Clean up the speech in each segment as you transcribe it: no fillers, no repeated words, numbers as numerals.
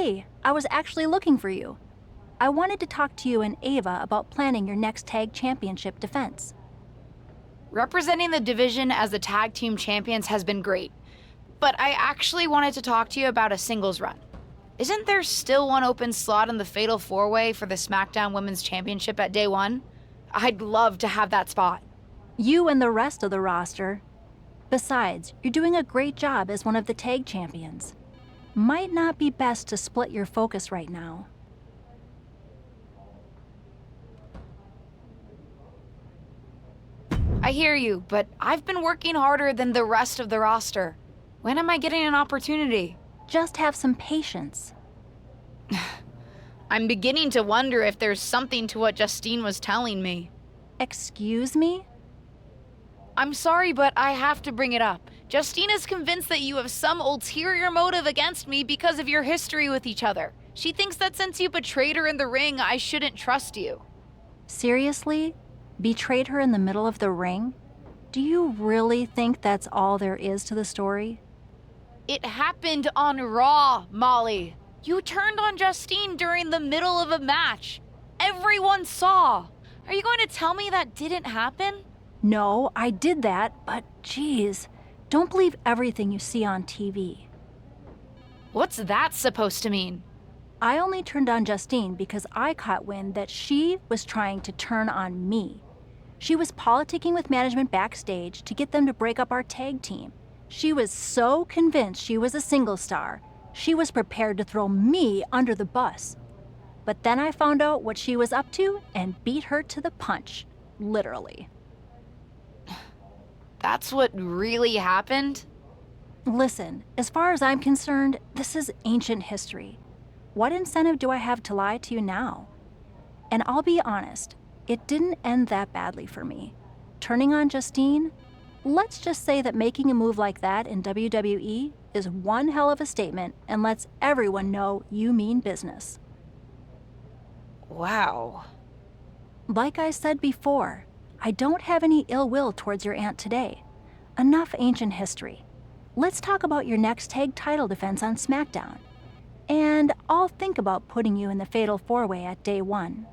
Hey, I was actually looking for you. I wanted to talk to you and Ava about planning your next tag championship defense. Representing the division as the tag team champions has been great, but I actually wanted to talk to you about a singles run. Isn't there still one open slot in the Fatal 4-Way for the SmackDown Women's Championship at Day 1? I'd love to have that spot. You and the rest of the roster. Besides, you're doing a great job as one of the tag champions. Might not be best to split your focus right now. I hear you, but I've been working harder than the rest of the roster. When am I getting an opportunity? Just have some patience. I'm beginning to wonder if there's something to what Justine was telling me. Excuse me? I'm sorry, but I have to bring it up. Justine is convinced that you have some ulterior motive against me because of your history with each other. She thinks that since you betrayed her in the ring, I shouldn't trust you. Seriously? Betrayed her in the middle of the ring? Do you really think that's all there is to the story? It happened on Raw, Molly. You turned on Justine during the middle of a match. Everyone saw. Are you going to tell me that didn't happen? No, I did that, but geez, don't believe everything you see on TV. What's that supposed to mean? I only turned on Justine because I caught wind that she was trying to turn on me. She was politicking with management backstage to get them to break up our tag team. She was so convinced she was a single star, she was prepared to throw me under the bus. But then I found out what she was up to and beat her to the punch, literally. That's what really happened? Listen, as far as I'm concerned, this is ancient history. What incentive do I have to lie to you now? And I'll be honest, it didn't end that badly for me. Turning on Justine? Let's just say that making a move like that in WWE is one hell of a statement and lets everyone know you mean business. Wow. Like I said before, I don't have any ill will towards your aunt today. Enough ancient history. Let's talk about your next tag title defense on SmackDown. And I'll think about putting you in the Fatal 4-Way at Day 1.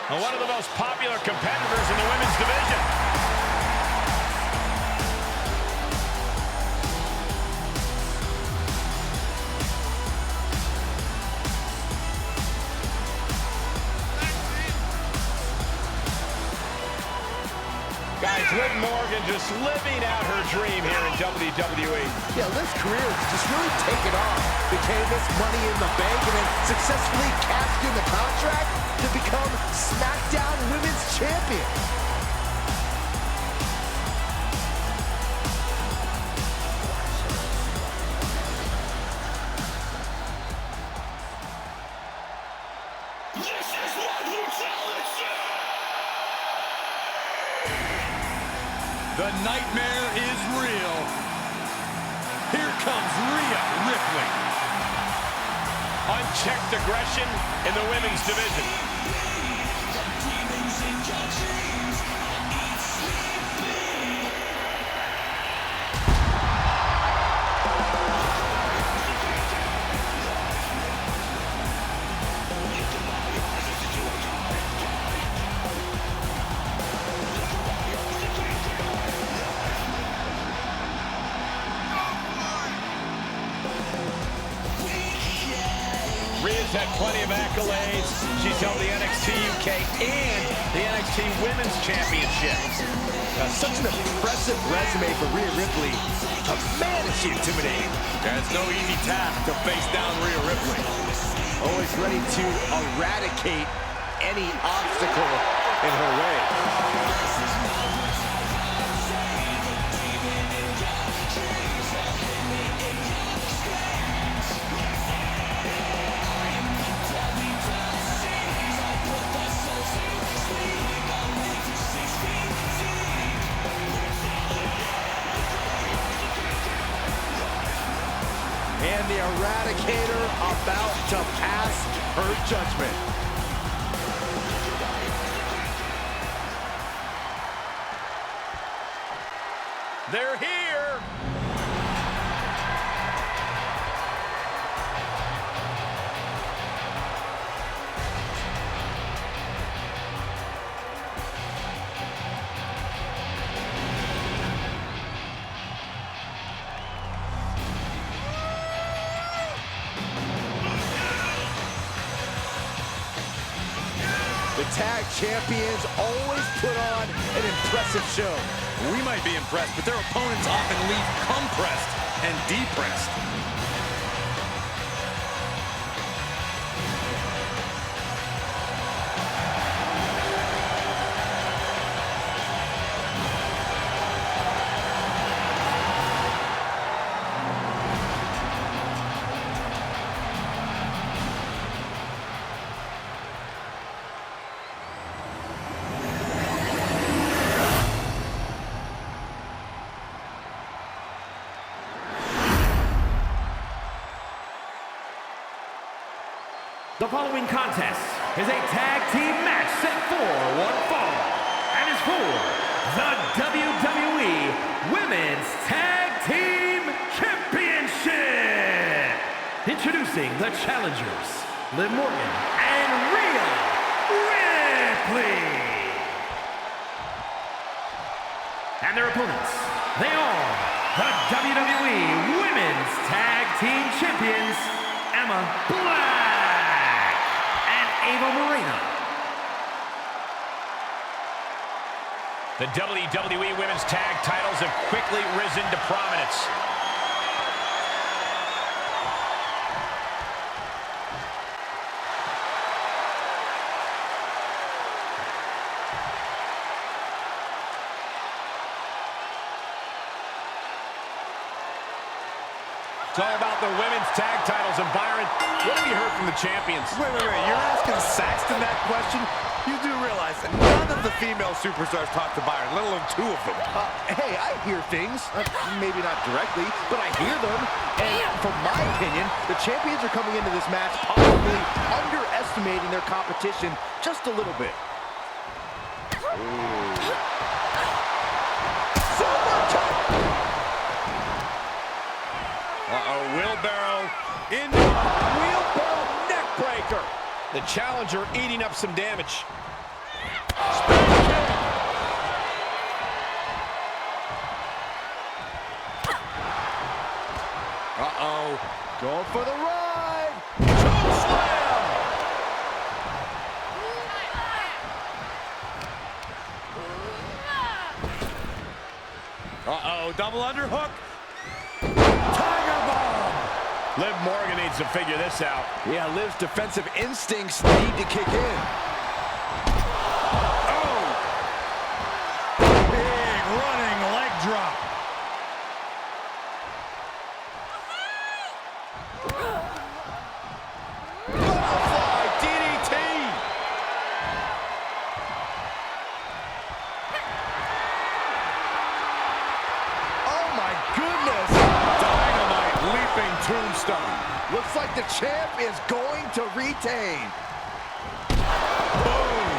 One of the most popular competitors in the women's division. Guys, Liv Morgan just living out her dream here in WWE. Yeah, Liv's career has just really taken off. Became this Money in the Bank and then successfully cashed in the contract to become SmackDown Women's Champion. This is what you challenge you! The nightmare is real. Here comes Rhea Ripley. Unchecked aggression in the women's division. had plenty of accolades. She's held the NXT UK and the NXT Women's Championship. Such an impressive resume for Rhea Ripley. Man, is she intimidating. It's no easy task to face down Rhea Ripley. Always ready to eradicate any obstacle in her way. And the Eradicator about to pass her judgment. They're here. The tag champions always put on an impressive show. We might be impressed, but their opponents often leave compressed and depressed. The following contest is a tag team match set for one fall and is for the WWE Women's Tag Team Championship. Introducing the challengers, Liv Morgan and Rhea Ripley. And their opponents, they are the WWE Women's Tag Team Champions, Emma Black. Ava Moreno. The WWE Women's Tag titles have quickly risen to prominence. It's all about the women's tag titles. And Byron, what have you heard from the champions? Wait. You're asking Saxton that question? You do realize that none of the female superstars talk to Byron, let alone two of them. Hey, I hear things. Maybe not directly, but I hear them. And from my opinion, the champions are coming into this match possibly underestimating their competition just a little bit. Wheelbarrow into wheelbarrow neck breaker. The challenger eating up some damage. Going for the ride. Choke slam. Double underhook. Liv Morgan needs to figure this out. Yeah, Liv's defensive instincts need to kick in. Oh! Big running leg drop. Butterfly DDT! Oh my goodness! Dynamite leaping tombstone. Looks like the champ is going to retain. Boom.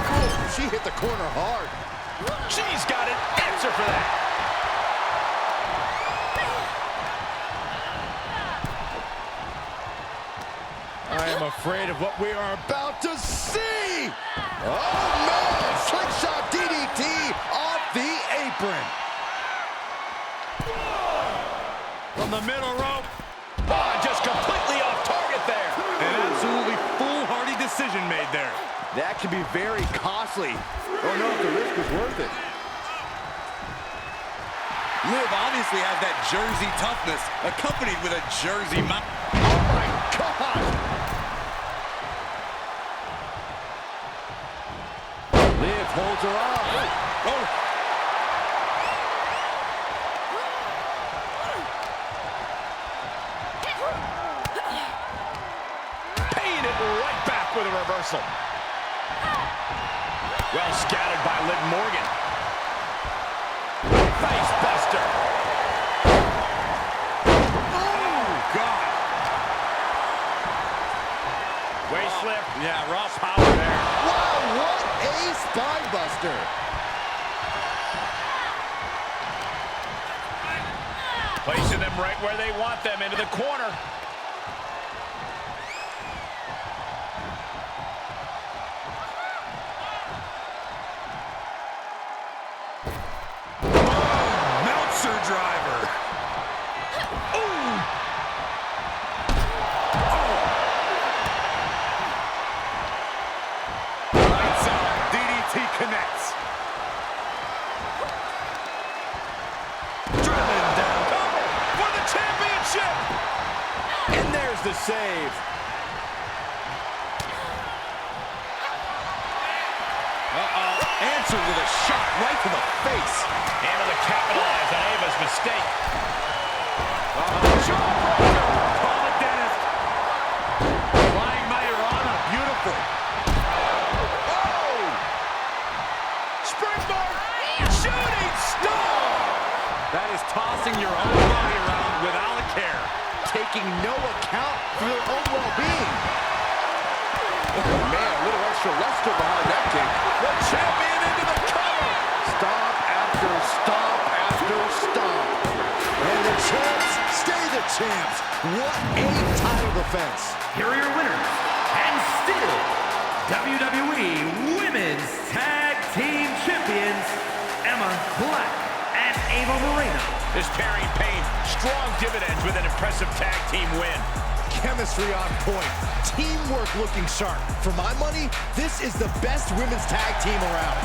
Oh, she hit the corner hard. She's got an answer for that. I am afraid of what we are About to see! Oh man! Slingshot DDT off the apron. from the middle rope. Oh, just completely off target there. An absolutely foolhardy decision made there. That can be very costly. Don't know if the risk is worth it. Liv obviously has that Jersey toughness, accompanied with a Jersey mouth. Oh my God! Liv holds her off. Oh. Paying it right back with a reversal. Well scattered by Liv Morgan. Face buster. Oh, God. Waist slip. Yeah, raw power there. Wow, what a spine buster. Placing them right where they want them, into the corner. Meltzer driver. Ooh. Lights out. DDT connects. Driven down. Cover for the championship. And there's the save. Answered with a shot right to the face. Able to capitalize on Ava's mistake. Jawbreaker. Call it Dennis. Flying Majorana. Beautiful. Oh! Springboard! Shooting star! That is tossing your own body around without a care. Taking no account for their own well-being. Oh, man, a little extra luster behind that kick. The champion into the cover! Stop after stop after stop. And the champs stay the champs. What a title defense. Here are your winners, and still WWE Women's Tag Team Champions, Emma Black and Ava Moreno. This pairing paid strong dividends with an impressive tag team win. Chemistry on point. Teamwork looking sharp. For my money, this is the best women's tag team around.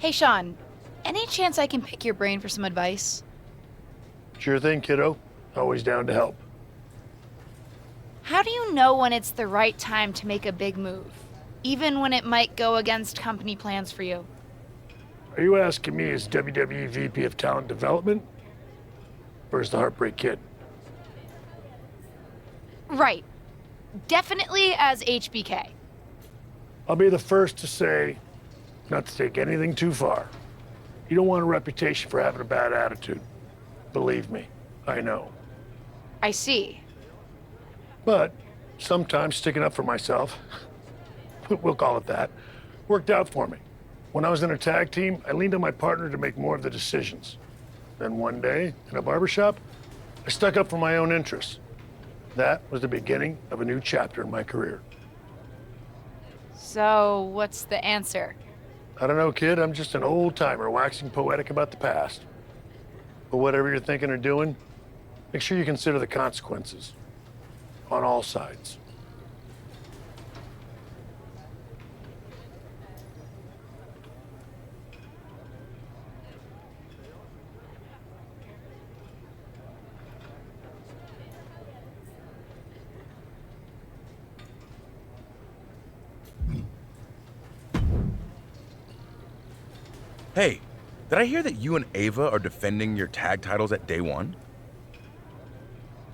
Hey, Sean, any chance I can pick your brain for some advice? Sure thing, kiddo. Always down to help. How do you know when it's the right time to make a big move, even when it might go against company plans for you? Are you asking me as WWE VP of Talent Development? Or as the Heartbreak Kid? Right. Definitely as HBK. I'll be the first to say, not to take anything too far. You don't want a reputation for having a bad attitude. Believe me, I know. I see. But sometimes sticking up for myself, we'll call it that, worked out for me. When I was in a tag team, I leaned on my partner to make more of the decisions. Then one day, in a barbershop, I stuck up for my own interests. That was the beginning of a new chapter in my career. So, what's the answer? I don't know, kid. I'm just an old timer waxing poetic about the past. But whatever you're thinking or doing, make sure you consider the consequences. On all sides. Hey, did I hear that you and Ava are defending your tag titles at day one?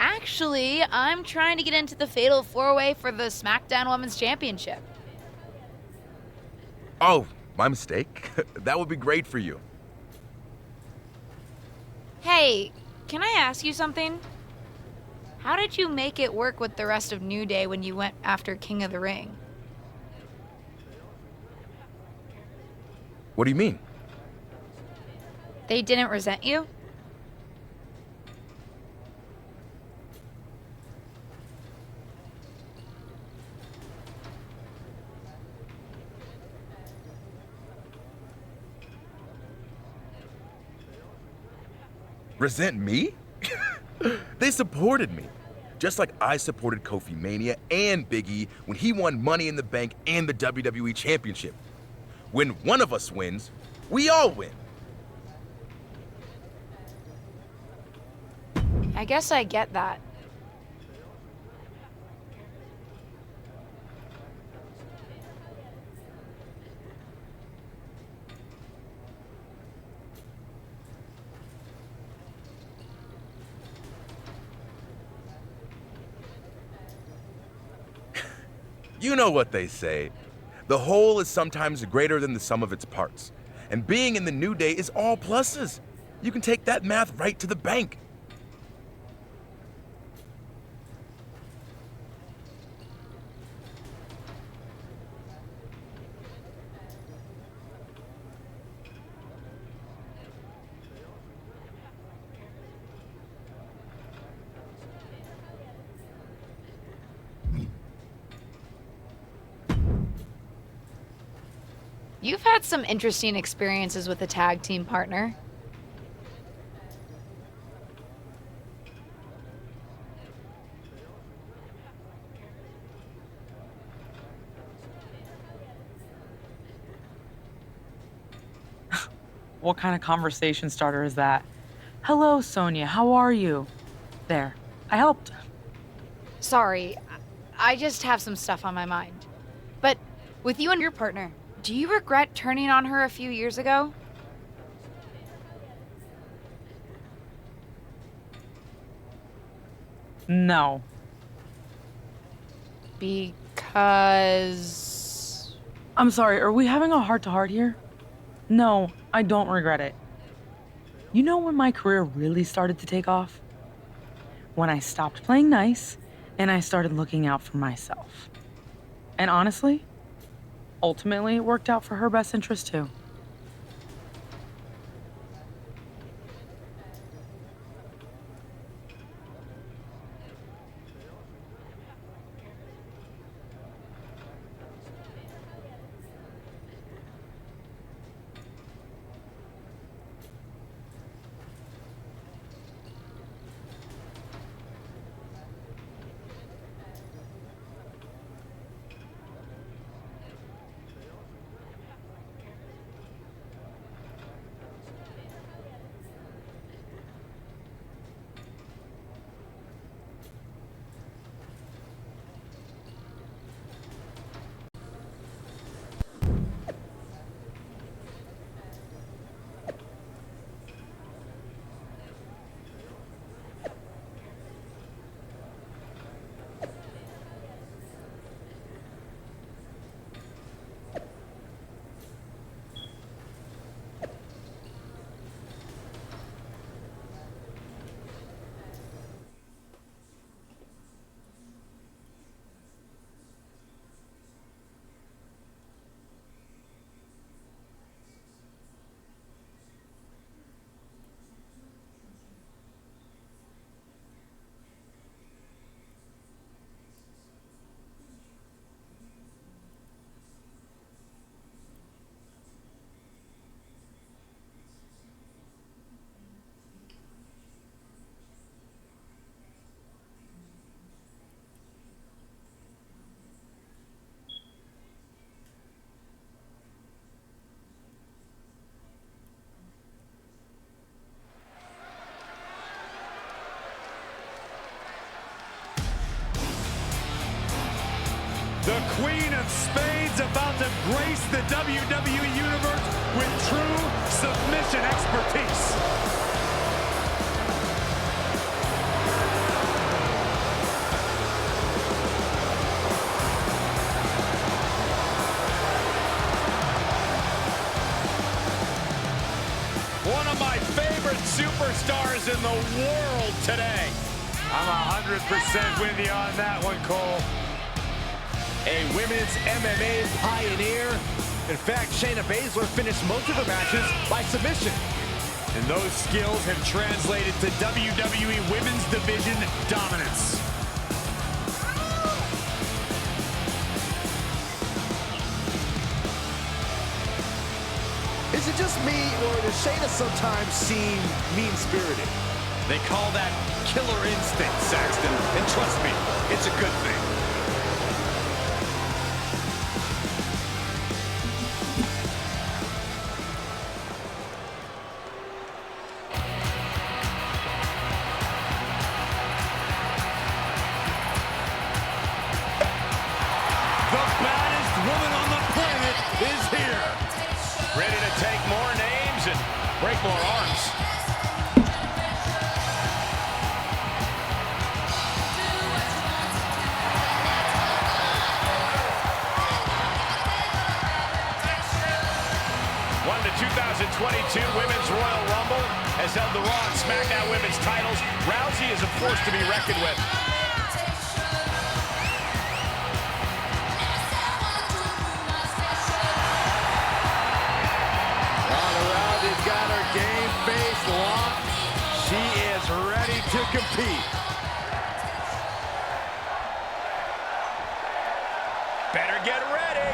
Actually, I'm trying to get into the Fatal 4-Way for the SmackDown Women's Championship. Oh, my mistake. That would be great for you. Hey, can I ask you something? How did you make it work with the rest of New Day when you went after King of the Ring? What do you mean? They didn't resent you? Resent me? They supported me. Just like I supported Kofi Mania and Big E when he won Money in the Bank and the WWE Championship. When one of us wins, we all win. I guess I get that. You know what they say. The whole is sometimes greater than the sum of its parts. And being in the New Day is all pluses. You can take that math right to the bank. You've had some interesting experiences with a tag team partner. What kind of conversation starter is that? Hello, Sonia, how are you? There, I helped. Sorry, I just have some stuff on my mind. But with you and your partner, do you regret turning on her a few years ago? No. Because... I'm sorry, are we having a heart-to-heart here? No, I don't regret it. You know when my career really started to take off? When I stopped playing nice, and I started looking out for myself. And honestly, ultimately it worked out for her best interest too. The Queen of Spades about to grace the WWE Universe with true submission expertise. One of my favorite superstars in the world today. I'm 100% with you on that one, Cole. A women's MMA pioneer. In fact, Shayna Baszler finished most of her matches by submission. And those skills have translated to WWE Women's Division dominance. Is it just me, or does Shayna sometimes seem mean-spirited? They call that killer instinct, Saxton. And trust me, it's a good thing. The baddest woman on the planet is here. Ready to take more names and break more arms. Won the 2022 Women's Royal Rumble, has held the Raw and SmackDown Women's titles. Rousey is a force to be reckoned with. Rousey's got her game face locked. She is ready to compete. Better get ready.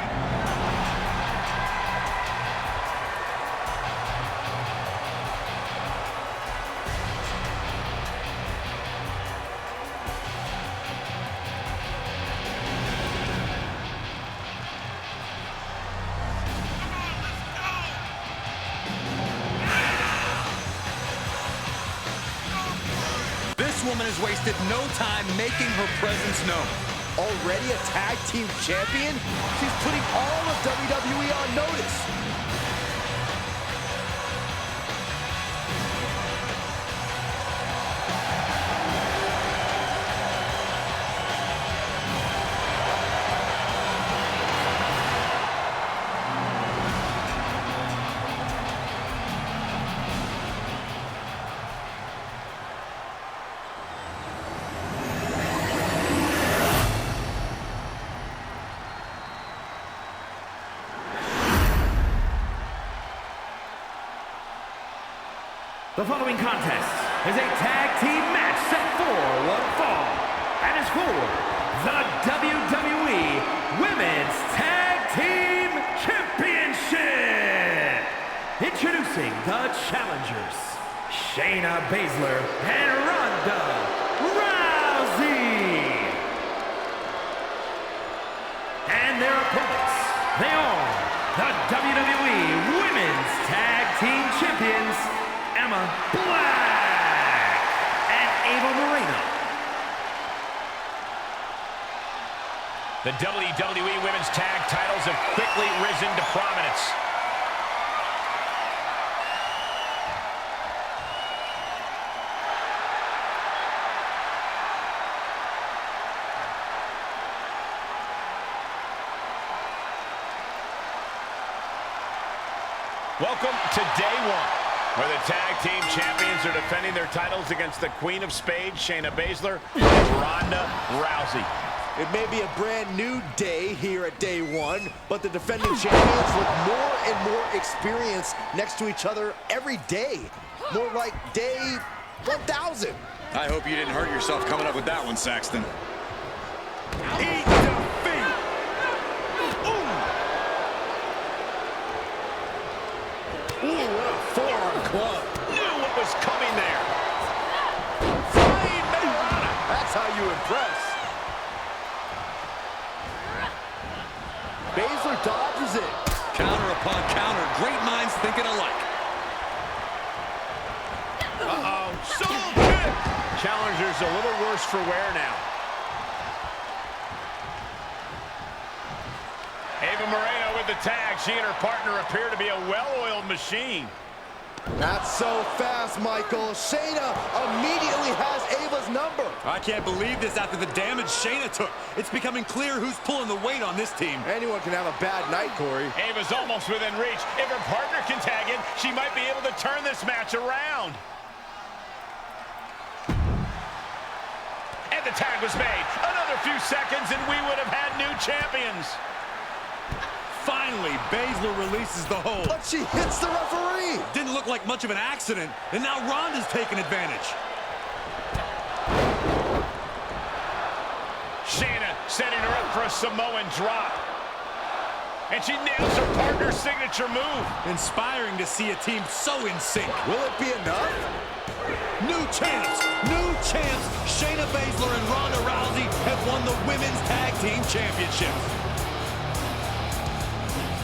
This woman has wasted no time making her presence known. Already a tag team champion? She's putting all of WWE on notice. The following contest is a tag team match set for one fall and is for the WWE Women's Tag Team Championship. Introducing the challengers, Shayna Baszler and Ronda Rousey. And their opponents, they are the WWE Women's Tag Team Champions, Emma Black and Ava Moreno. The WWE Women's Tag titles have quickly risen to prominence. Welcome to day one, where the tag team champions are defending their titles against the Queen of Spades, Shayna Baszler, and Ronda Rousey. It may be a brand new day here at day one, but the defending champions look more and more experienced next to each other every day. More like day 1,000. I hope you didn't hurt yourself coming up with that one, Saxton. Eat defeat. Ooh, what a forearm club. Knew what was coming there. Flying Mariana. That's how you impress. Baszler dodges it. Counter upon counter. Great minds thinking alike. Uh-oh. So good. Challenger's a little worse for wear now. Ava Moreno with the tag. She and her partner appear to be a well-oiled machine. Not so fast, Michael. Shayna immediately has Ava's number. I can't believe this after the damage Shayna took. It's becoming clear who's pulling the weight on this team. Anyone can have a bad night, Corey. Ava's almost within reach. If her partner can tag in, she might be able to turn this match around. And the tag was made. Another few seconds and we would have had new champions. Finally, Baszler releases the hold. But she hits the referee. Didn't look like much of an accident, and now Ronda's taking advantage. Shayna setting her up for a Samoan drop. And she nails her partner's signature move. Inspiring to see a team so in sync. Will it be enough? New champs! New champs! Shayna Baszler and Ronda Rousey have won the Women's Tag Team Championships.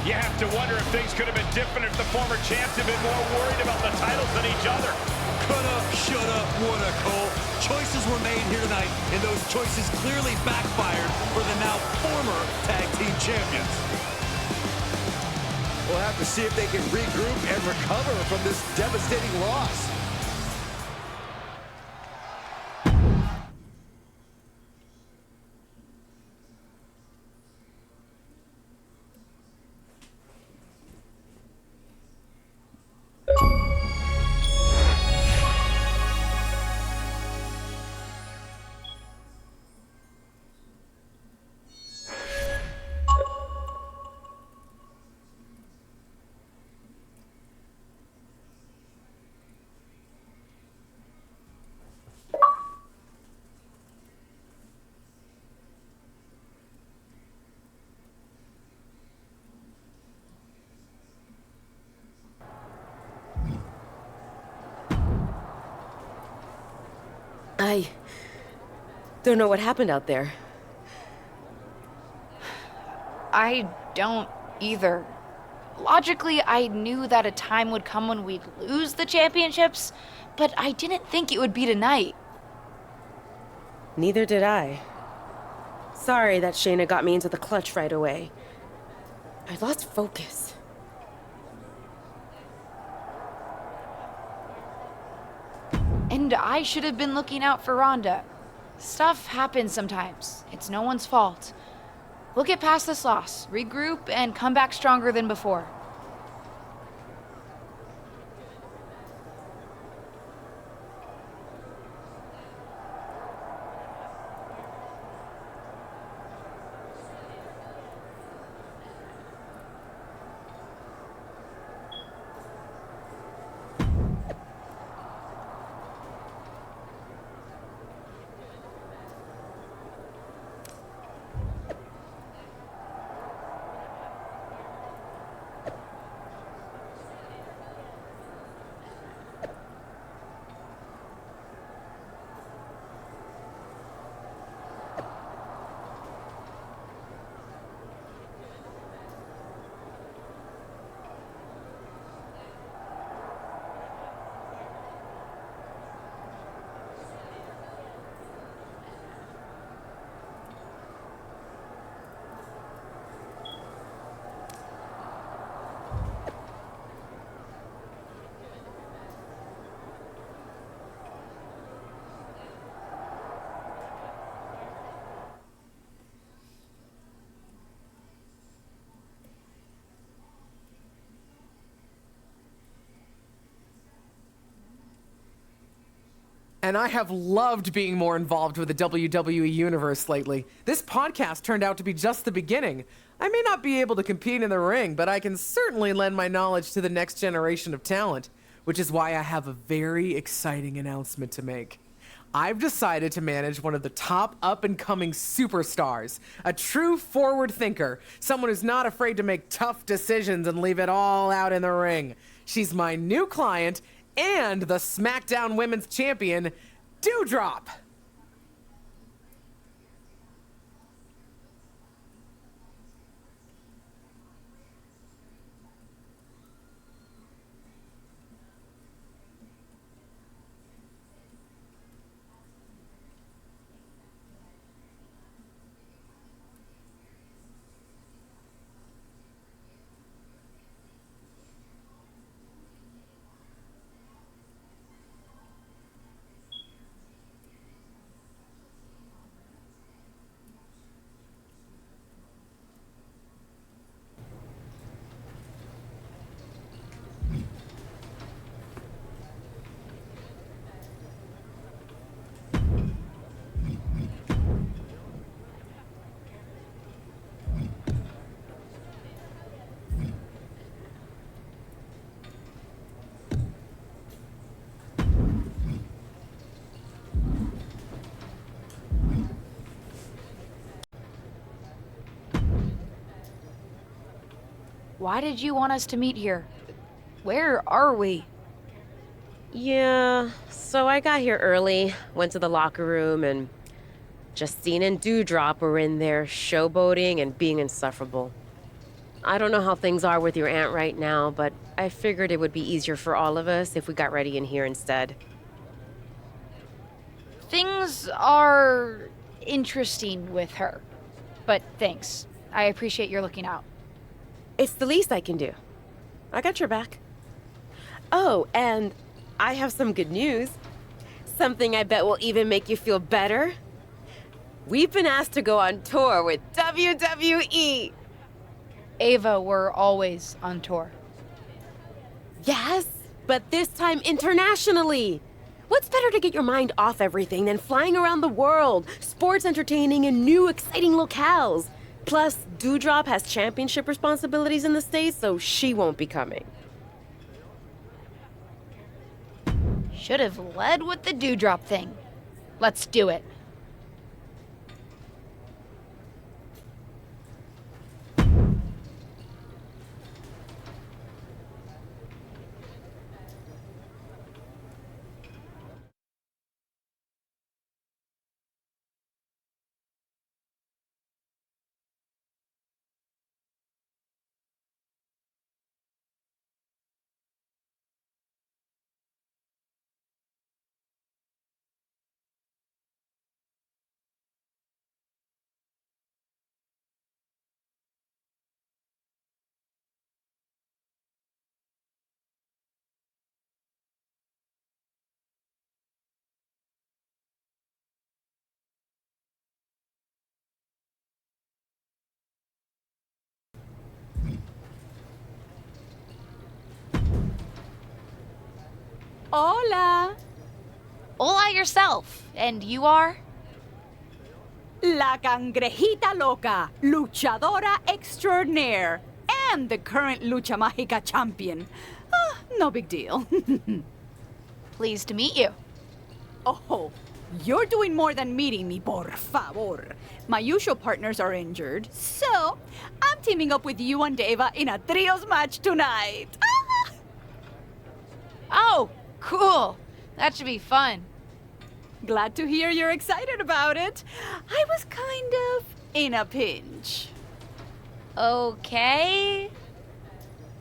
You have to wonder if things could have been different if the former champs had been more worried about the titles than each other. Coulda, shoulda, woulda, Cole. Choices were made here tonight, and those choices clearly backfired for the now former tag team champions. We'll have to see if they can regroup and recover from this devastating loss. I don't know what happened out there. I don't either. Logically, I knew that a time would come when we'd lose the championships, but I didn't think it would be tonight. Neither did I. Sorry that Shayna got me into the clutch right away. I lost focus. And I should have been looking out for Ronda. Stuff happens sometimes. It's no one's fault. We'll get past this loss, regroup, and come back stronger than before. And I have loved being more involved with the WWE Universe lately. This podcast turned out to be just the beginning. I may not be able to compete in the ring, but I can certainly lend my knowledge to the next generation of talent, which is why I have a very exciting announcement to make. I've decided to manage one of the top up-and-coming superstars, a true forward thinker, someone who's not afraid to make tough decisions and leave it all out in the ring. She's my new client and the SmackDown Women's Champion, Doudrop. why did you want us to meet here? Where are we? Yeah, so I got here early, went to the locker room, and Justine and Dewdrop were in there showboating and being insufferable. I don't know how things are with your aunt right now, but I figured it would be easier for all of us if we got ready in here instead. Things are interesting with her. But thanks. I appreciate your looking out. It's the least I can do. I got your back. Oh, and I have some good news. Something I bet will even make you feel better. We've been asked to go on tour with WWE. Ava, we're always on tour. Yes, but this time internationally. What's better to get your mind off everything than flying around the world, sports entertaining in new exciting locales? Plus, Dewdrop has championship responsibilities in the States, so she won't be coming. Should have led with the Dewdrop thing. Let's do it. Hola. Hola yourself. And you are? La cangrejita loca, luchadora extraordinaire, and the current Lucha Mágica champion. No big deal. Pleased to meet you. Oh, you're doing more than meeting me, por favor. My usual partners are injured, so I'm teaming up with you and Ava in a trios match tonight. Oh, cool. That should be fun. Glad to hear you're excited about it. I was kind of in a pinch. Okay.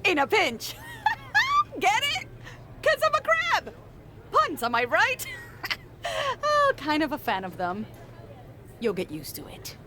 In a pinch. Get it? 'Cause I'm a crab. Puns, am I right? Oh, kind of a fan of them. You'll get used to it.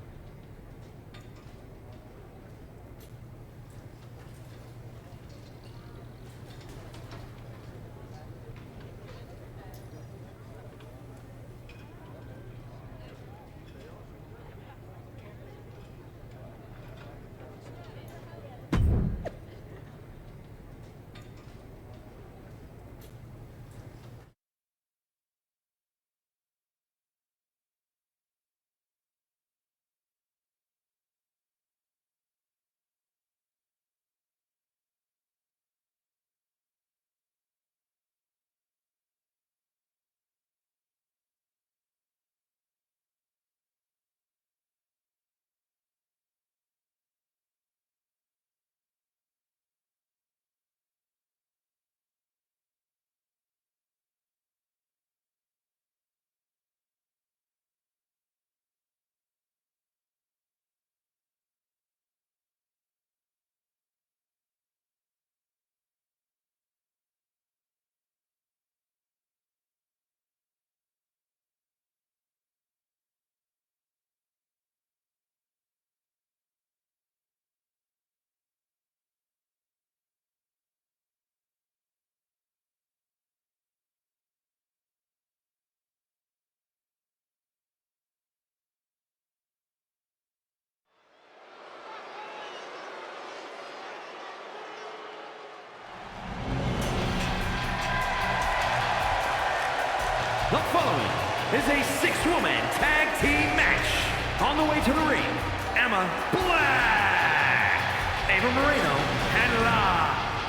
The following is a six-woman tag team match. On the way to the ring, Emma Black, Ava Moreno, and La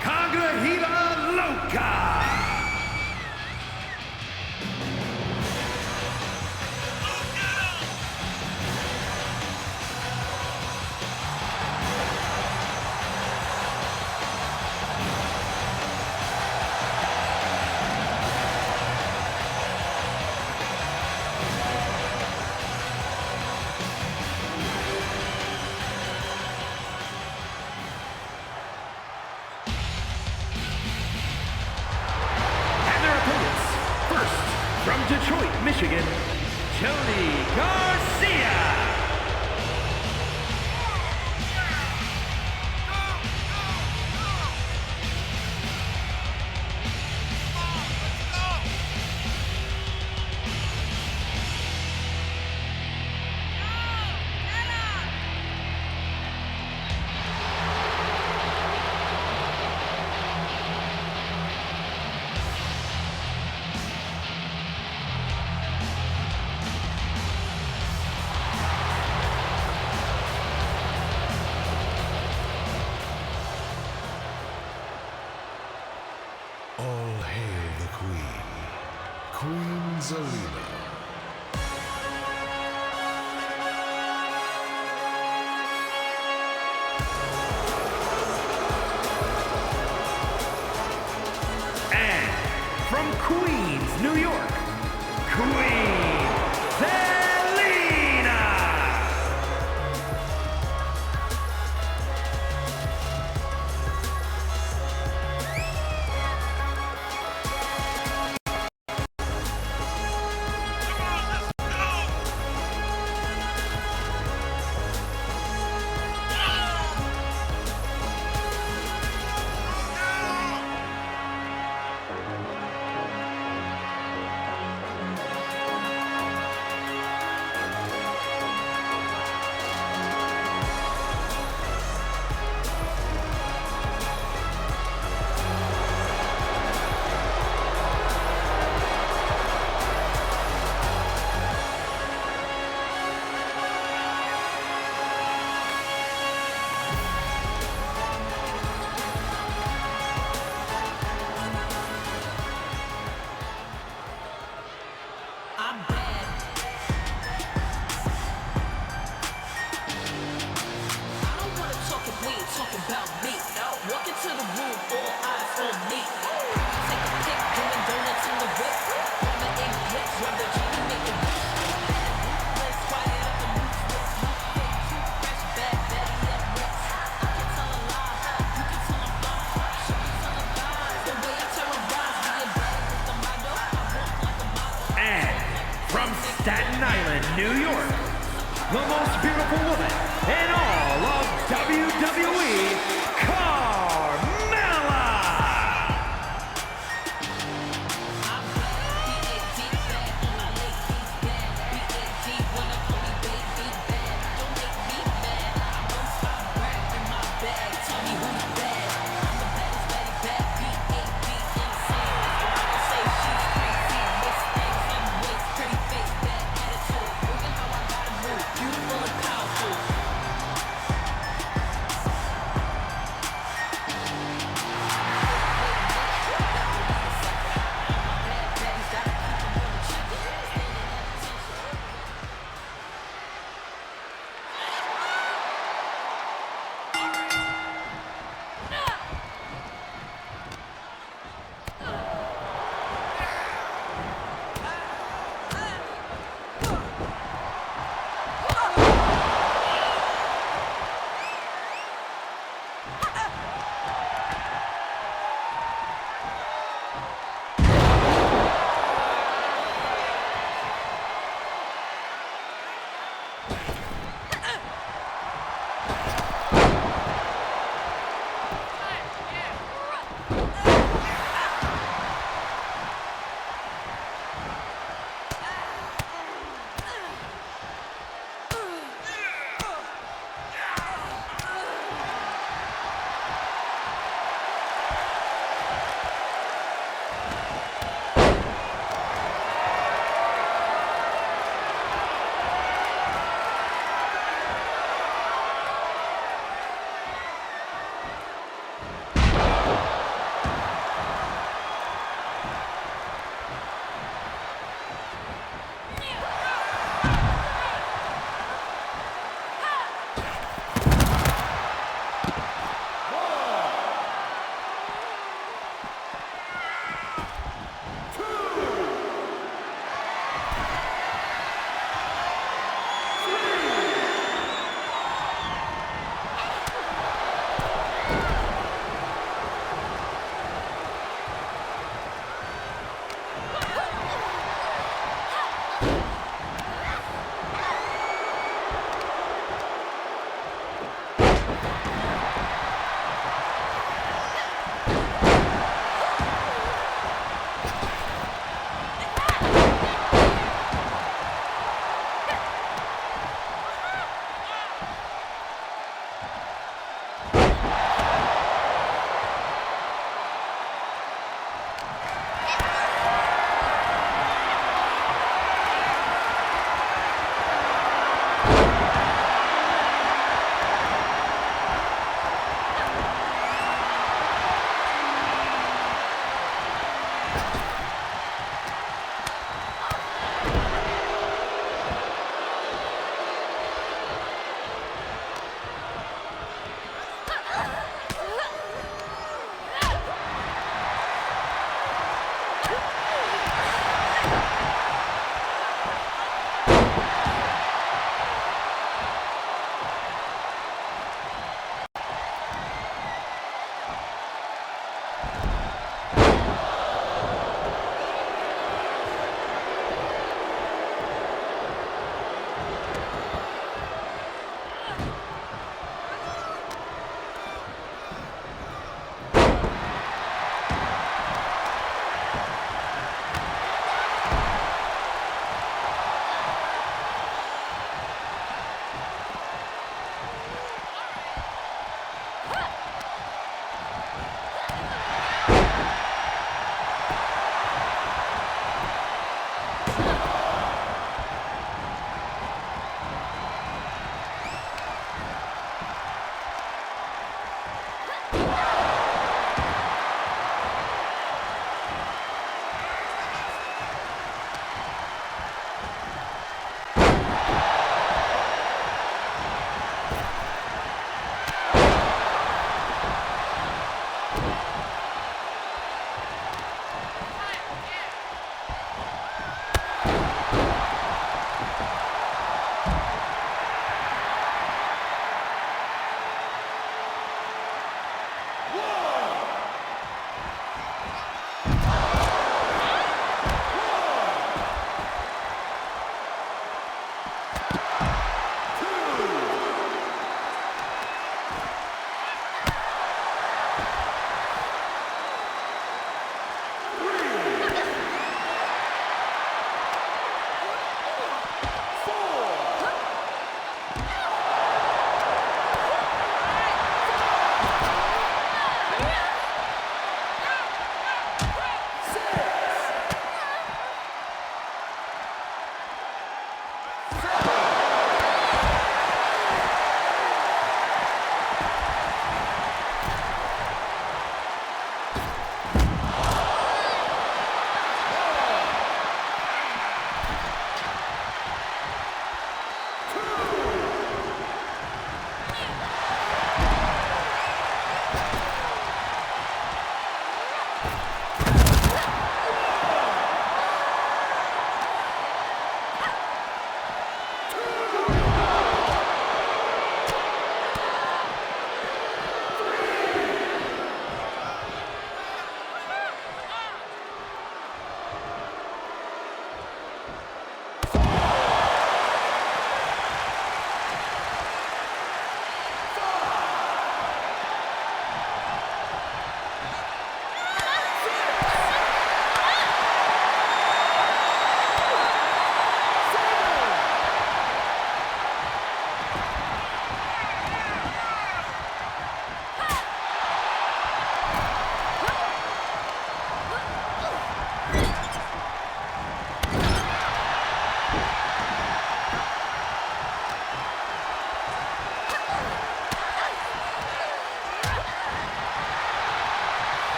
Cangrejita Loca. Michigan, Jody Garcia. All hail the Queen, Queen Zelina. And from Queens, New York, Queen Zelina. Staten Island, New York, the most beautiful woman in all of WWE, Carmella!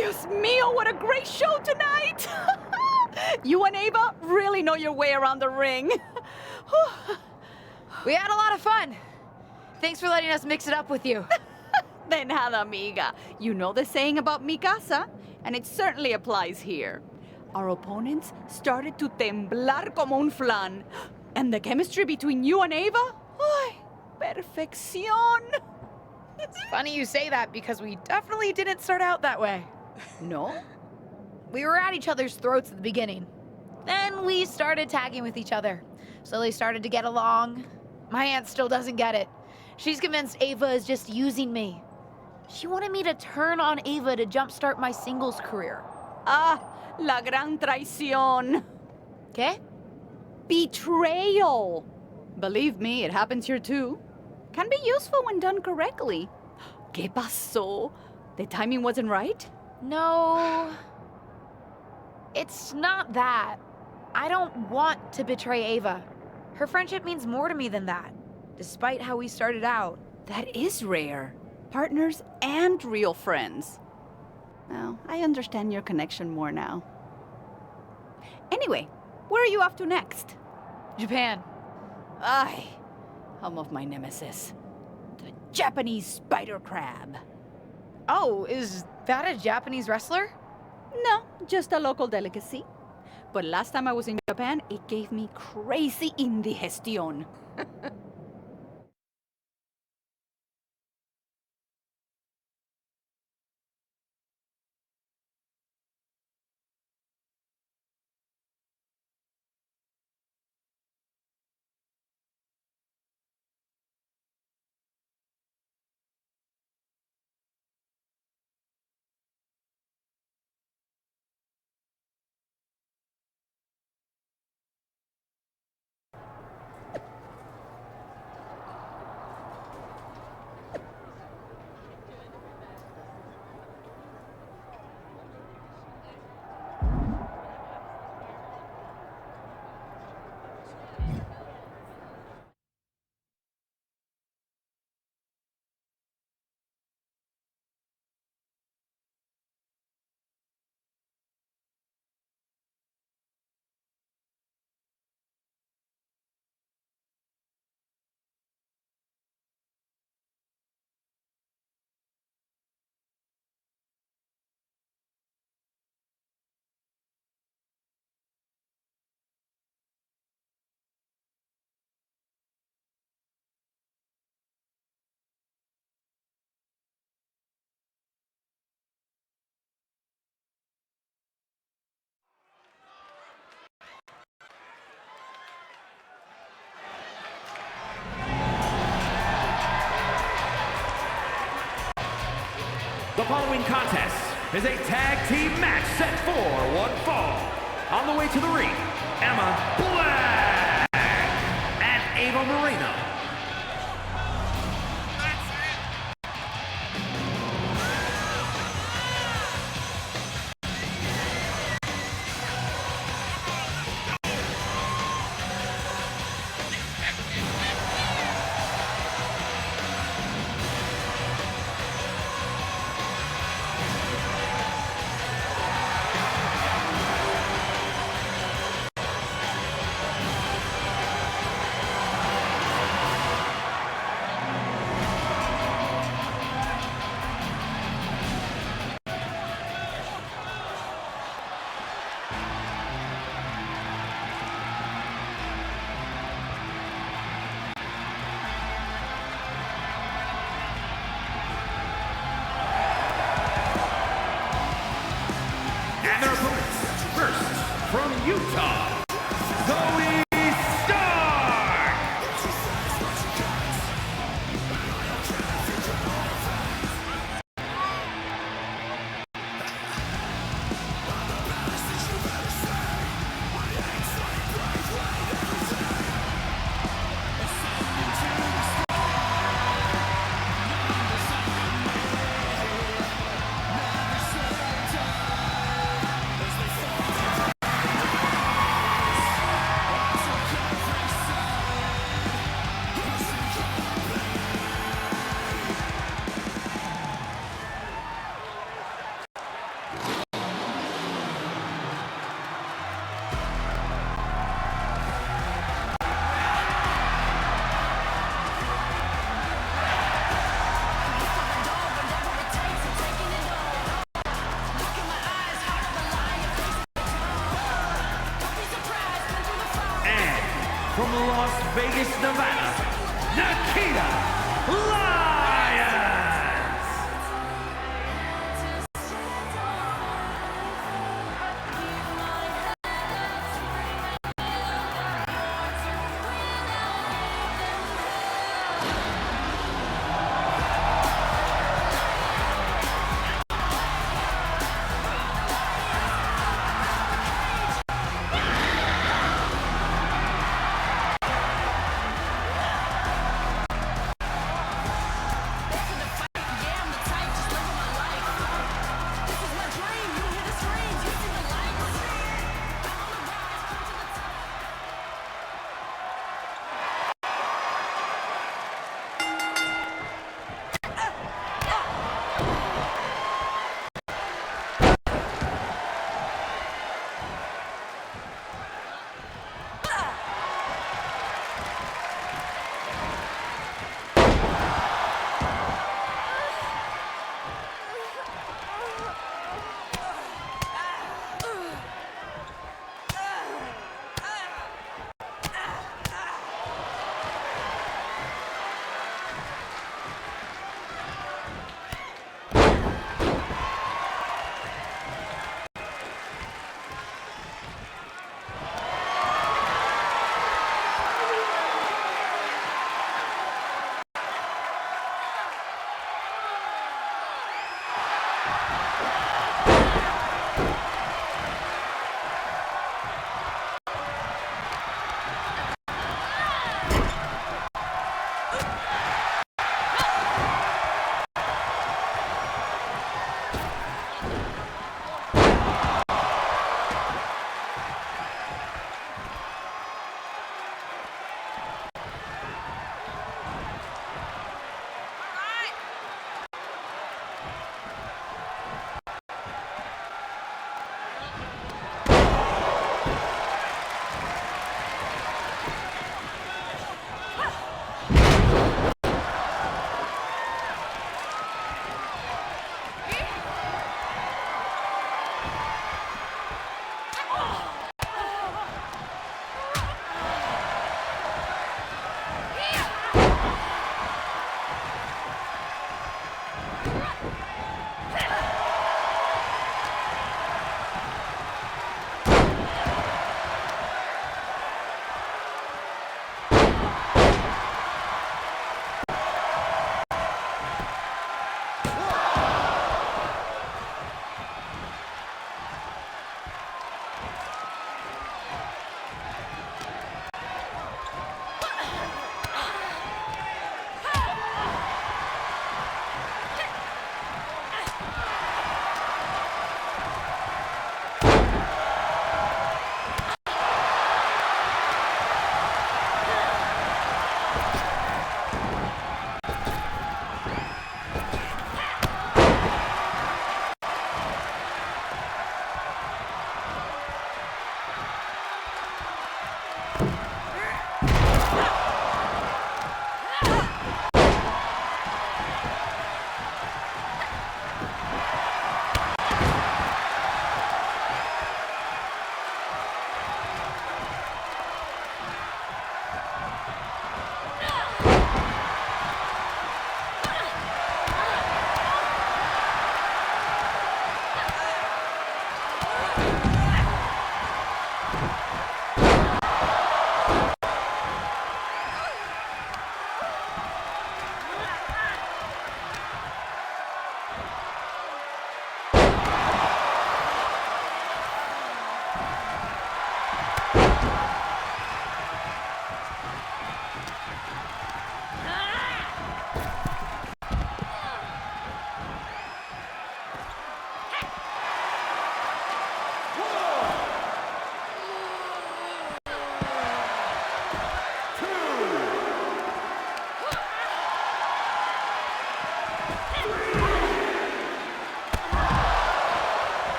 Dios mío, what a great show tonight! You and Ava really know your way around the ring. We had a lot of fun. Thanks for letting us mix it up with you. De nada, amiga. You know the saying about mi casa, and it certainly applies here. Our opponents started to temblar como un flan. And the chemistry between you and Ava? Ay, perfección. It's funny you say that because we definitely didn't start out that way. No? We were at each other's throats at the beginning. Then we started tagging with each other. Slowly started to get along. My aunt still doesn't get it. She's convinced Ava is just using me. She wanted me to turn on Ava to jumpstart my singles career. Ah, la gran traición. ¿Qué? Betrayal. Believe me, it happens here too. Can be useful when done correctly. ¿Qué pasó? The timing wasn't right? No. It's not that. I don't want to betray Ava. Her friendship means more to me than that, despite how we started out. That is rare. Partners and real friends. Well, I understand your connection more now. Anyway, where are you off to next? Japan. Ay, home of my nemesis. The Japanese spider crab. Oh, is that a Japanese wrestler? No, just a local delicacy. But last time I was in Japan, it gave me crazy indigestion. The following contest is a tag team match set for one fall. On the way to the ring, Emma Black and Ava Moreno. And their opponents, first from Utah, Zoe Stark. Vegas, Nevada, Nikita Lyons.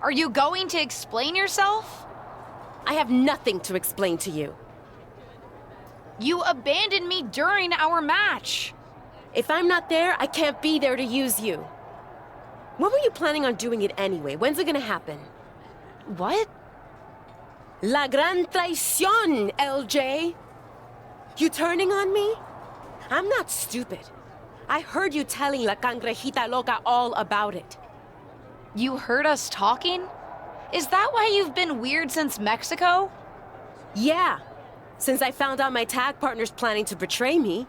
Are you going to explain yourself? I have nothing to explain to you. You abandoned me during our match. If I'm not there, I can't be there to use you. When were you planning on doing it anyway? When's it gonna happen? What? La gran traición, LJ! You turning on me? I'm not stupid. I heard you telling La Cangrejita Loca all about it. You heard us talking? Is that why you've been weird since Mexico? Yeah, since I found out my tag partner's planning to betray me.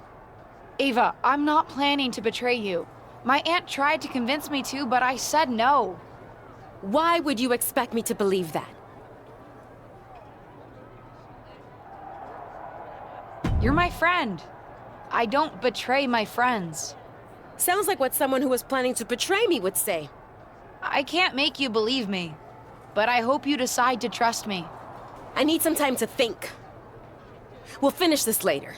Ava, I'm not planning to betray you. My aunt tried to convince me to, but I said no. Why would you expect me to believe that? You're my friend. I don't betray my friends. Sounds like what someone who was planning to betray me would say. I can't make you believe me, but I hope you decide to trust me. I need some time to think. We'll finish this later.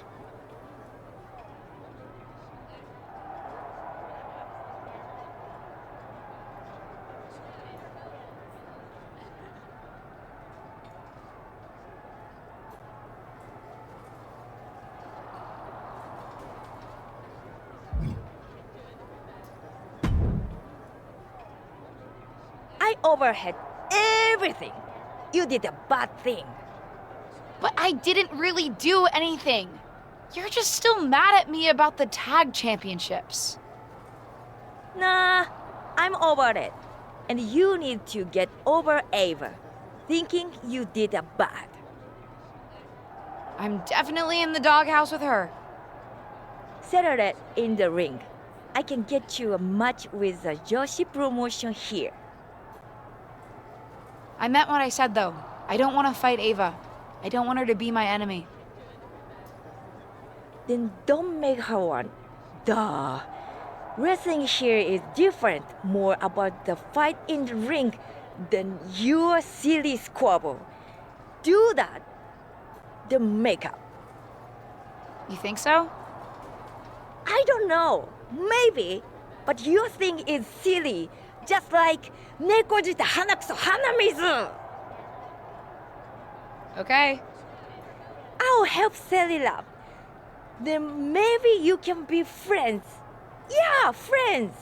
I overheard everything. You did a bad thing. But I didn't really do anything. You're just still mad at me about the tag championships. Nah, I'm over it. And you need to get over Ava, thinking you did a bad. I'm definitely in the doghouse with her. Settle it in the ring. I can get you a match with the Joshi promotion here. I meant what I said, though. I don't want to fight Ava. I don't want her to be my enemy. Then don't make her one. Duh. Wrestling here is different, more about the fight in the ring than your silly squabble. Do that, then make up. You think so? I don't know. Maybe. But your thing is silly. Just like Nekojita Hanakuso Hanamizu. Okay. I'll help set it up. Then maybe you can be friends. Yeah, friends.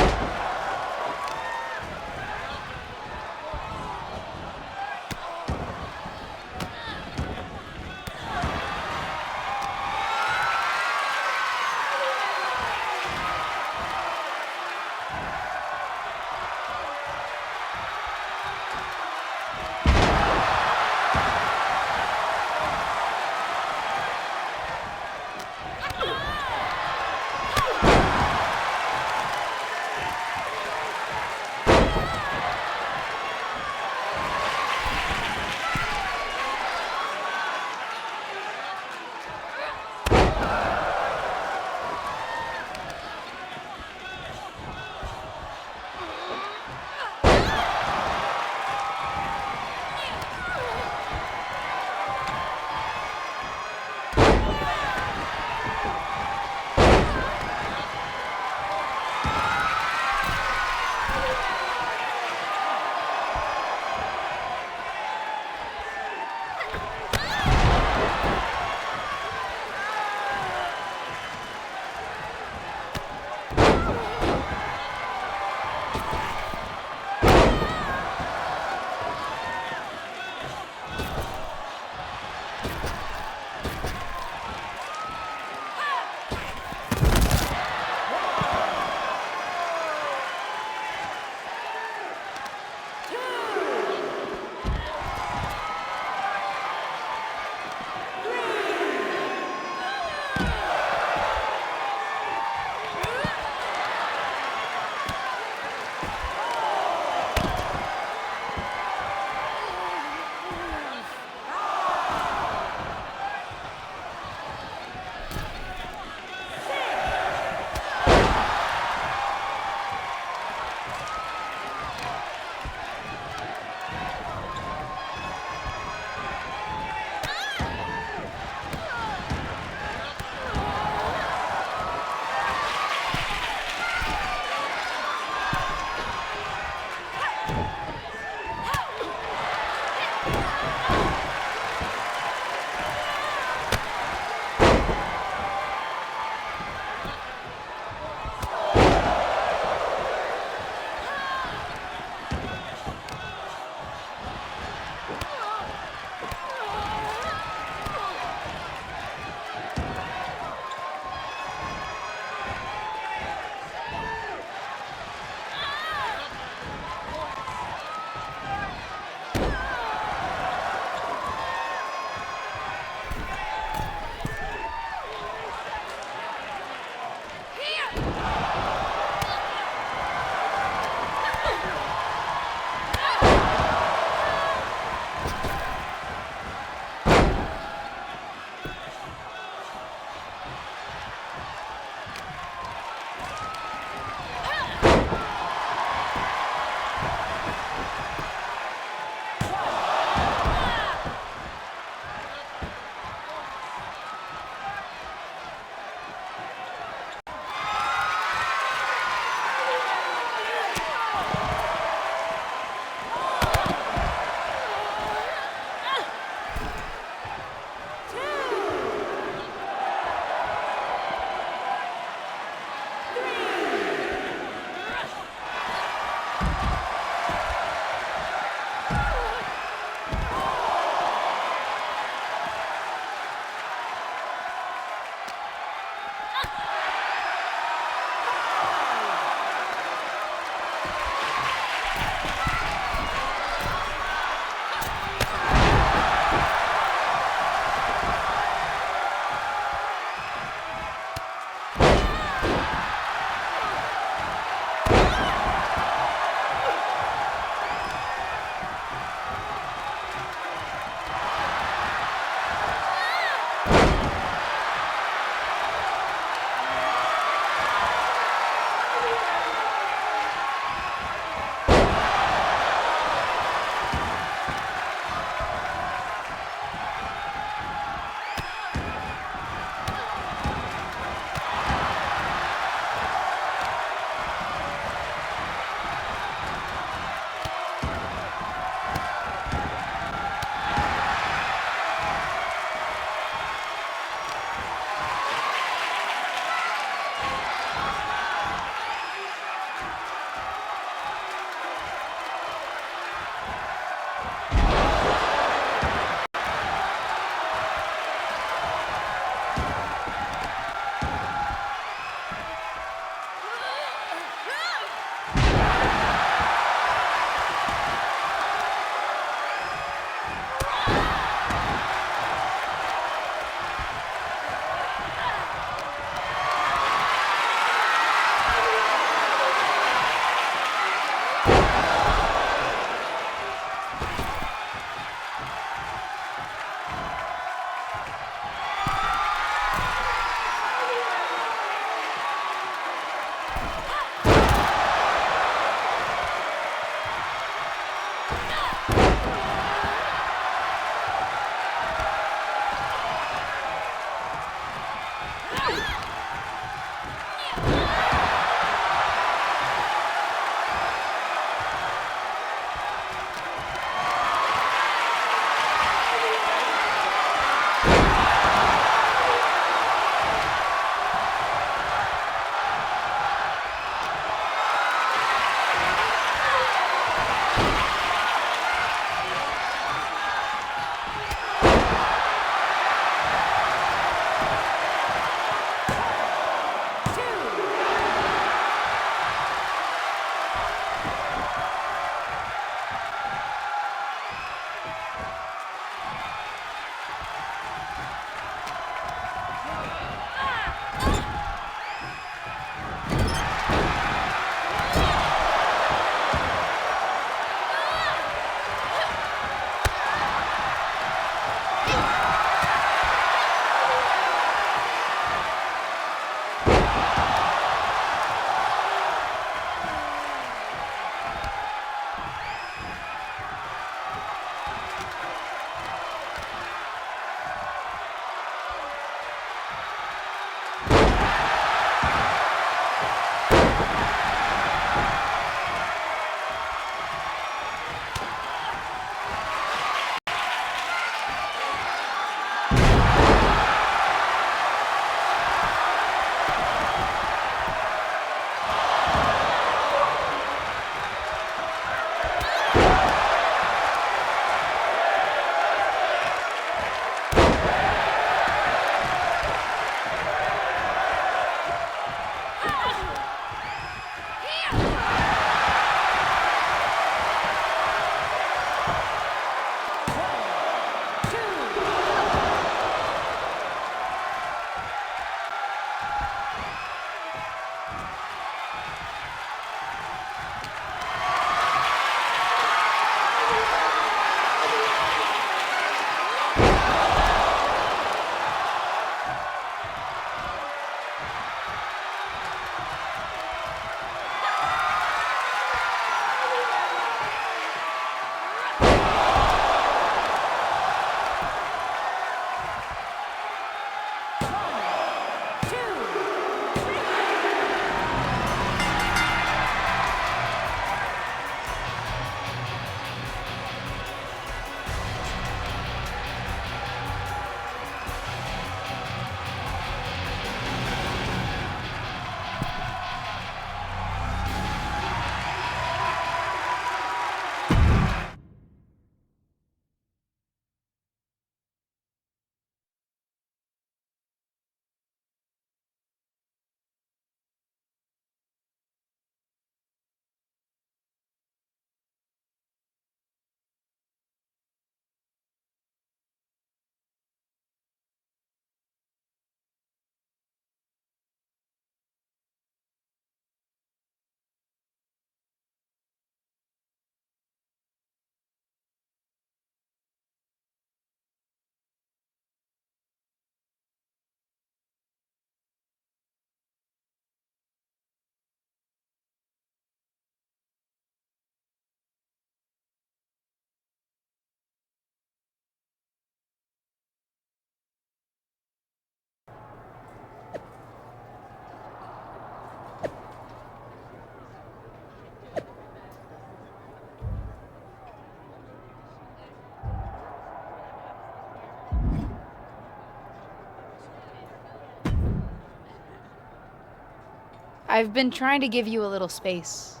I've been trying to give you a little space.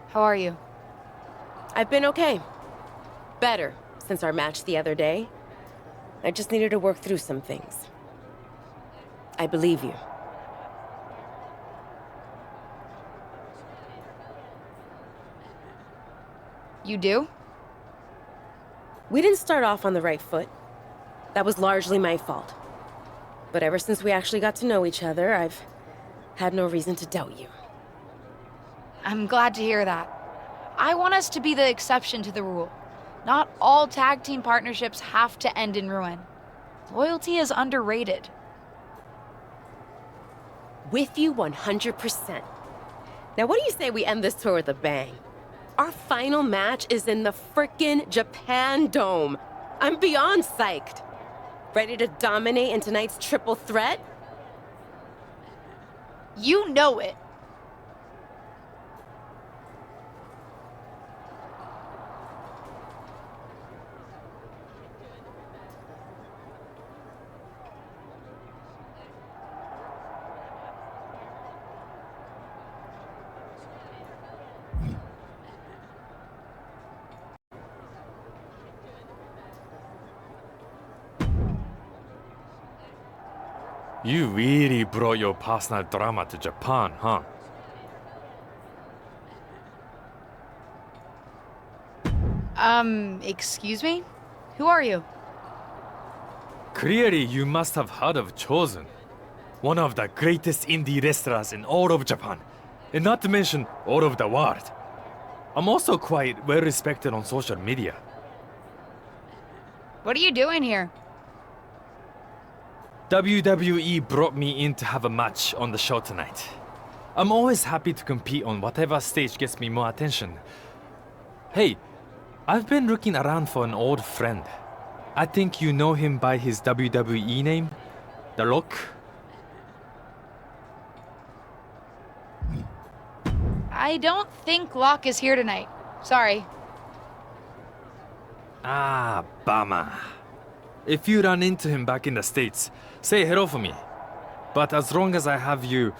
How are you? I've been okay. Better since our match the other day. I just needed to work through some things. I believe you. You do? We didn't start off on the right foot. That was largely my fault. But ever since we actually got to know each other, I've had no reason to doubt you. I'm glad to hear that. I want us to be the exception to the rule. Not all tag team partnerships have to end in ruin. Loyalty is underrated. With you 100%. Now what do you say we end this tour with a bang? Our final match is in the frickin' Japan Dome. I'm beyond psyched. Ready to dominate in tonight's triple threat? You know it. You really brought your personal drama to Japan, huh? Excuse me? Who are you? Clearly, you must have heard of Chosen, one of the greatest indie wrestlers in all of Japan, and not to mention all of the world. I'm also quite well respected on social media. What are you doing here? WWE brought me in to have a match on the show tonight. I'm always happy to compete on whatever stage gets me more attention. Hey, I've been looking around for an old friend. I think you know him by his WWE name, The Rock. I don't think Locke is here tonight. Sorry. Ah, bummer. If you run into him back in the States, say hello for me. But as long as I have you,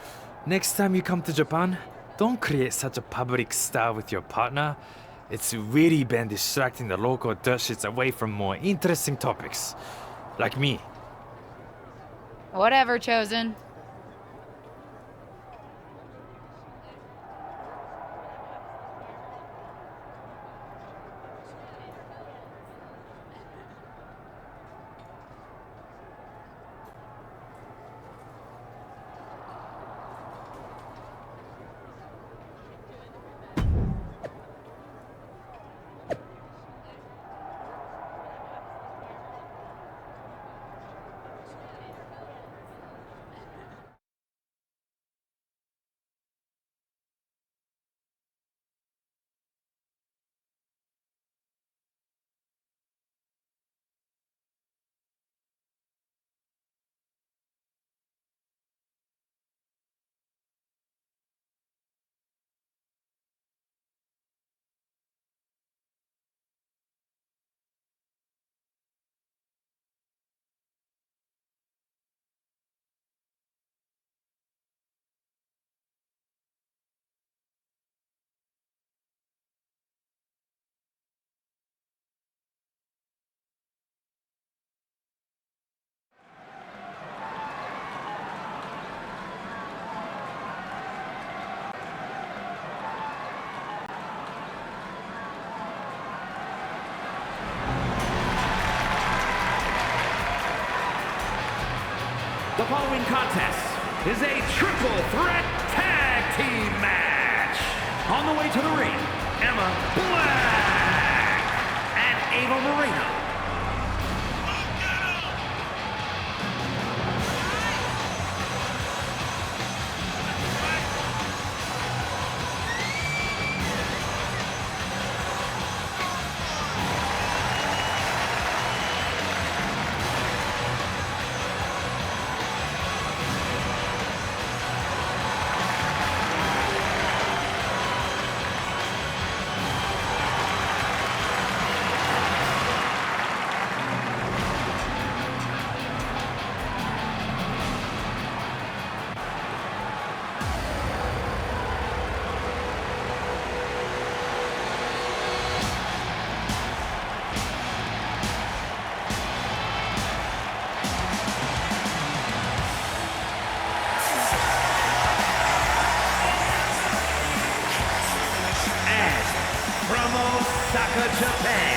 next time you come to Japan, don't create such a public star with your partner. It's really been distracting the local dirt shits away from more interesting topics. Like me. Whatever, Chosen. The following contest is a triple threat tag team match. On the way to the ring, Emma Black and Ava Moreno. Japan.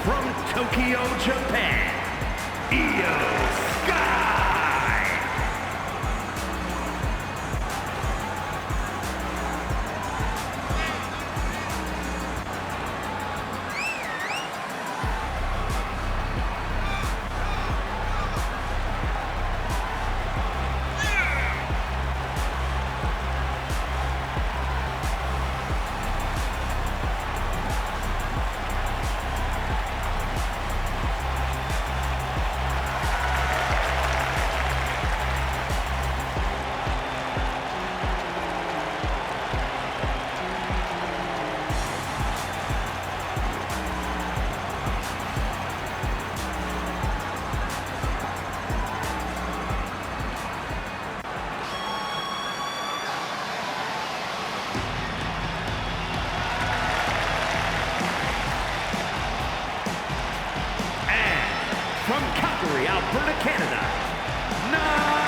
from Tokyo, Japan, Io Sky. From Calgary, Alberta, Canada, Natalia!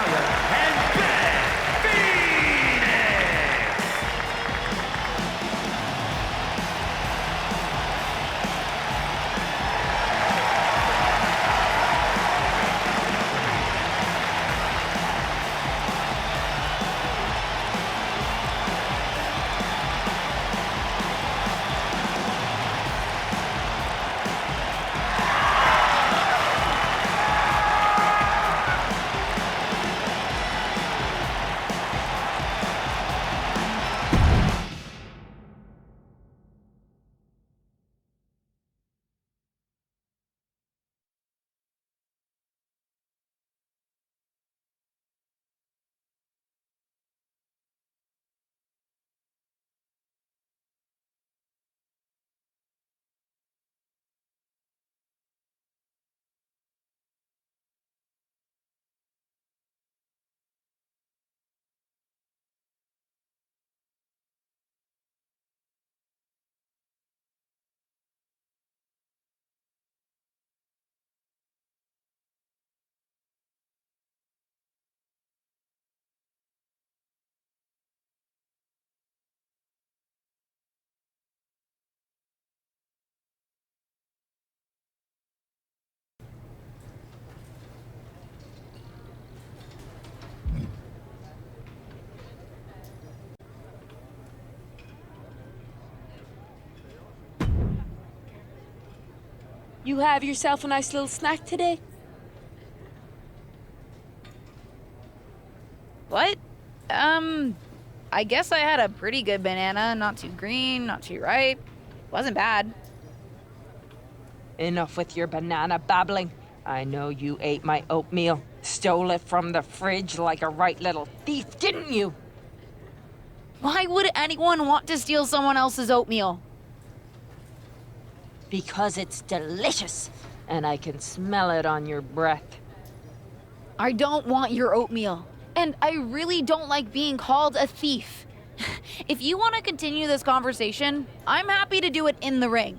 Natalia, and Beth Phoenix. You have yourself a nice little snack today? What? I guess I had a pretty good banana. Not too green, not too ripe. Wasn't bad. Enough with your banana babbling. I know you ate my oatmeal. Stole it from the fridge like a right little thief, didn't you? Why would anyone want to steal someone else's oatmeal? Because it's delicious, and I can smell it on your breath. I don't want your oatmeal. And I really don't like being called a thief. If you want to continue this conversation, I'm happy to do it in the ring.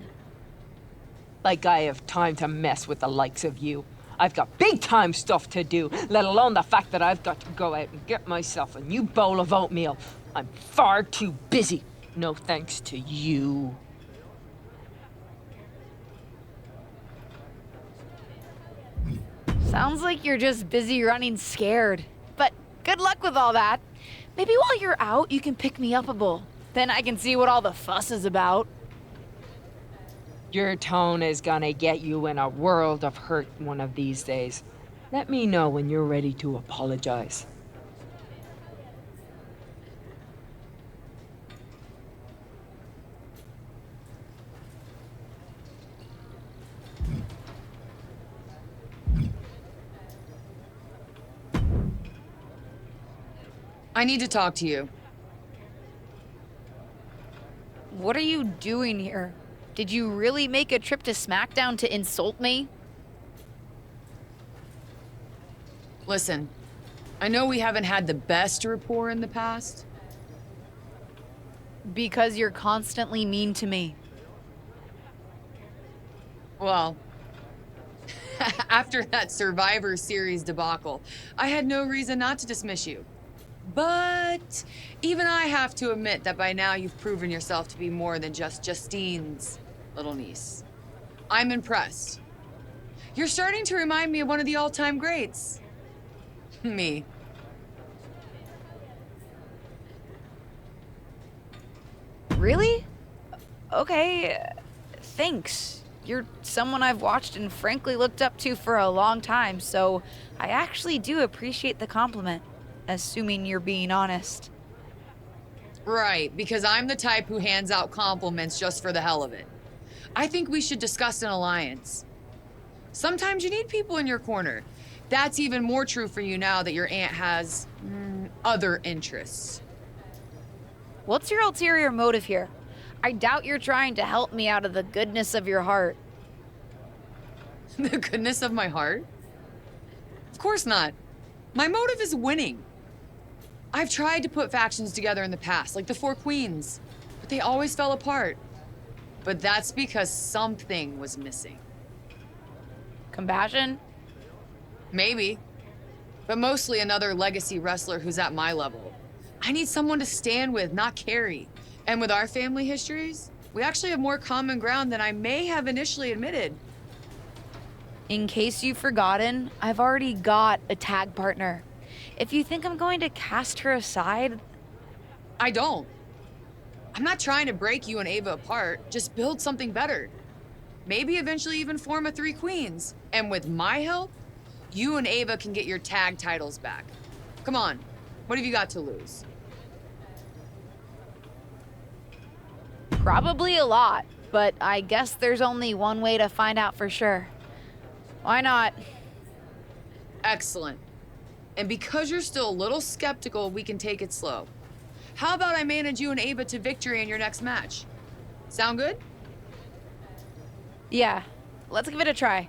Like I have time to mess with the likes of you. I've got big-time stuff to do, let alone the fact that I've got to go out and get myself a new bowl of oatmeal. I'm far too busy. No thanks to you. Sounds like you're just busy running scared. But good luck with all that. Maybe while you're out, you can pick me up a bowl. Then I can see what all the fuss is about. Your tone is gonna get you in a world of hurt one of these days. Let me know when you're ready to apologize. I need to talk to you. What are you doing here? Did you really make a trip to SmackDown to insult me? Listen, I know we haven't had the best rapport in the past. Because you're constantly mean to me. Well, after that Survivor Series debacle, I had no reason not to dismiss you. But even I have to admit that by now you've proven yourself to be more than just Justine's little niece. I'm impressed. You're starting to remind me of one of the all-time greats. Me. Really? Okay, thanks. You're someone I've watched and frankly looked up to for a long time, so I actually do appreciate the compliment. Assuming you're being honest. Right, because I'm the type who hands out compliments just for the hell of it. I think we should discuss an alliance. Sometimes you need people in your corner. That's even more true for you now that your aunt has other interests. What's your ulterior motive here? I doubt you're trying to help me out of the goodness of your heart. The goodness of my heart? Of course not. My motive is winning. I've tried to put factions together in the past, like the Four Queens, but they always fell apart. But that's because something was missing. Compassion? Maybe. but mostly another legacy wrestler who's at my level. I need someone to stand with, not carry. And with our family histories, we actually have more common ground than I may have initially admitted. In case you've forgotten, I've already got a tag partner. If you think I'm going to cast her aside... I don't. I'm not trying to break you and Ava apart, just build something better. Maybe eventually even form a 3 Queens. And with my help, you and Ava can get your tag titles back. Come on, what have you got to lose? Probably a lot, but I guess there's only one way to find out for sure. Why not? Excellent. And because you're still a little skeptical, we can take it slow. How about I manage you and Ava to victory in your next match? Sound good? Yeah, let's give it a try.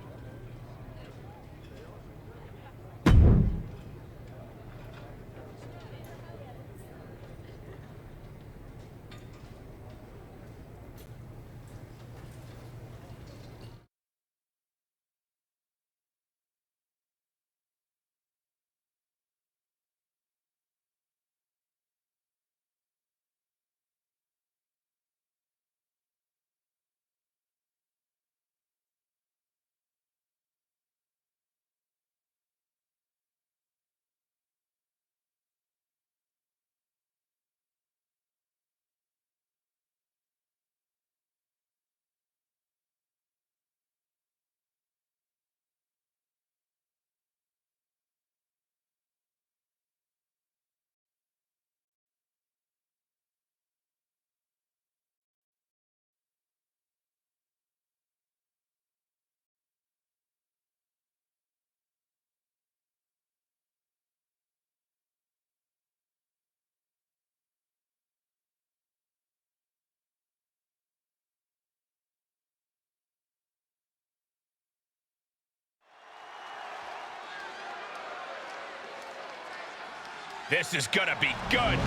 This is gonna be good.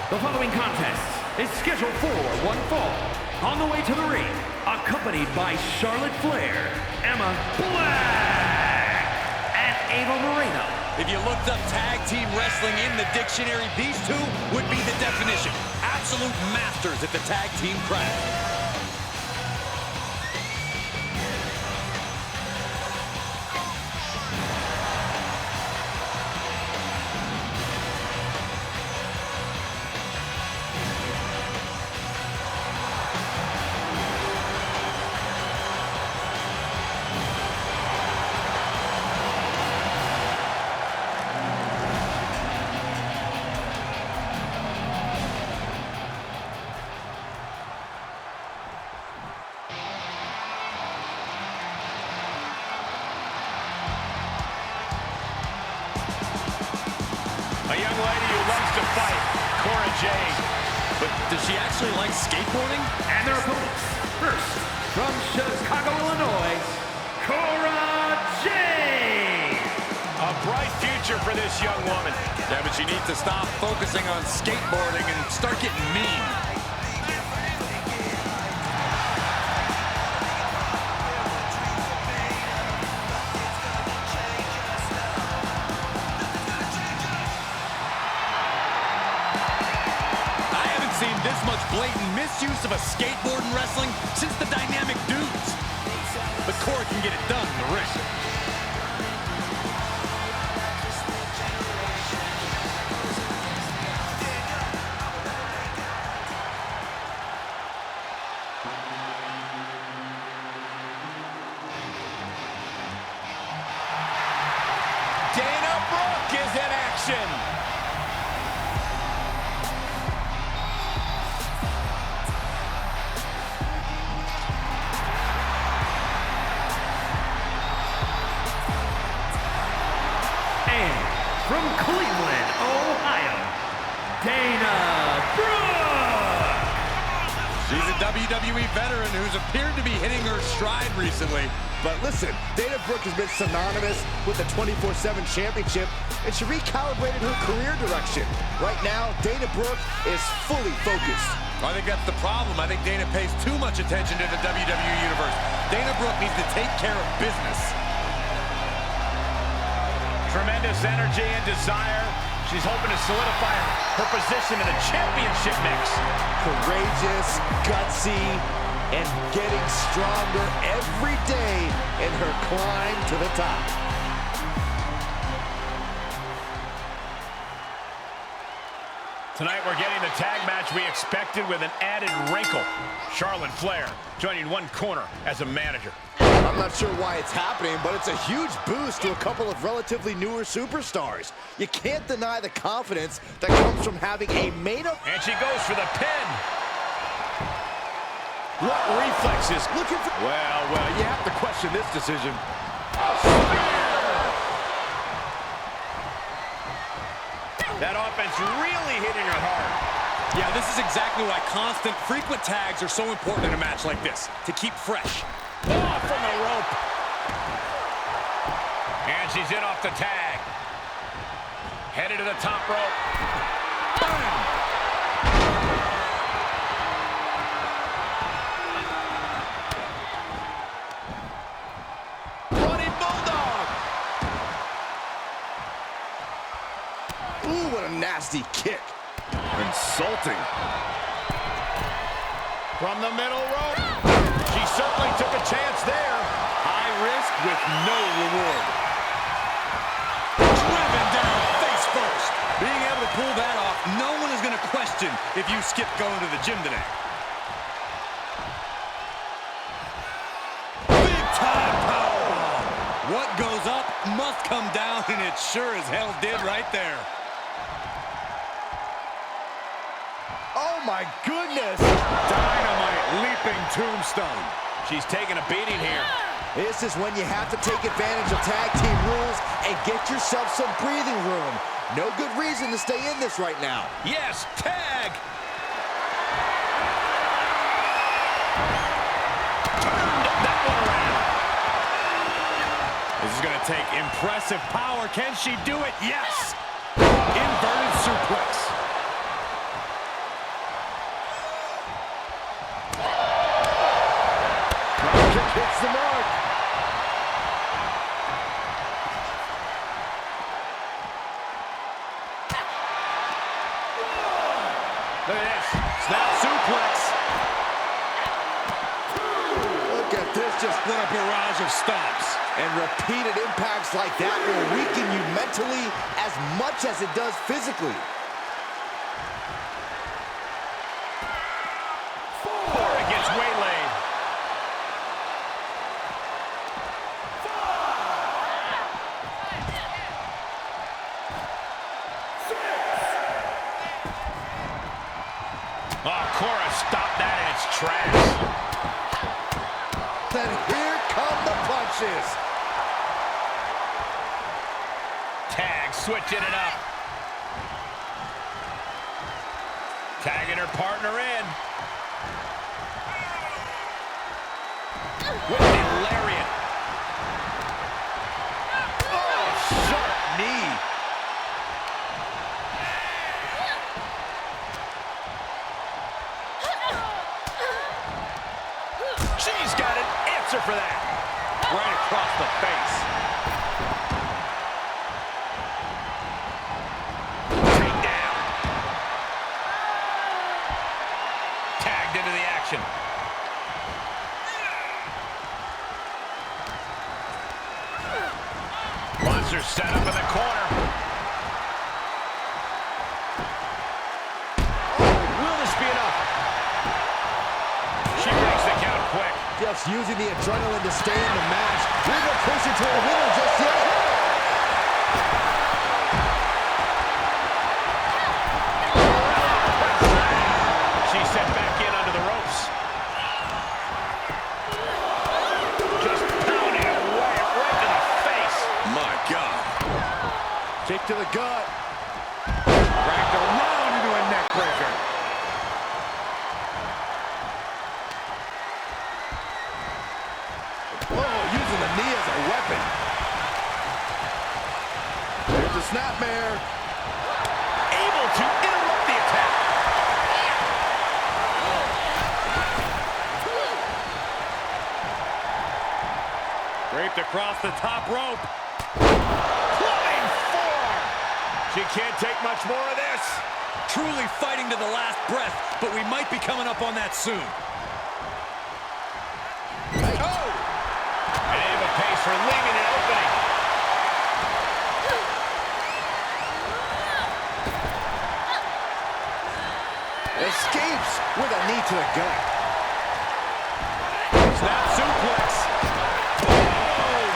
The following contest is scheduled for one fall. On the way to the ring, accompanied by Charlotte Flair, Emma Black, and Ava Moreno. If you looked up tag team wrestling in the dictionary, these two would be the definition. Absolute masters at the tag team craft. A young lady who loves to fight, Cora Jade. But does she actually like skateboarding? And their opponents. First, from Chicago, Illinois, Cora Jade. A bright future for this young woman. Yeah, but she needs to stop focusing on skateboarding and start getting mean. This much blatant misuse of a skateboard in wrestling since the Dynamic Dudes. But Cora can get it done in the ring. Dana Brooke is in action. From Cleveland, Ohio, Dana Brooke. She's a WWE veteran who's appeared to be hitting her stride recently. But listen, Dana Brooke has been synonymous with the 24/7 championship, and she recalibrated her career direction. Right now, Dana Brooke is fully focused. I think that's the problem. I think Dana pays too much attention to the WWE Universe. Dana Brooke needs to take care of business. Tremendous energy and desire. She's hoping to solidify her position in the championship mix. Courageous, gutsy, and getting stronger every day in her climb to the top. Tonight we're getting the tag match we expected with an added wrinkle. Charlotte Flair joining one corner as a manager. I'm not sure why it's happening, but it's a huge boost to a couple of relatively newer superstars. You can't deny the confidence that comes from having a made-up... And she goes for the pin. What reflexes? Looking for... Well, you have to question this decision. That offense really hitting her hard. Yeah, this is exactly why constant, frequent tags are so important in a match like this, to keep fresh. Oh, from the rope. And she's in off the tag. Headed to the top rope. Boom. Running Bulldog. Ooh, what a nasty kick. Insulting. From the middle rope. She certainly took a chance there. High risk with no reward. Driven down face first. Being able to pull that off, no one is going to question if you skip going to the gym today. Big time powerbomb. What goes up must come down, and it sure as hell did right there. Oh my goodness! Dynamite leaping tombstone. She's taking a beating here. This is when you have to take advantage of tag team rules and get yourself some breathing room. No good reason to stay in this right now. Yes, tag! Turned that one around. This is going to take impressive power. Can she do it? Yes! Inverted suplex. Hits the mark. Look at this. Snap suplex. Look at this, just What a barrage of stomps. and repeated impacts like that will weaken you mentally as much as it does physically. Cora gets waylaid. Oh, Cora stopped that in its tracks. Then here come the punches. Tag switching it up. Tagging her partner in. With the lariat. Oh, sharp knee. She's got an answer for that. Right across the face. Take down. Tagged into the action. Monster set up in the corner. Will this be enough? She makes the count quick. Just using the adrenaline to stay in the match. We're not pushing to a winner just yet. She's set back in under the ropes. Just pounding away right to the face. My God. Kick to the gut. Wrapped around into a neck breaker. Oh, using the knee as a weapon. There's a snapmare. Able to interrupt the attack. Draped across the top rope. Flying forearm. She can't take much more of this. Truly fighting to the last breath, but we might be coming up on that soon. Oh! And Ava pays for leaving an opening. Escapes with a knee to the gut. Snap suplex. Boom!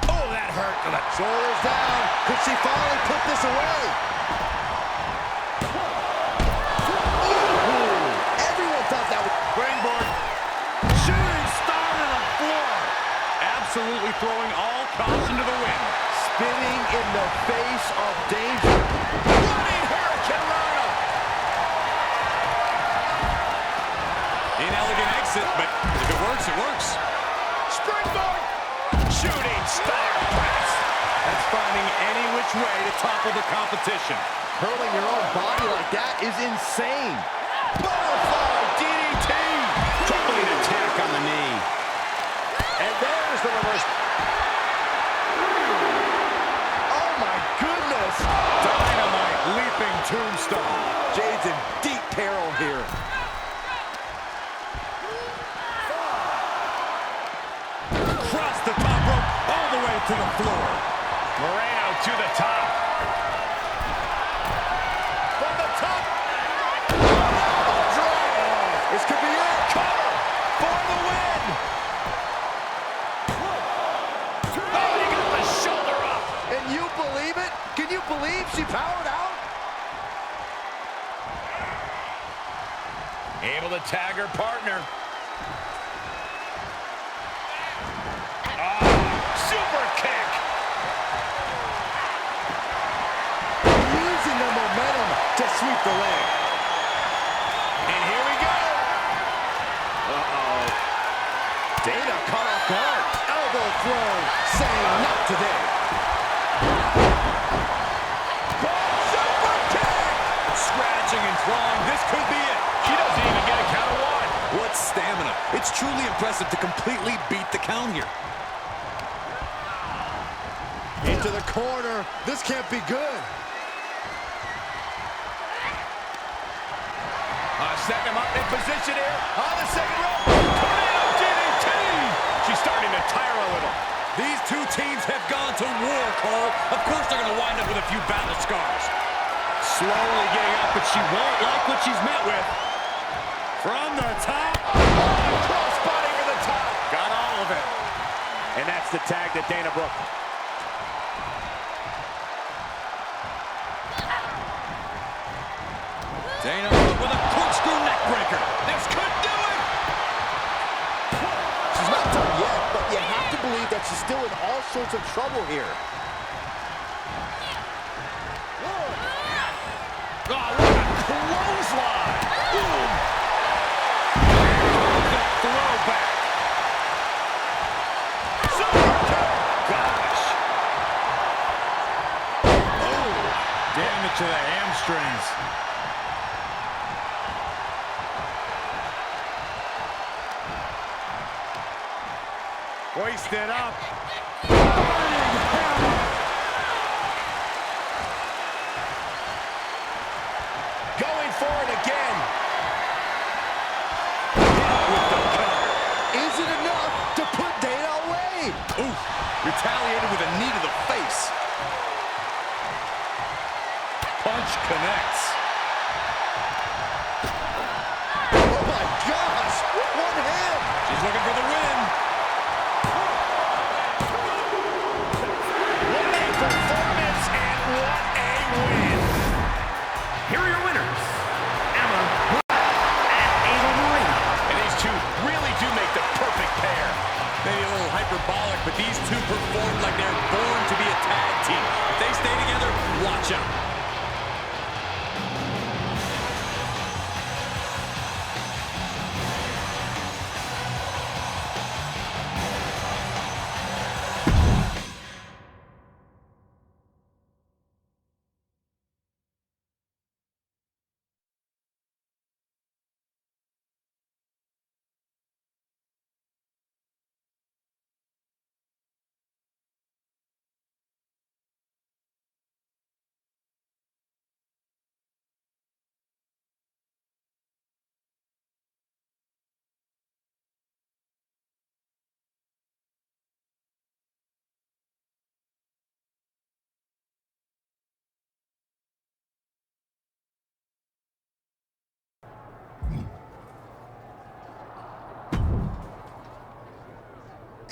Oh, that hurt. Shoulders down. Could she finally put this away? Ooh. Everyone thought that was... Springboard. Shooting star to the floor. Absolutely throwing all caution to the wind. Spinning in the face of danger. Running Hurricane Rana. Inelegant exit, but if it works, it works. Springboard. Shooting star press. That's finding any which way to topple the competition. Hurling your own body like that is insane. Butterfly DDT. Complete attack on the knee. And there's the reverse. Oh my goodness. Dynamite leaping tombstone. Jade's in deep peril here. Across the top rope, all the way to the floor. Moreno to the top. From the top. This could be it. Cover for the win. Oh, he got the shoulder up. And you believe it? Can you believe she powered out? Able to tag her partner. Super kick. Using the momentum to sweep the leg. And here we go. Uh-oh. Dana caught off guard. Elbow throw, saying not today. Super kick. Scratching and clawing. This could be it. She doesn't even get a count of one. What stamina. It's truly impressive to completely beat the count here. Into the corner. This can't be good. Setting him up in position here. On the second rope. Tornado DDT. She's starting to tire a little. These two teams have gone to war, Cole. Of course they're going to wind up with a few battle scars. Slowly getting up, but she won't like what she's met with. From the top. Crossbody for the top. Got all of it. And that's the tag to Dana Brooke. Dana Brooke with a corkscrew neck breaker. This could do it. She's not done yet, but you have to believe that she's still in all sorts of trouble here. Oh, what a clothesline. Boom. The throwback. Super kick. Gosh. Oh, damage to the hamstrings. Hoisted up. Going for it again. With the cover. Is it enough to put Dana away? Oof. Retaliated with a knee to the face. Punch connects. Oh my gosh! One hand! She's looking for the win. What a performance and what a win. Here are your winners, Emma and Ava Marie. And these two really do make the perfect pair. Maybe a little hyperbolic, but these two performed like they're born to be a tag team. If they stay together, watch out.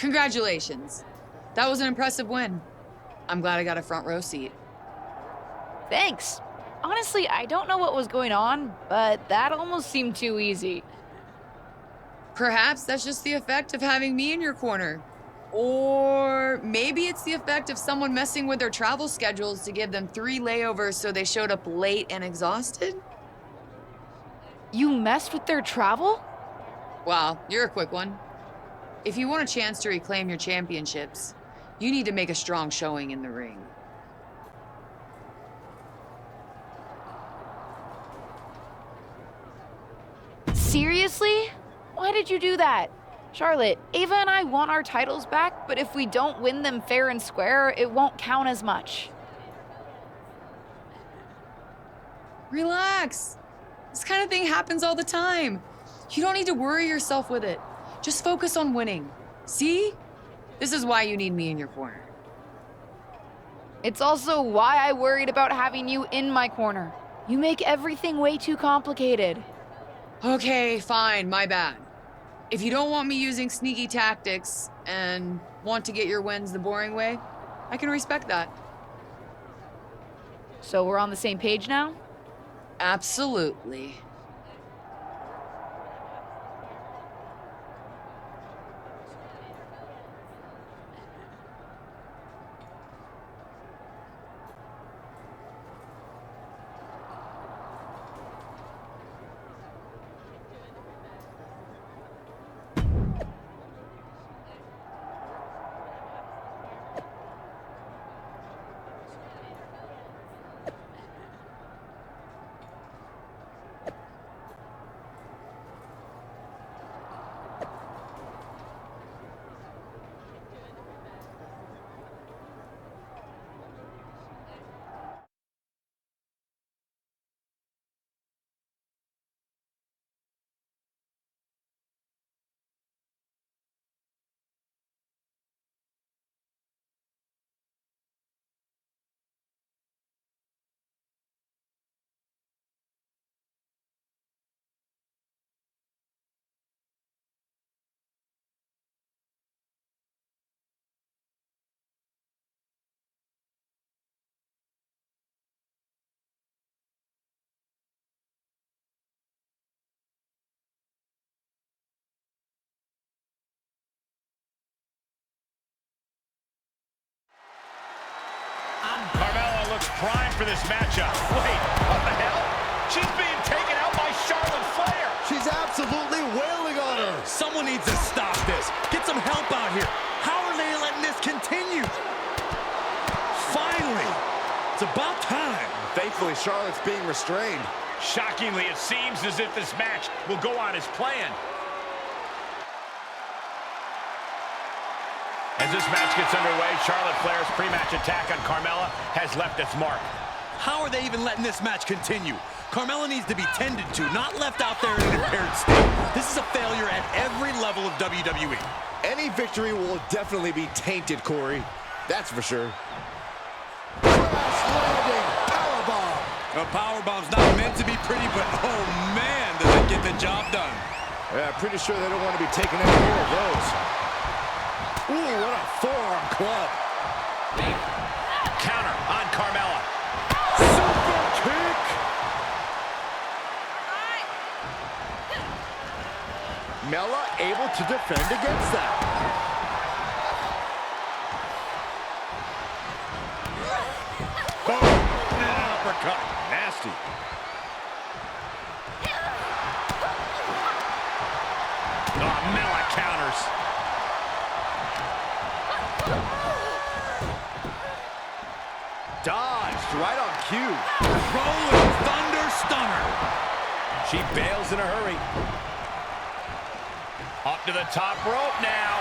Congratulations. That was an impressive win. I'm glad I got a front row seat. Thanks. Honestly, I don't know what was going on, but that almost seemed too easy. Perhaps that's just the effect of having me in your corner. Or maybe it's the effect of someone messing with their travel schedules to give them 3 layovers so they showed up late and exhausted? You messed with their travel? Wow, you're a quick one. If you want a chance to reclaim your championships, you need to make a strong showing in the ring. Seriously? Why did you do that? Charlotte, Ava and I want our titles back, but if we don't win them fair and square, it won't count as much. Relax. This kind of thing happens all the time. You don't need to worry yourself with it. Just focus on winning. See? This is why you need me in your corner. It's also why I worried about having you in my corner. You make everything way too complicated. Okay, fine, my bad. If you don't want me using sneaky tactics and want to get your wins the boring way, I can respect that. So we're on the same page now? Absolutely. Carmella looks primed for this matchup. Wait, what the hell? She's being taken out by Charlotte Flair. She's absolutely wailing on her. Someone needs to stop this. Get some help out here. How are they letting this continue? Finally, it's about time. Thankfully, Charlotte's being restrained. Shockingly, it seems as if this match will go on as planned. As this match gets underway, Charlotte Flair's pre-match attack on Carmella has left its mark. How are they even letting this match continue? Carmella needs to be tended to, not left out there in an impaired state. This is a failure at every level of WWE. Any victory will definitely be tainted, Corey. That's for sure. Crash landing powerbomb. A powerbomb's not meant to be pretty, but oh man, does it get the job done. Yeah, pretty sure they don't want to be taking any more of those. Ooh, what a forearm club. Counter on Carmella. Super kick. Mella able to defend against that. Boom. And an uppercut. Nasty. Oh, Mella counters. Dodged right on cue. Rolling Thunder Stunner. She bails in a hurry. Up to the top rope now.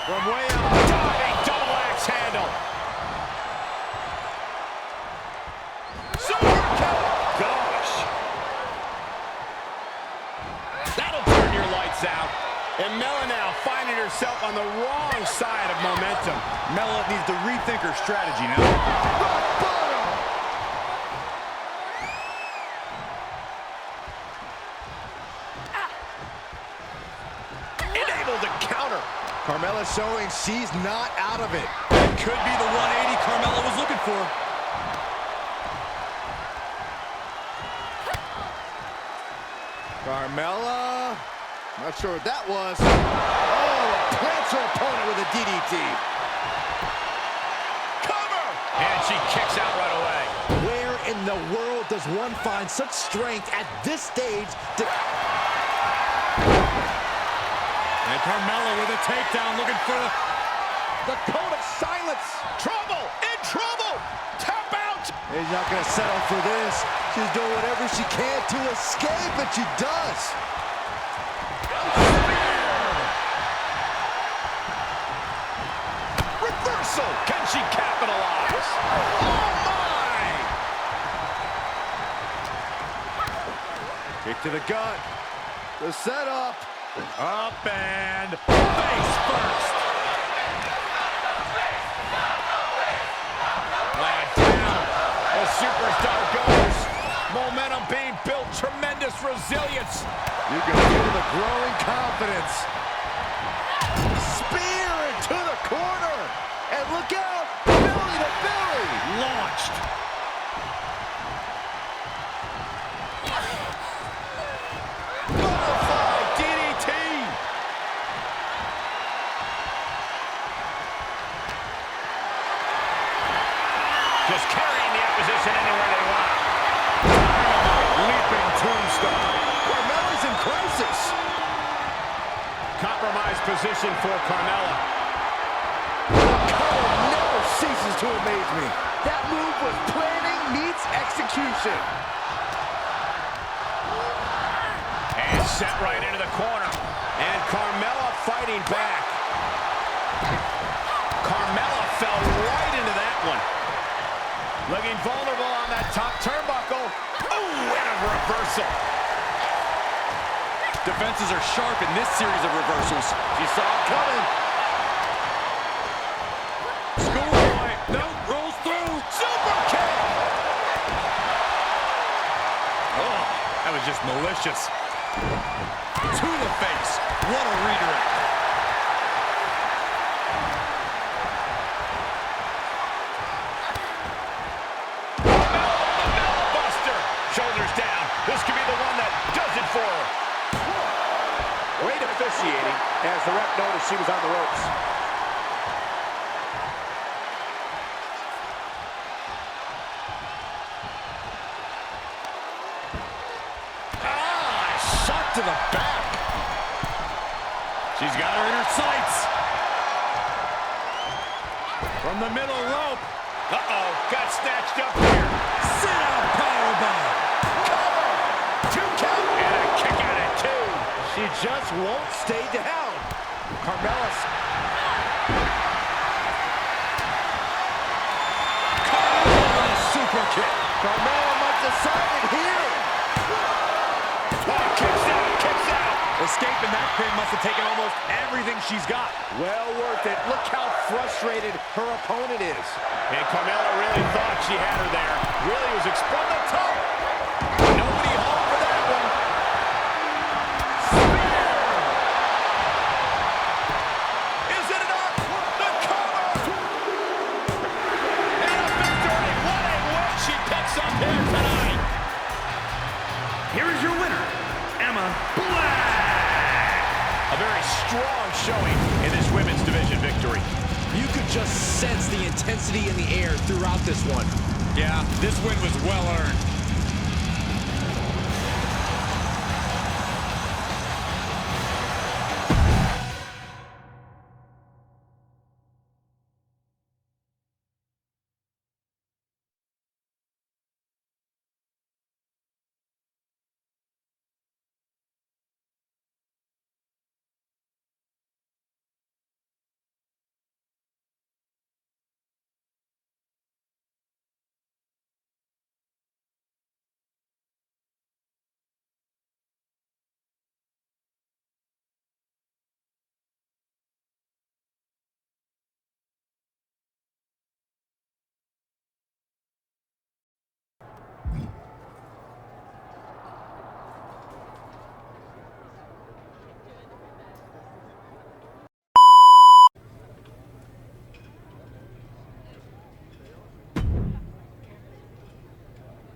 From way out. Diving double axe handle. Super kick. Gosh. That'll turn your lights out. And Mella now finding herself on the wrong side of momentum. Mella needs to rethink her strategy now. Carmella showing she's not out of it. That could be the 180 Carmella was looking for. Carmella, not sure what that was. Oh, plants her opponent with a DDT. Cover! And she kicks out right away. Where in the world does one find such strength at this stage to... And Carmella with a takedown, looking for the code of silence. Trouble! In trouble! Tap out! He's not going to settle for this. She's doing whatever she can to escape, and she does. Reversal! Can she capitalize? Oh, my! Kick to the gut. The setup. Up and face first. Land down. The superstar goes. Momentum being built. Tremendous resilience. You can feel the growing confidence. Spear into the corner. And look out. Belly to belly. Launched. Just carrying the opposition anywhere they want. Leaping tombstone. Carmella's in crisis. Compromised position for Carmella. Color never ceases to amaze me. That move was planning meets execution. And set right into the corner. And Carmella fighting back. Carmella fell right into that one. Looking vulnerable on that top turnbuckle. Oh, and a reversal. defenses are sharp in this series of reversals. She saw it coming. Schoolboy, no, rolls through. Super kick. Oh, that was just malicious. To the face. What a redirect. Shoulders down. This could be the one that does it for her. Great officiating as the ref noticed she was on the ropes. Shot to the back. She's got her in her sights. From the middle rope. Uh-oh, got snatched up here. Sit-out powerbomb. She just won't stay down. Carmella's. Carmella super kick. Carmella might decide it here. Oh, kicks out, kicks out. Escaping that pin must have taken almost everything she's got. Well worth it. Look how frustrated her opponent is. And Carmella really thought she had her there. Really was exposed the top. Nobody home for that one. Here is your winner, Emma Black. A very strong showing in this women's division victory. You could just sense the intensity in the air throughout this one. Yeah, this win was well earned.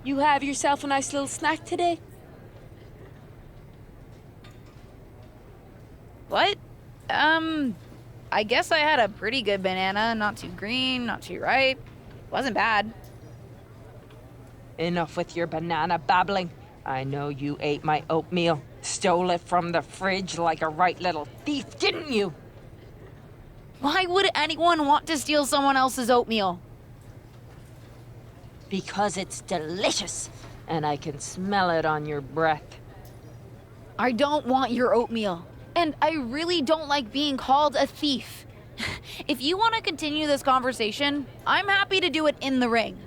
You have yourself a nice little snack today? What? I guess I had a pretty good banana. Not too green, not too ripe. Wasn't bad. Enough with your banana babbling. I know you ate my oatmeal. Stole it from the fridge like a right little thief, didn't you? Why would anyone want to steal someone else's oatmeal? Because it's delicious, and I can smell it on your breath. I don't want your oatmeal. And I really don't like being called a thief. If you want to continue this conversation, I'm happy to do it in the ring.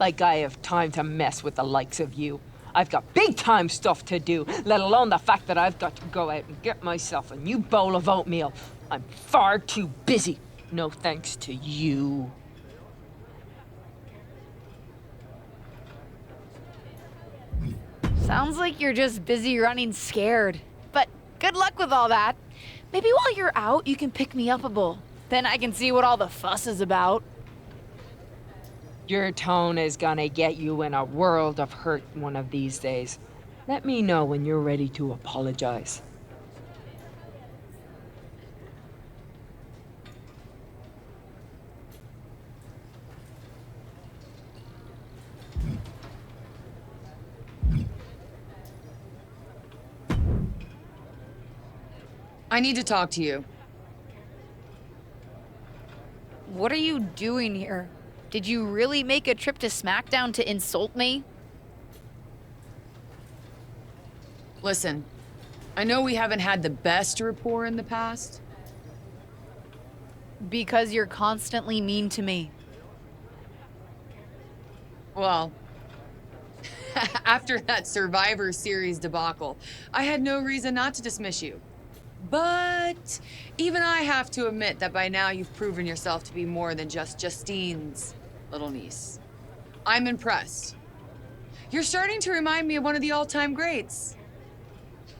Like I have time to mess with the likes of you. I've got big time stuff to do, let alone the fact that I've got to go out and get myself a new bowl of oatmeal. I'm far too busy. No thanks to you. Sounds like you're just busy running scared. But good luck with all that. Maybe while you're out, you can pick me up a bowl. Then I can see what all the fuss is about. Your tone is gonna get you in a world of hurt one of these days. Let me know when you're ready to apologize. I need to talk to you. What are you doing here? Did you really make a trip to SmackDown to insult me? Listen, I know we haven't had the best rapport in the past. Because you're constantly mean to me. Well, after that Survivor Series debacle, I had no reason not to dismiss you. But even I have to admit that by now you've proven yourself to be more than just Justine's little niece. I'm impressed. You're starting to remind me of one of the all-time greats.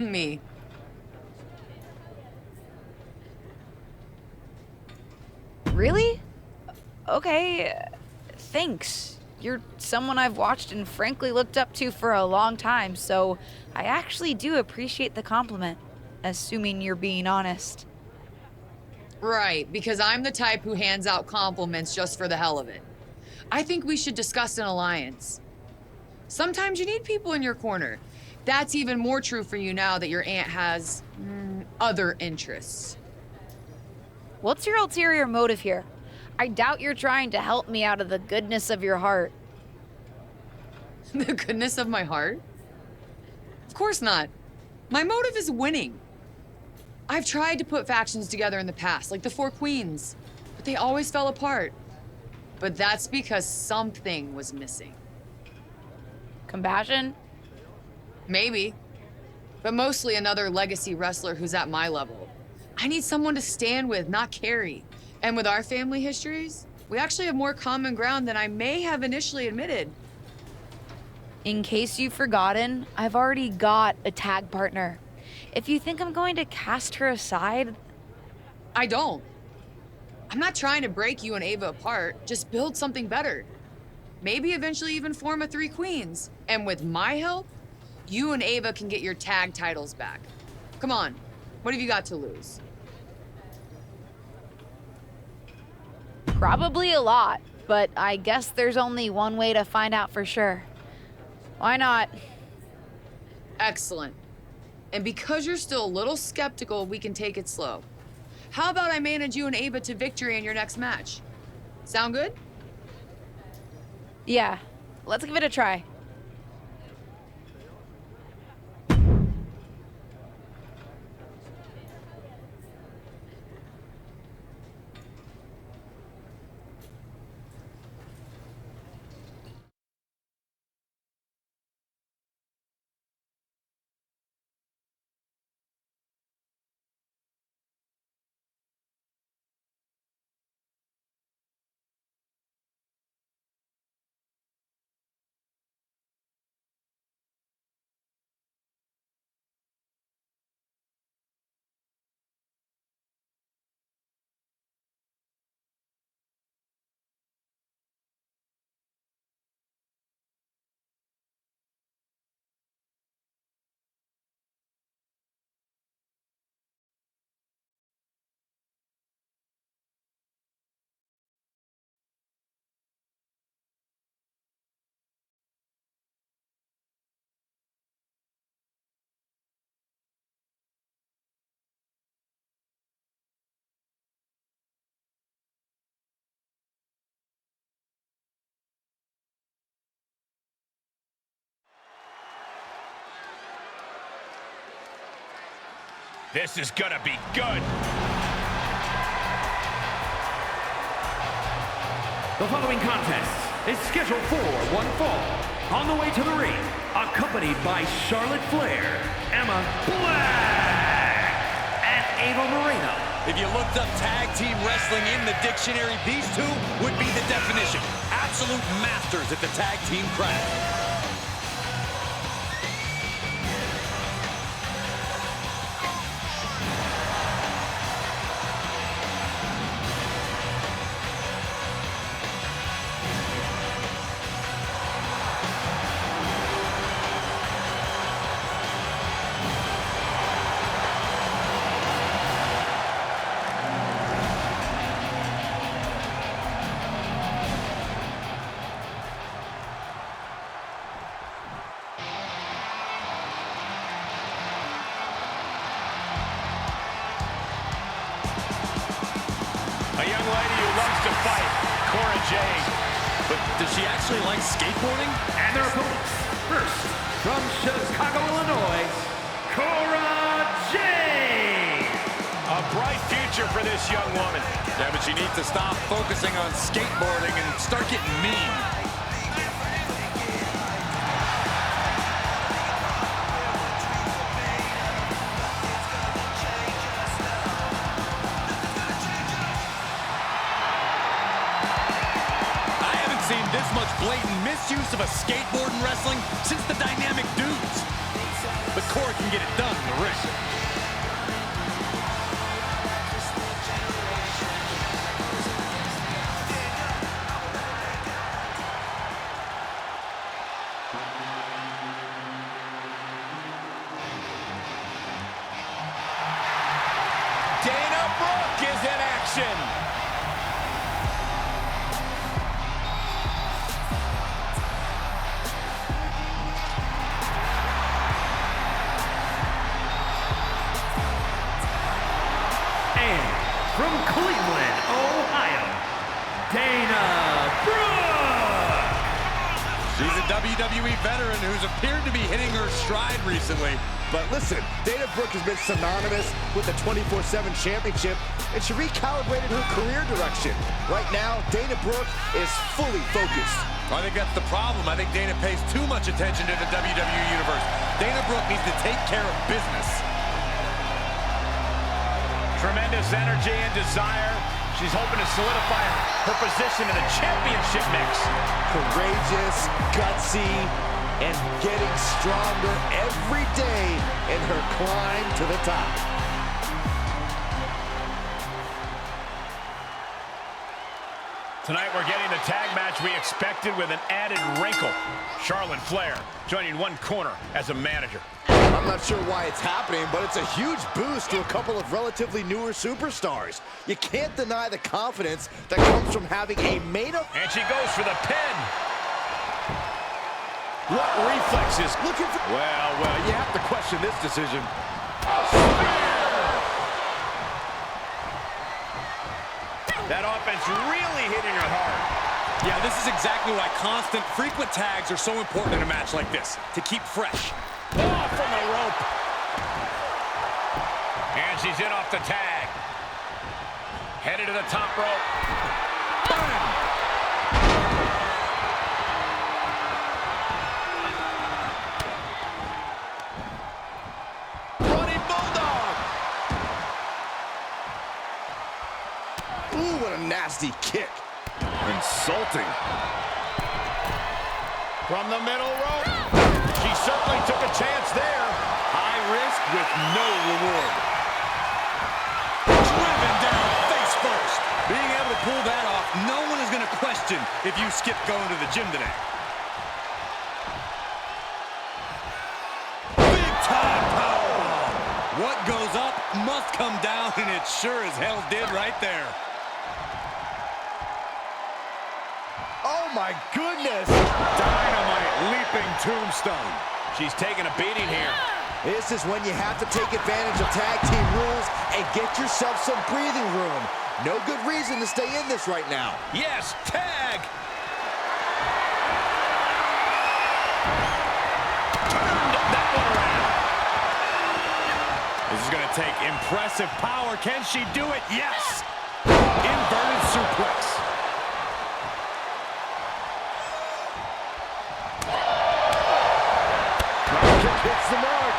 Me. Really? Okay, thanks. You're someone I've watched and frankly looked up to for a long time, so I actually do appreciate the compliment, assuming you're being honest. Right, because I'm the type who hands out compliments just for the hell of it. I think we should discuss an alliance. Sometimes you need people in your corner. That's even more true for you now that your aunt has other interests. What's your ulterior motive here? I doubt you're trying to help me out of the goodness of your heart. The goodness of my heart? Of course not. My motive is winning. I've tried to put factions together in the past, like the Four Queens, but they always fell apart. But that's because something was missing. Compassion? Maybe. But mostly another legacy wrestler who's at my level. I need someone to stand with, not carry. And with our family histories, we actually have more common ground than I may have initially admitted. In case you've forgotten, I've already got a tag partner. If you think I'm going to cast her aside... I don't. I'm not trying to break you and Ava apart, just build something better. Maybe eventually even form a Three Queens. And with my help, you and Ava can get your tag titles back. Come on, what have you got to lose? Probably a lot, but I guess there's only one way to find out for sure. Why not? Excellent. And because you're still a little skeptical, we can take it slow. How about I manage you and Ava to victory in your next match? Sound good? Yeah, let's give it a try. This is gonna be good. The following contest is scheduled for one fall. On the way to the ring, accompanied by Charlotte Flair, Emma Black, and Ava Moreno. If you looked up tag team wrestling in the dictionary, these two would be the definition. Absolute masters at the tag team craft. But does she actually like skateboarding? And their opponents, first, from Chicago, Illinois, Cora Jade. A bright future for this young woman. Yeah, but she needs to stop focusing on skateboarding and start getting mean. This much blatant misuse of a skateboard in wrestling since the Dynamic Dudes. But Cora can get it done in the ring. Dana Brooke is in action. From Cleveland, Ohio, Dana Brooke. She's a WWE veteran who's appeared to be hitting her stride recently. But listen, Dana Brooke has been synonymous with the 24/7 championship, and she recalibrated her career direction. Right now, Dana Brooke is fully focused. I think that's the problem. I think Dana pays too much attention to the WWE Universe. Dana Brooke needs to take care of business. Tremendous energy and desire. She's hoping to solidify her position in the championship mix. Courageous, gutsy, and getting stronger every day in her climb to the top. Tonight we're getting the tag match we expected with an added wrinkle. Charlotte Flair joining one corner as a manager. I'm not sure why it's happening, but it's a huge boost to a couple of relatively newer superstars. You can't deny the confidence that comes from having a made-up... And she goes for the pin. What reflexes? Looking for... Well, you have to question this decision. That offense really hitting her hard. Yeah, this is exactly why constant, frequent tags are so important in a match like this, to keep fresh. Oh, from the rope. And she's in off the tag. Headed to the top rope. Bam! Running Bulldog! Ooh, what a nasty kick. Insulting. From the middle rope. She certainly took a chance there. High risk with no reward. Driven down face first. Being able to pull that off, no one is going to question if you skip going to the gym today. Big time powerbomb. What goes up must come down, and it sure as hell did right there. Oh my goodness! Dynamite leaping tombstone. She's taking a beating here. This is when you have to take advantage of tag team rules and get yourself some breathing room. No good reason to stay in this right now. Yes, tag! Turned that one around. This is going to take impressive power. Can she do it? Yes! Inverted suplex. Kick hits the mark.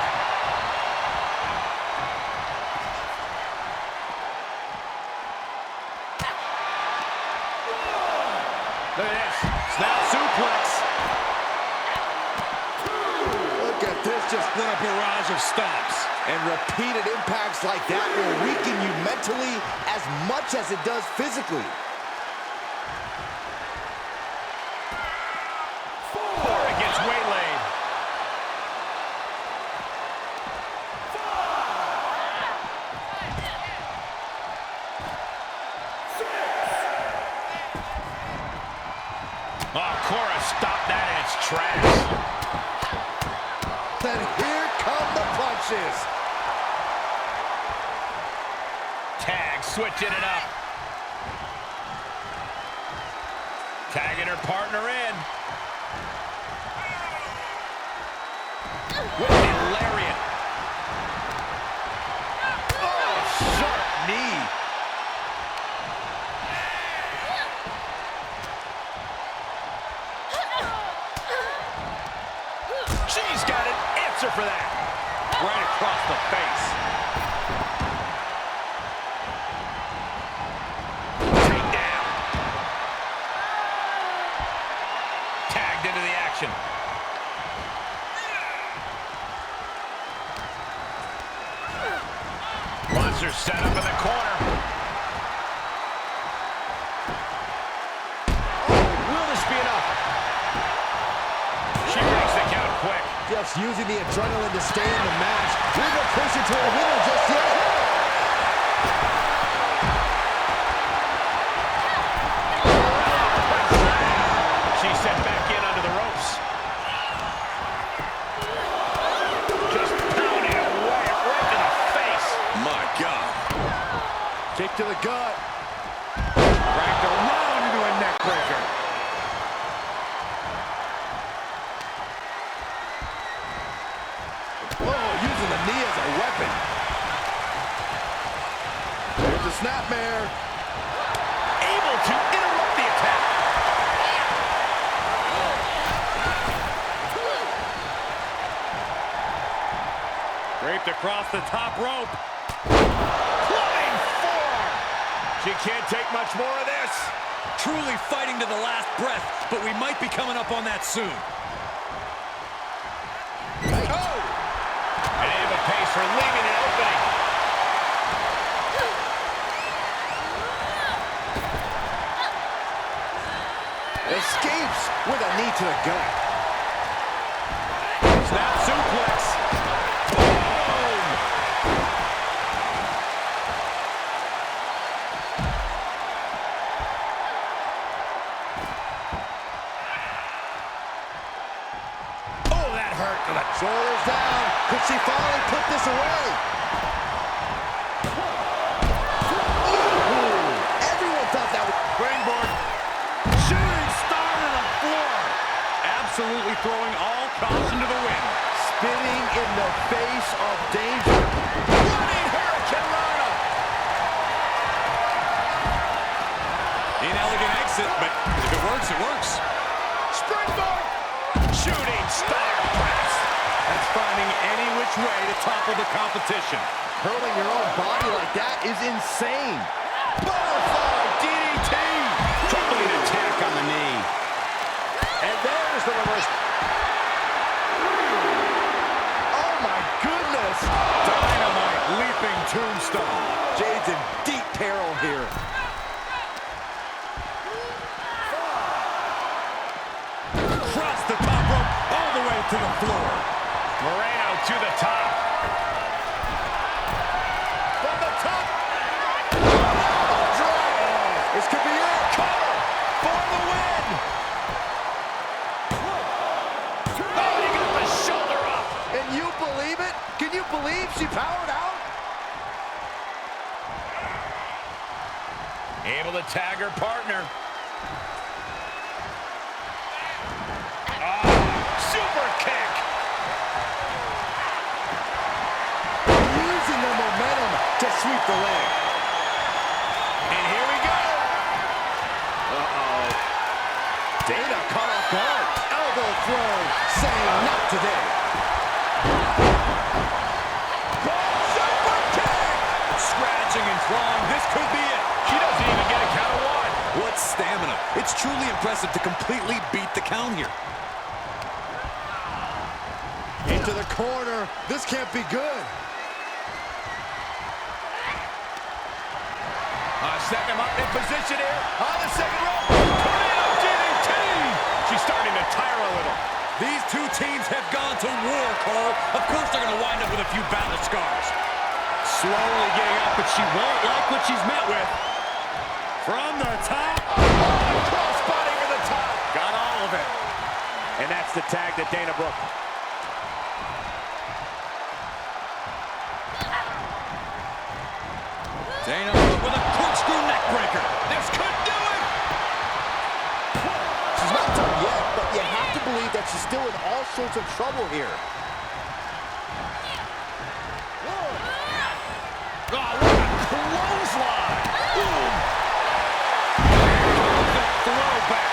Look at this. Snap suplex. Look at this, just what a barrage of stomps. And repeated impacts like that will weaken you mentally as much as it does physically. Cora gets waylaid. Oh, Cora stopped that in its tracks. Then here come the punches. Tag, switching it up. Tagging her partner in. With the lariat. Oh, sharp knee. She's got an answer for that. Right across the face. Take down. Tagged into the action. Monster set up in the corner. Will this be enough? She makes the count quick. Just using the adrenaline to stay in the match. We're not pushing to a winner just yet. She's set back in under the ropes. Just pounding away right to the face. My God. Kick to the gut. Cracked around into a neck breaker. Oh, using the knee as a weapon. There's a snapmare. Able to interrupt the attack. Draped across the top rope. Flying forearm. She can't take much more of this. Truly fighting to the last breath, but we might be coming up on that soon. An aim of pace for leaving an opening. Escapes with a knee to the gut. Snap suplex. Boom! Oh, that hurt. Shoulders down. Could she finally put this away? Ooh, everyone thought that was... Springboard. Shooting star to the floor. Absolutely throwing all caution to the wind. Spinning in the face of danger. Running Hurricanrana. Inelegant exit, but if it works, it works. Springboard. Shooting star press. That's finding any which way to topple the competition. Hurling your own body like that is insane. Butterfly DDT. Troubling attack on the knee. And there's the reverse. Oh my goodness. Dynamite leaping tombstone. Jade's in deep peril here. Across the top rope, all the way to the floor. Moreno to the top. From the top. This could be it. Cover for the win. Oh, he got the shoulder up. And you believe it? Can you believe she powered out? Able to tag her partner. Super kick. Using the momentum sweep the leg. And here we go. Uh-oh. Dana caught off guard. Elbow throw, saying not today. Super kick! Scratching and clawing. This could be it. She doesn't even get a count of one. What stamina. It's truly impressive to completely beat the count here. Into the corner. This can't be good. Setting him up in position here on the second rope. Tornado DDT. She's starting to tire a little. These two teams have gone to war, Cole. Of course they're going to wind up with a few battle scars. Slowly getting up, but she won't like what she's met with. From the top. Oh, crossbody for the top. Got all of it. And that's the tag to Dana Brooke. Dana with a corkscrew neck breaker. This could do it. She's not done yet, but you have to believe that she's still in all sorts of trouble here. Oh, what a clothesline. Boom. The throwback.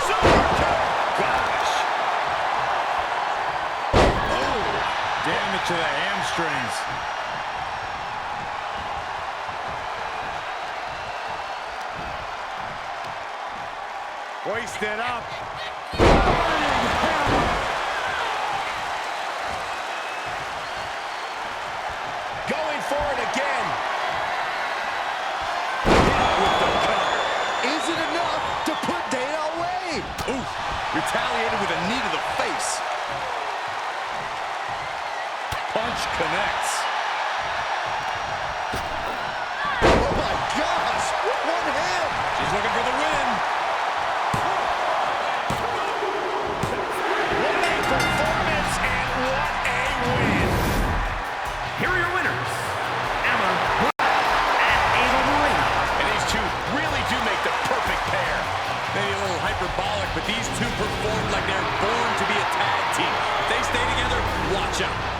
Super kick. Gosh. Oh, damage to the hamstrings. Hoisted up. Going for it again. With the cover. Is it enough to put Dana away? Oof. Retaliated with a knee to the face. Punch connects. Oh my gosh! One hand! She's looking for the win. What a performance and what a win. Here are your winners, Emma and Ava Marie. And these two really do make the perfect pair. Maybe a little hyperbolic, but these two performed like they're born to be a tag team. If they stay together, watch out.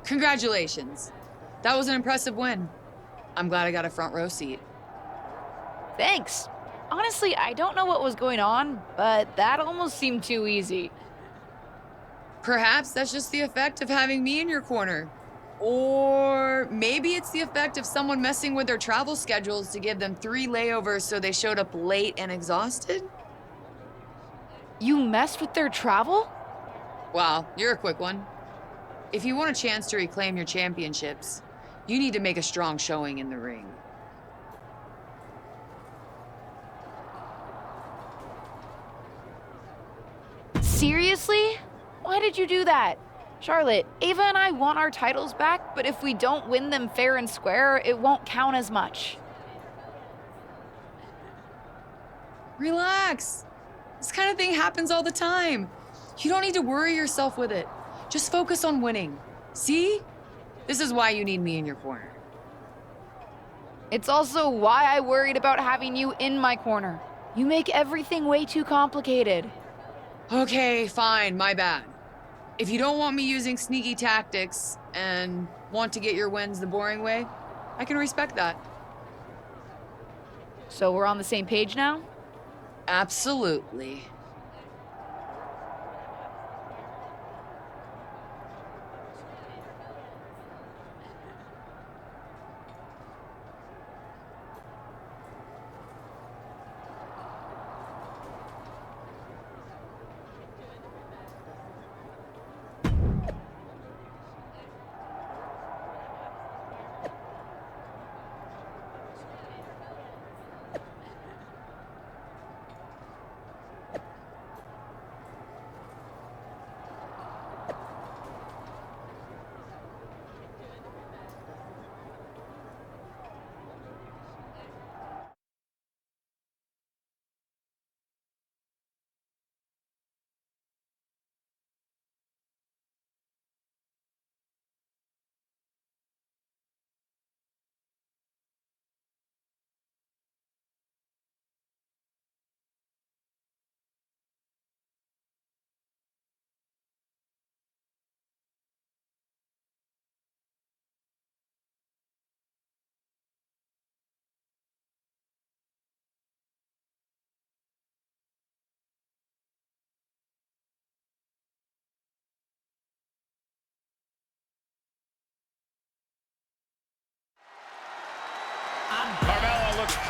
Congratulations. That was an impressive win. I'm glad I got a front row seat. Thanks. Honestly, I don't know what was going on, but that almost seemed too easy. Perhaps that's just the effect of having me in your corner. Or maybe it's the effect of someone messing with their travel schedules to give them 3 layovers so they showed up late and exhausted? You messed with their travel? Wow, you're a quick one. If you want a chance to reclaim your championships, you need to make a strong showing in the ring. Seriously? Why did you do that? Charlotte, Ava and I want our titles back, but if we don't win them fair and square, it won't count as much. Relax. This kind of thing happens all the time. You don't need to worry yourself with it. Just focus on winning. See? This is why you need me in your corner. It's also why I worried about having you in my corner. You make everything way too complicated. Okay, fine, my bad. If you don't want me using sneaky tactics and want to get your wins the boring way, I can respect that. So we're on the same page now? Absolutely.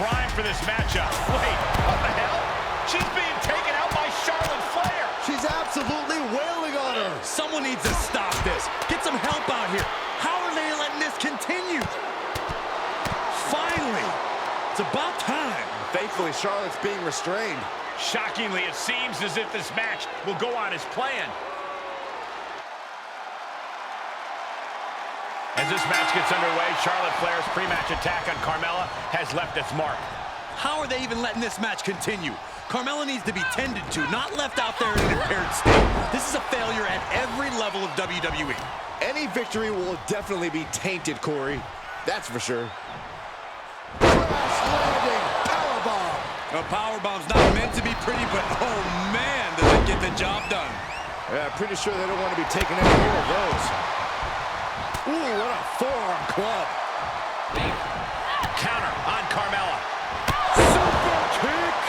primed for this matchup. Wait, what the hell? She's being taken out by Charlotte Flair. She's absolutely wailing on her. Someone needs to stop this. Get some help out here. How are they letting this continue? Finally, it's about time. Thankfully, Charlotte's being restrained. Shockingly, it seems as if this match will go on as planned. As this match gets underway, Charlotte Flair's pre-match attack on Carmella has left its mark. How are they even letting this match continue? Carmella needs to be tended to, not left out there in an impaired state. This is a failure at every level of WWE. Any victory will definitely be tainted, Corey. That's for sure. Crash landing powerbomb. A powerbomb's not meant to be pretty, but oh man, does it get the job done. Yeah, pretty sure they don't want to be taking any more of those. Ooh, what a forearm club. Counter on Carmella. Super kick.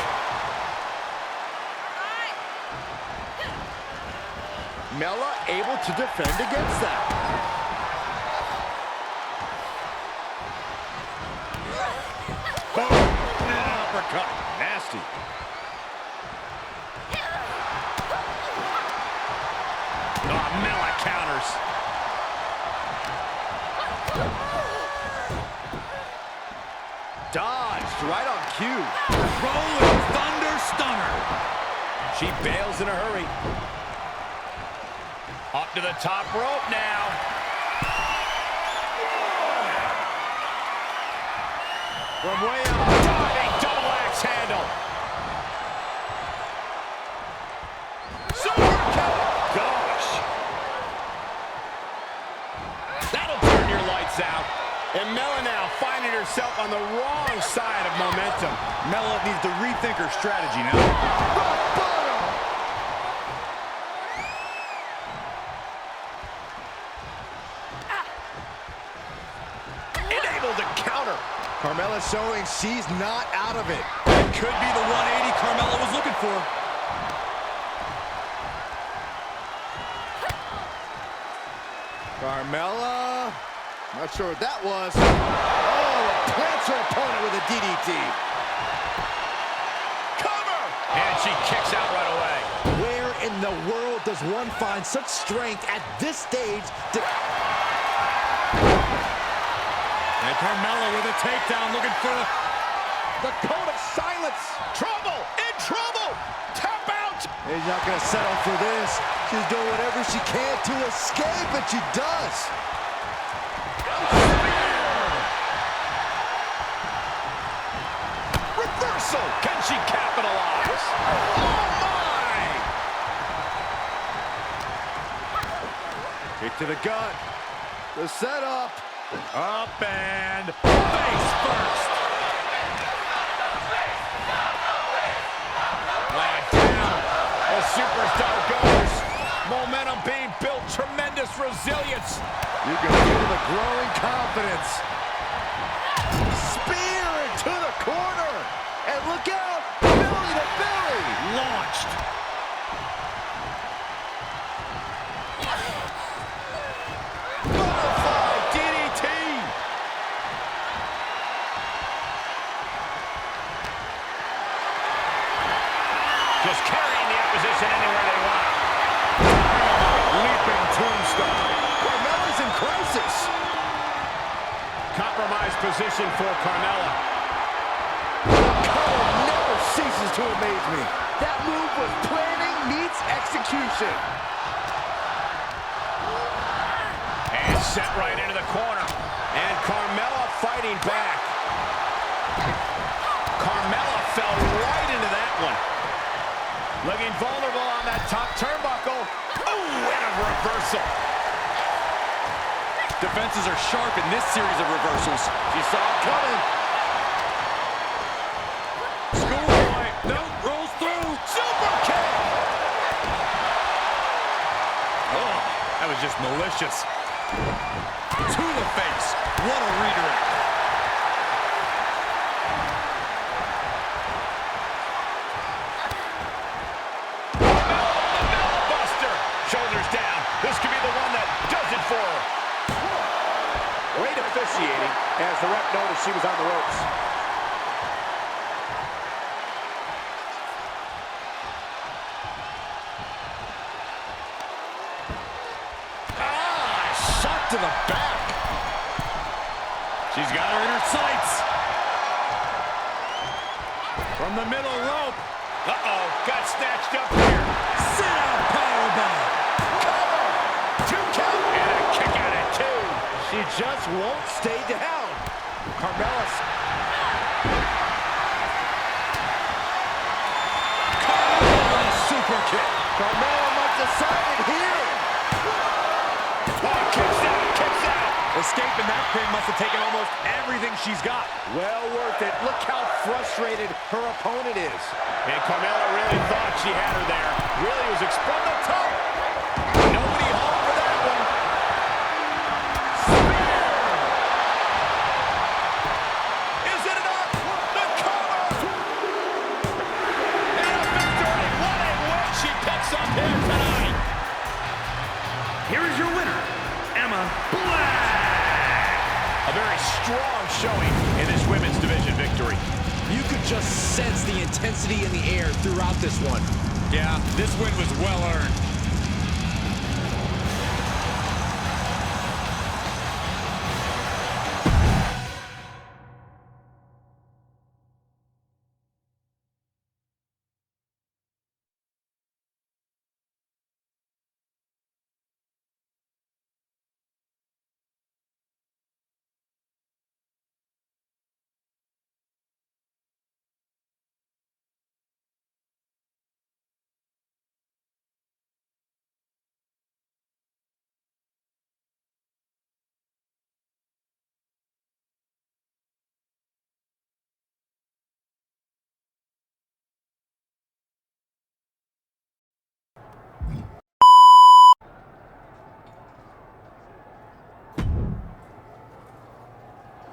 Mella able to defend against that. Boom. And an uppercut. Nasty. Oh, Mella counters. Dodged right on cue. Rolling Thunder Stunner. She bails in a hurry. Up to the top rope now. From way up, diving double axe handle. Super kick. Gosh. That'll turn your lights out. And Mella now finding herself on the wrong side of momentum. Mella needs to rethink her strategy now. Able to counter. Carmella showing she's not out of it. That could be the 180 Carmella was looking for. Carmella, not sure what that was. Oh, plants her opponent with a DDT. Cover! And she kicks out right away. Where in the world does one find such strength at this stage to... And Carmella with a takedown, looking for the code of silence. Trouble! In trouble! Tap out! He's not going to settle for this. She's doing whatever she can to escape, and she does. Reversal! Can she capitalize? Oh, my! Kick to the gut. The setup. Up and face first. Down. The superstar goes. Momentum being built. Tremendous resilience. You can feel the growing confidence. Spear into the corner. And look out. Belly to belly. Launched. Just carrying the opposition anywhere they want. Leaping tombstone. Carmella's in crisis. Compromised position for Carmella. Color never ceases to amaze me. That move was planning meets execution. And set right into the corner. And Carmella fighting back. Carmella fell right into that one. Looking vulnerable on that top turnbuckle. Oh, and a reversal. defenses are sharp in this series of reversals. She saw it coming. Schoolboy, no, rolls through. Super kick. Oh, that was just malicious. To the face. What a redirect. Shoulders down. This could be the one that does it for her. Great officiating as the ref noticed she was on the ropes. to the back. She's got her in her sights. From the middle rope. Uh-oh, got snatched up here. Sit-out powerbomb. Cover. 2 count. And a kick out at 2. She just won't stay down. Carmella's. Super kick. Carmella might decide it here. Oh, kicks out, kicks out. Escaping that pin must have taken almost everything she's got. Well worth it. Look how frustrated her opponent is. And Carmella really thought she had her there. Really was from the top. Nobody home for that one. Spear. Is it enough? The cover. And a victory. What a win she picks up here tonight. Here is your winner, Emma Black. A very strong showing in this women's division victory. You could just sense the intensity in the air throughout this one. Yeah, this win was well earned.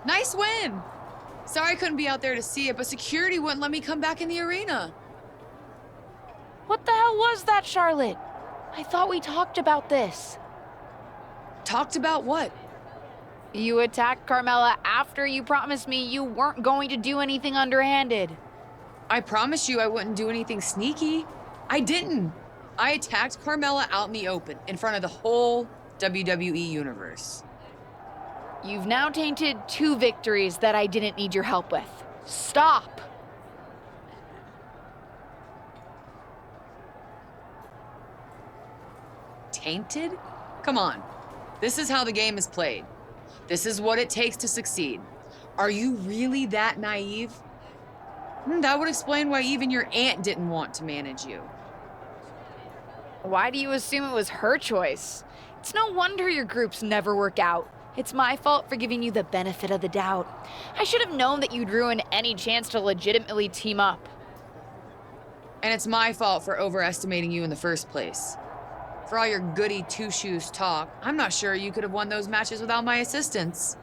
Nice win. Sorry I couldn't be out there to see it, but security wouldn't let me come back in the arena. What the hell was that, Charlotte? I thought we talked about this. Talked about what? You attacked Carmella after you promised me you weren't going to do anything underhanded. I promised you I wouldn't do anything sneaky. I didn't. I attacked Carmella out in the open, in front of the whole WWE universe. You've now tainted 2 victories that I didn't need your help with. Stop! Tainted? Come on. This is how the game is played. This is what it takes to succeed. Are you really that naive? That would explain why even your aunt didn't want to manage you. Why do you assume it was her choice? It's no wonder your groups never work out. It's my fault for giving you the benefit of the doubt. I should have known that you'd ruin any chance to legitimately team up. And it's my fault for overestimating you in the first place. For all your goody two-shoes talk, I'm not sure you could have won those matches without my assistance.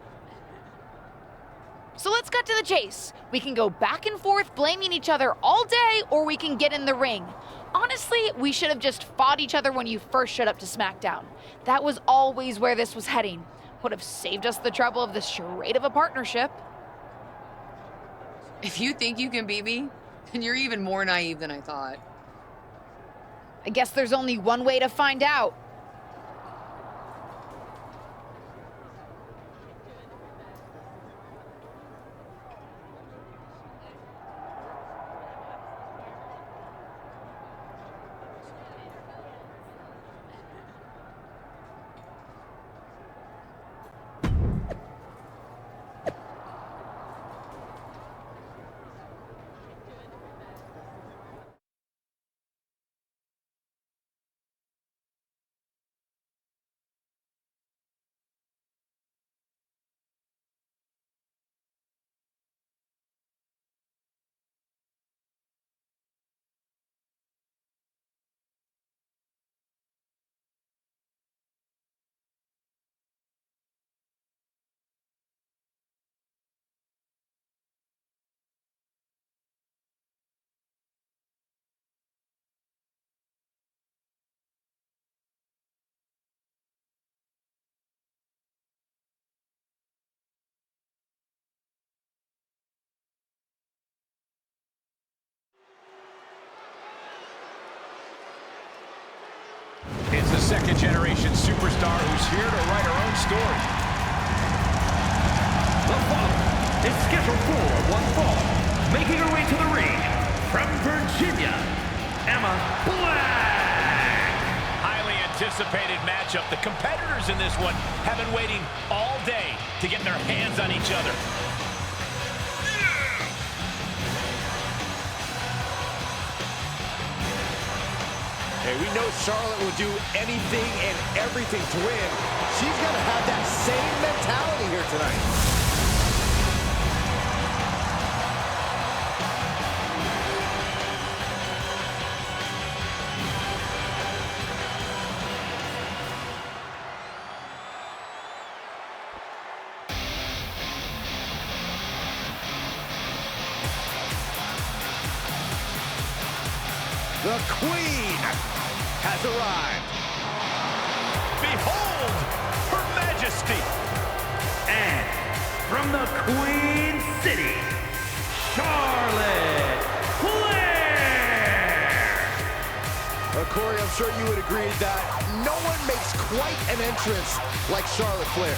So let's cut to the chase. We can go back and forth blaming each other all day, or we can get in the ring. Honestly, we should have just fought each other when you first showed up to SmackDown. That was always where this was heading. Would have saved us the trouble of this charade of a partnership. If you think you can beat me, then you're even more naive than I thought. I guess there's only one way to find out. is the second-generation superstar who's here to write her own story. The following is scheduled for one fall. Making her way to the ring from Virginia, Emma Black. Highly anticipated matchup. The competitors in this one have been waiting all day to get their hands on each other. Hey, we know Charlotte will do anything and everything to win. She's going to have that same mentality here tonight. The Queen has arrived. Behold, Her Majesty. And from the Queen City, Charlotte Flair. Corey, I'm sure you would agree that no one makes quite an entrance like Charlotte Flair.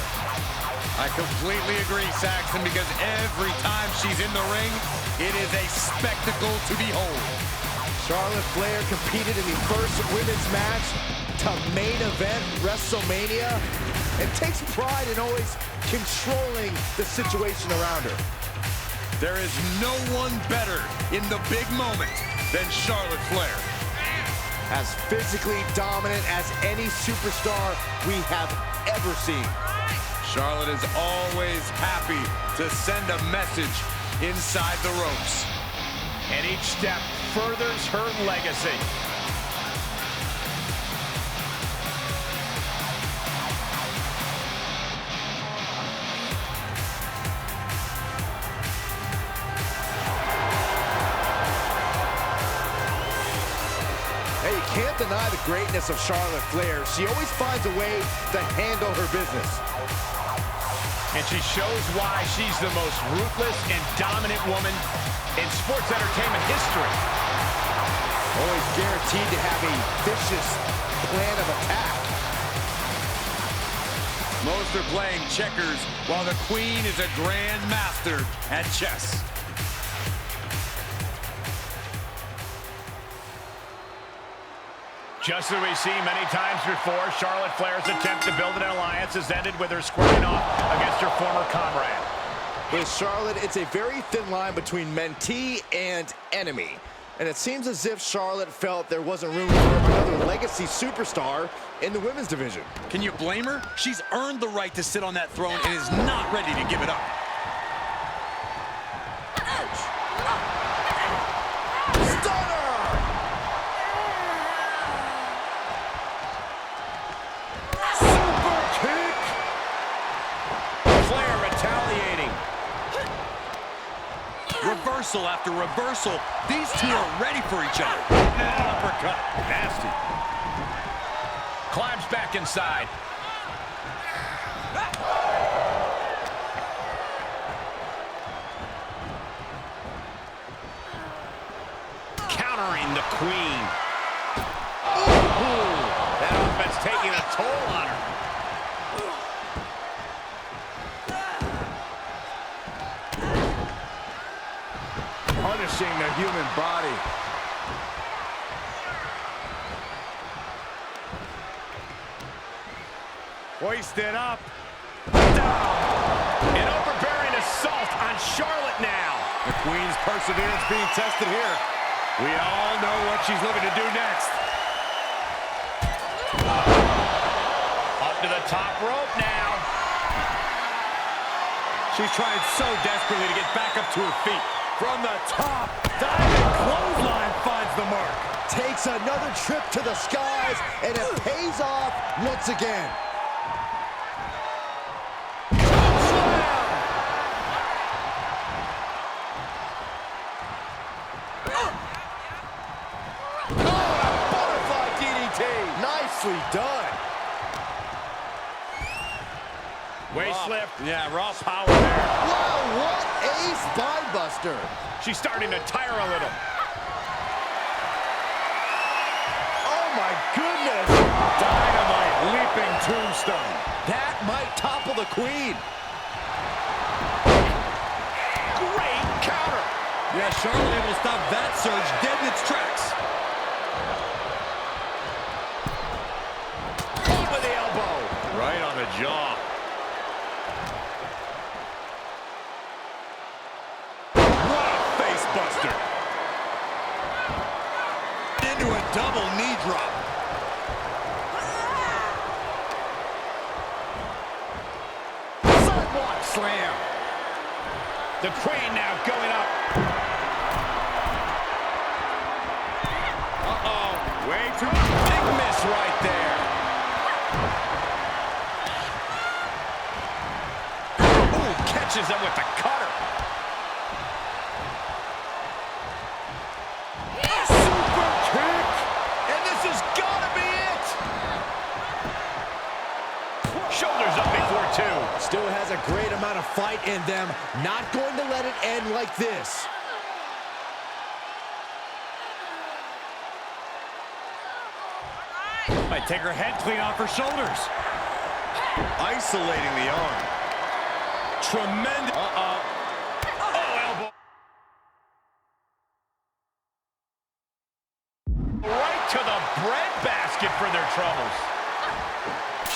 I completely agree, Saxton, because every time she's in the ring, it is a spectacle to behold. Charlotte Flair competed in the first women's match to main event WrestleMania and takes pride in always controlling the situation around her. There is no one better in the big moment than Charlotte Flair. As physically dominant as any superstar we have ever seen. Charlotte is always happy to send a message inside the ropes. And each step furthers her legacy. Hey, you can't deny the greatness of Charlotte Flair. She always finds a way to handle her business. And she shows why she's the most ruthless and dominant woman in sports entertainment history. Always guaranteed to have a vicious plan of attack. Most are playing checkers while the Queen is a grand master at chess. Just as we've seen many times before, Charlotte Flair's attempt to build an alliance has ended with her squaring off against her former comrade. With Charlotte, it's a very thin line between mentee and enemy. And it seems as if Charlotte felt there wasn't room for another legacy superstar in the women's division. Can you blame her? She's earned the right to sit on that throne and is not ready to give it up. Reversal after reversal. These two are ready for each other. Uppercut. Nasty. Climbs back inside. Countering the Queen. Ooh, that offense taking a toll on her. Punishing the human body. Hoisted up. Down. An overbearing assault on Charlotte now. The Queen's perseverance being tested here. We all know what she's looking to do next. Up to the top rope now. She's trying so desperately to get back up to her feet. From the top, diving clothesline finds the mark. Takes another trip to the skies, and it pays off once again. Butterfly DDT. Nicely done. Waist lift. Yeah, raw power there. Wow, what a spine buster. She's starting to tire a little. Oh my goodness. tombstone. That might topple the queen. Great counter. Yeah, Charlotte able to stop that surge dead in its tracks. Caught with the elbow. Right on the jaw. What a face buster. Into a double knee drop. Sidewalk slam. The queen now going up. Uh-oh. Way too big miss right there. Ooh, catches him with the cutter. Super kick. And this has got to be it. Shoulders up before two. Still has a great amount of fight in them. Not going to let it end like this. Might take her head clean off her shoulders. Isolating the arm. Tremendous. Uh-oh. Oh, elbow. Right to the breadbasket for their troubles.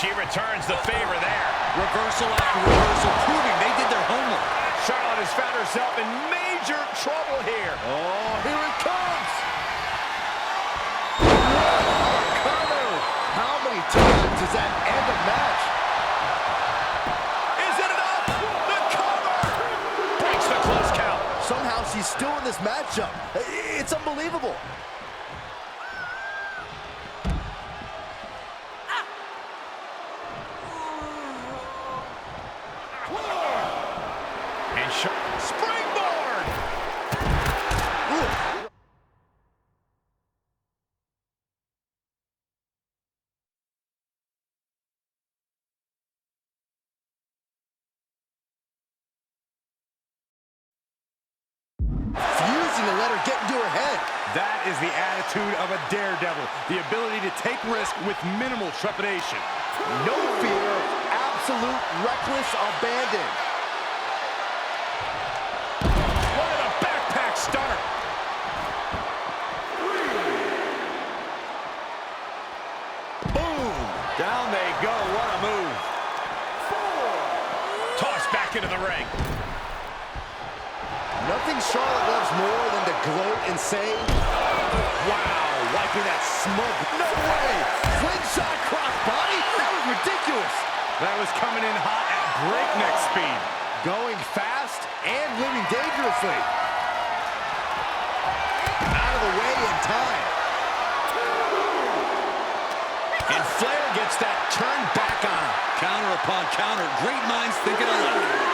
She returns the favor there. Reversal after reversal, proving they did their homework. Charlotte has found herself in major trouble here. Oh, here it comes. Cover. How many times does that end a match? Is it enough? The cover. Breaks the close count. Somehow she's still in this matchup. It's unbelievable. And springboard. Ooh. Fusing to let her get into her head. That is the attitude of a daredevil. The ability to take risk with minimal trepidation. No fear, absolute reckless abandon. What a backpack stunner. Boom. Down they go. What a move. Tossed back into the ring. Nothing Charlotte loves more than to gloat and say, wow, wiping that smoke. No way! Slingshot crossbody? That was ridiculous. That was coming in hot at breakneck speed. Going fast and living dangerously. Out of the way in time. And Flair gets that turned back on him. Counter upon counter. Great minds thinking alike.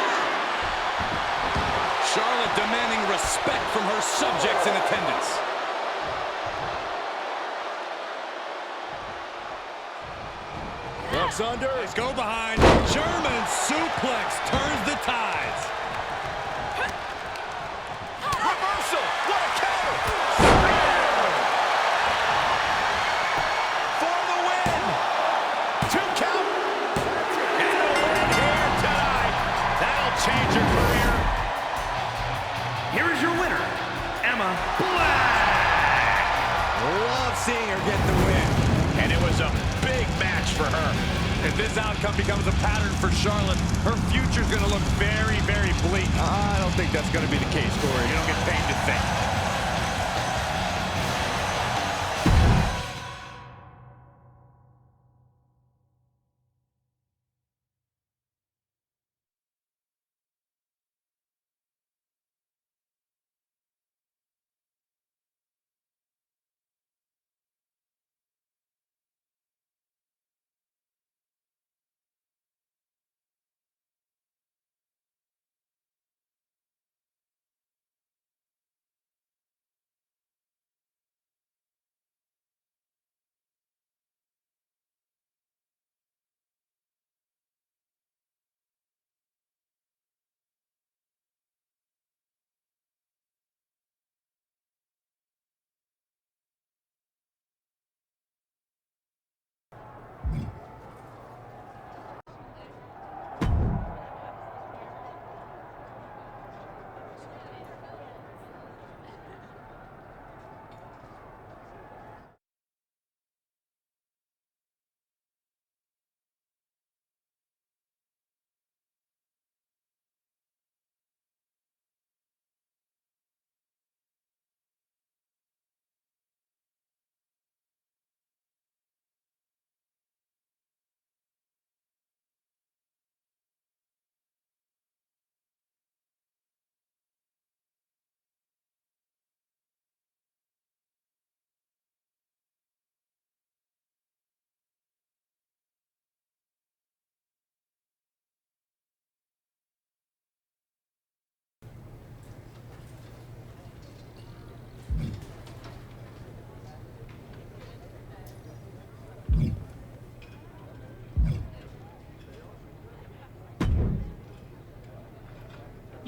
Charlotte demanding respect from her subjects in attendance. Looks under. Let's go behind. German suplex turns the tides. Reversal. What a counter. For the win. 2 count. And a win here tonight. That'll change your career. Here is your winner, Emma Black. Love seeing her get the win. And it was a big match for her. If this outcome becomes a pattern for Charlotte, her future's going to look very, very bleak. I don't think that's going to be the case, Corey. You don't get paid to think.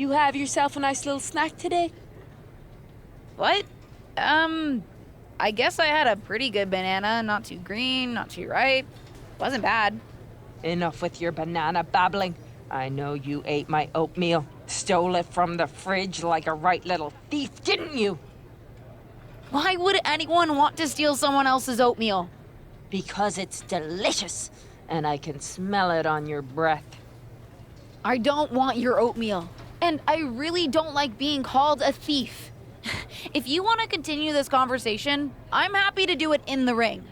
You have yourself a nice little snack today? What? I guess I had a pretty good banana. Not too green, not too ripe. Wasn't bad. Enough with your banana babbling. I know you ate my oatmeal. Stole it from the fridge like a right little thief, didn't you? Why would anyone want to steal someone else's oatmeal? Because it's delicious, and I can smell it on your breath. I don't want your oatmeal. And I really don't like being called a thief. If you want to continue this conversation, I'm happy to do it in the ring.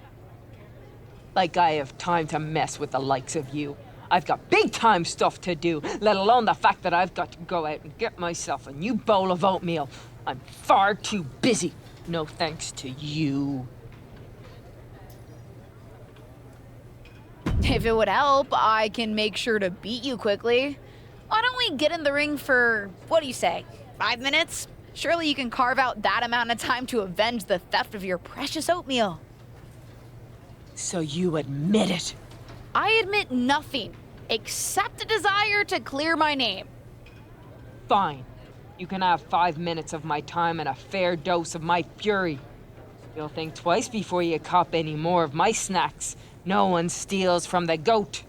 Like I have time to mess with the likes of you. I've got big time stuff to do, let alone the fact that I've got to go out and get myself a new bowl of oatmeal. I'm far too busy. No thanks to you. If it would help, I can make sure to beat you quickly. Why don't we get in the ring for, what do you say, 5 minutes? Surely you can carve out that amount of time to avenge the theft of your precious oatmeal. So you admit it? I admit nothing, except a desire to clear my name. Fine. You can have 5 minutes of my time and a fair dose of my fury. You'll think twice before you cop any more of my snacks. No one steals from the goat.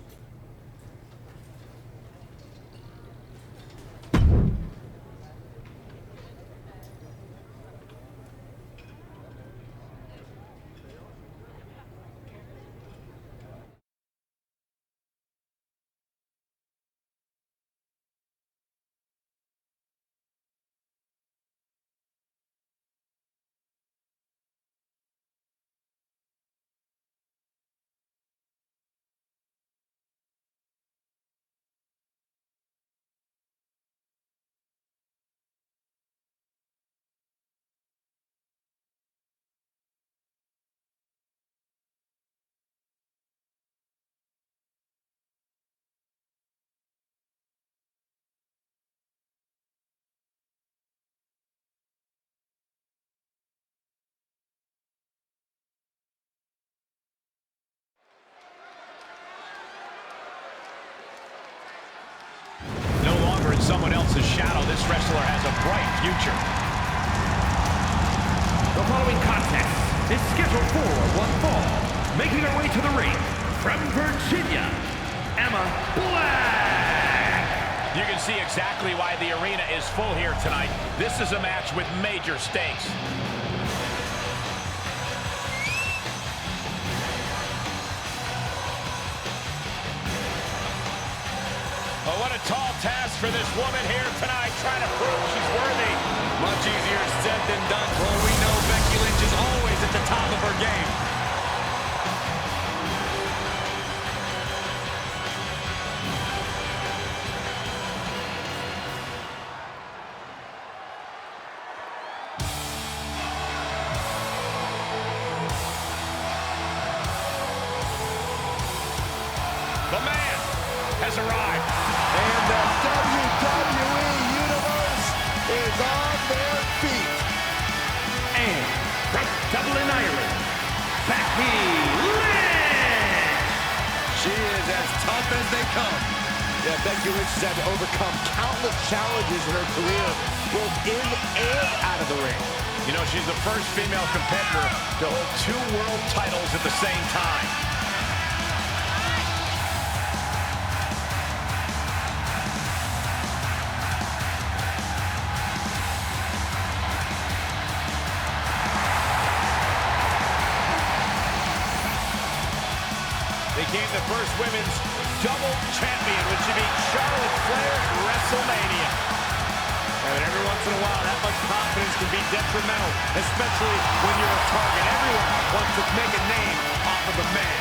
No longer in someone else's shadow, this wrestler has a bright future. The following contest is scheduled for one fall. Making her way to the ring from Virginia, Emma Black. You can see exactly why the arena is full here tonight. This is a match with major stakes. Oh, what a tall task for this woman here tonight, trying to prove she's worthy. Much easier said than done. For all we know, Becky Lynch is always at the top of her game. The man has arrived. And the WWE Universe is on their feet. And from Dublin, Ireland, Becky Lynch. She is as tough as they come. Yeah, Becky Lynch has had to overcome countless challenges in her career, both in and out of the ring. You know, she's the first female competitor to hold 2 world titles at the same time. Became the first women's double champion when she beat Charlotte Flair at WrestleMania. And every once in a while, that much confidence can be detrimental, especially when you're a target. Everyone wants to make a name off of a man.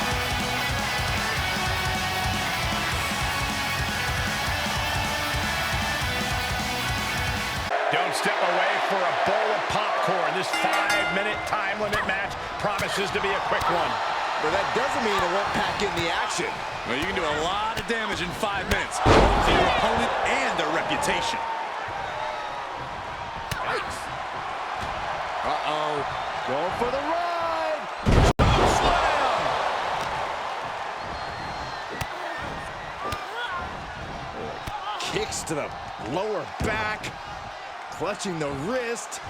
Don't step away for a bowl of popcorn. This 5-minute time limit match promises to be a quick one. But that doesn't mean it won't pack in the action. Well, you can do a lot of damage in 5 minutes, both to your opponent and their reputation. Yikes. Uh-oh. Going for the ride. Slam. Kicks kicks to the lower back, clutching the wrist.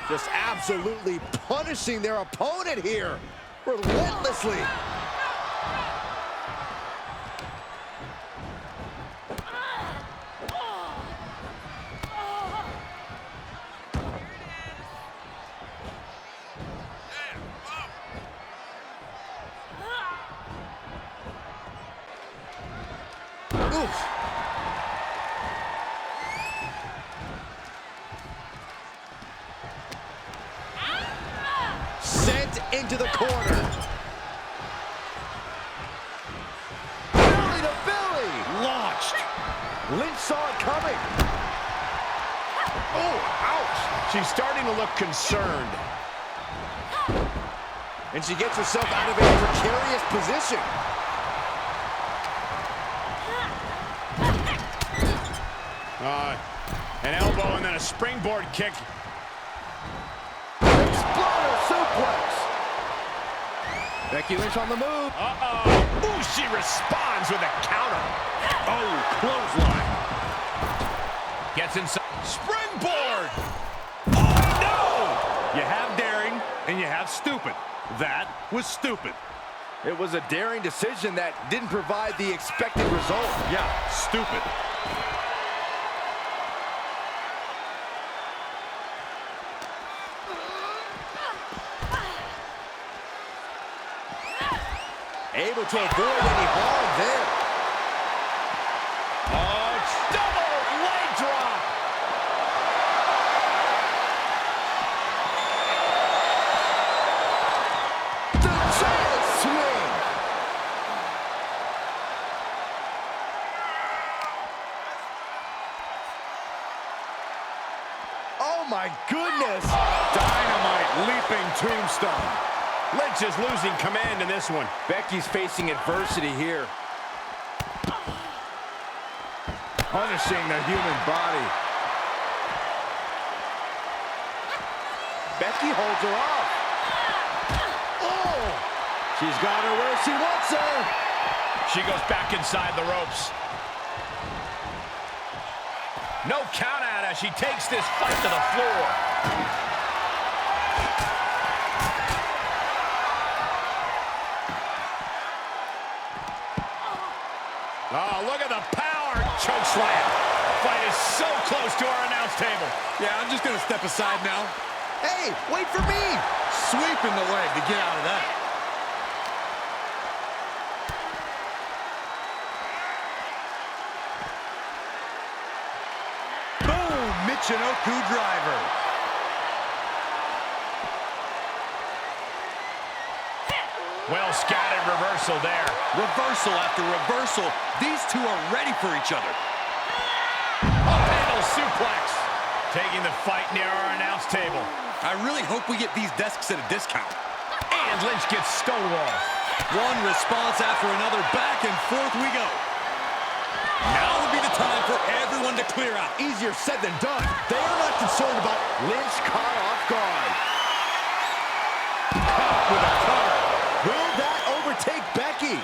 Just absolutely punishing their opponent here, relentlessly. Oof. Sent into the corner. Belly to belly. Launched. Lynch saw it coming. Oh, ouch. She's starting to look concerned. And she gets herself out of a precarious position. An elbow and then a springboard kick. Exploder suplex. Becky Lynch on the move. Uh-oh. Ooh, she responds with a counter. Oh, clothesline. Gets inside. Springboard. Oh, no! You have daring and you have stupid. That was stupid. It was a daring decision that didn't provide the expected result. Yeah, stupid. Able to avoid any harm there. Oh, double leg drop. The giant swing. Oh my goodness. Dynamite leaping tombstone. Lynch is losing command in this one. Becky's facing adversity here. Punishing the human body. Becky holds her off. Oh! She's got her where she wants her. She goes back inside the ropes. No count out as she takes this fight to the floor. Oh, look at the power. Choke slam. Fight is so close to our announce table. Yeah, I'm just going to step aside now. Hey, wait for me. Sweeping the leg to get out of that. Boom, Michinoku driver. Well scattered reversal there. Reversal after reversal. These two are ready for each other. Handle suplex. Taking the fight near our announce table. I really hope we get these desks at a discount. And Lynch gets stonewalled. One response after another. Back and forth we go. Now would be the time for everyone to clear out. Easier said than done. They are not concerned about Lynch caught off guard. Caught with a cover. Will that overtake Becky?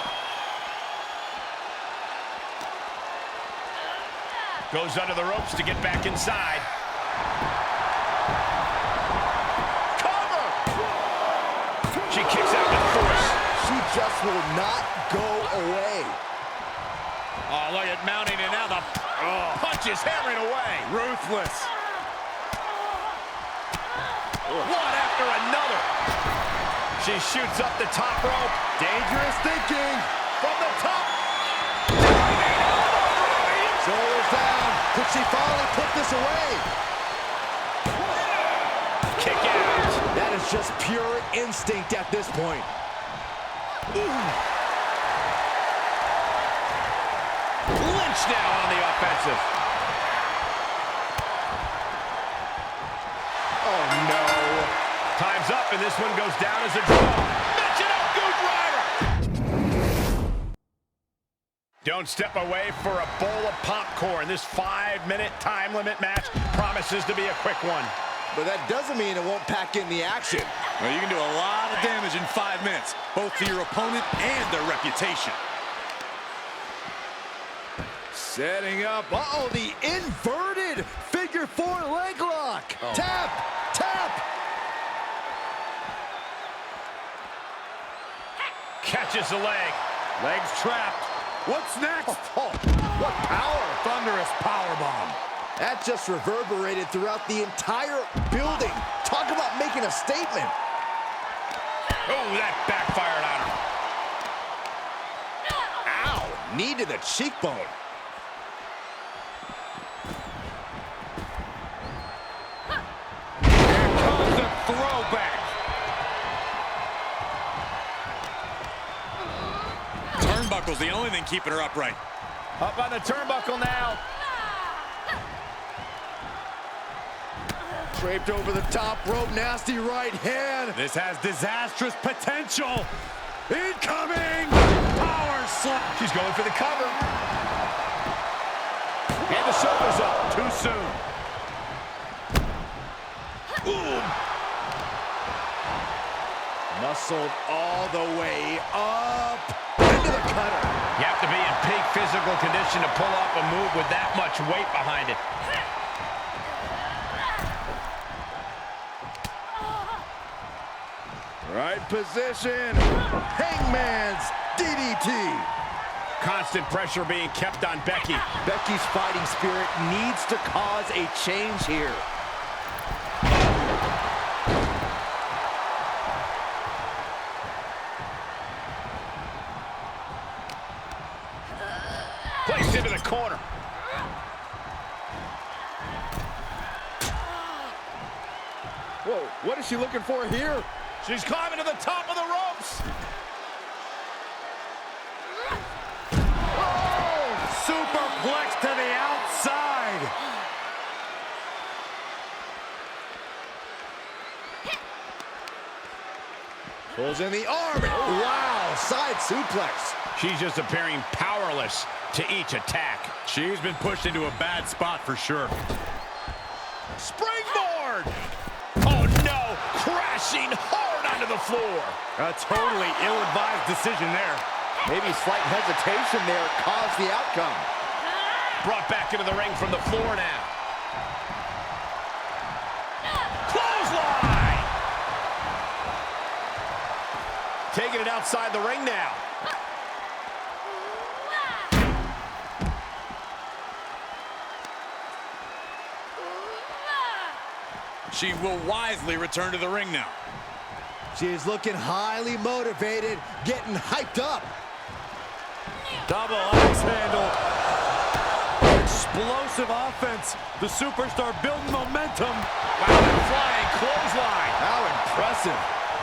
Goes under the ropes to get back inside. Cover! She kicks out with force. She just will not go away. Oh, look at mounting, and now the punch is hammering away. Ruthless. One after another. She shoots up the top rope. Dangerous thinking. From the top. Shoulders down. Could she finally put this away? Kick out. That is just pure instinct at this point. Lynch now on the offensive. Oh, no. Time's up, and this one goes down as a draw. Michinoku driver. Don't step away for a bowl of popcorn. This 5-minute time limit match promises to be a quick one. But that doesn't mean it won't pack in the action. Well, you can do a lot of damage in 5 minutes, both to your opponent and their reputation. Setting up. Uh-oh, the inverted figure four leg lock. Oh. Tap, tap. Catches the leg. Legs trapped. What's next? Oh, what power. Thunderous powerbomb. That just reverberated throughout the entire building. Talk about making a statement. Oh, that backfired on her. Ow, knee to the cheekbone. Here comes the throwback. Turnbuckle's the only thing keeping her upright. Up on the turnbuckle now. Draped over the top rope, nasty right hand. This has disastrous potential. Incoming! Power slam. She's going for the cover. And the shoulders up too soon. Ooh. Muscled all the way up into the cutter. You have to be in peak physical condition to pull off a move with that much weight behind it. Right position. Hangman's DDT. Constant pressure being kept on Becky. Becky's fighting spirit needs to cause a change here. Placed into the corner. Whoa, what is she looking for here? She's climbing to the top of the ropes. Oh! Superplex to the outside. Pulls in the arm. Wow, side suplex. She's just appearing powerless to each attack. She's been pushed into a bad spot for sure. Springboard! Oh no! Crashing hard onto the floor. A totally ill-advised decision there. Maybe slight hesitation there caused the outcome. Brought back into the ring from the floor now. Clothesline! Taking it outside the ring now. She will wisely return to the ring now. She's looking highly motivated, getting hyped up. Double axe handle. Explosive offense. The superstar building momentum. Wow, that flying clothesline. How impressive.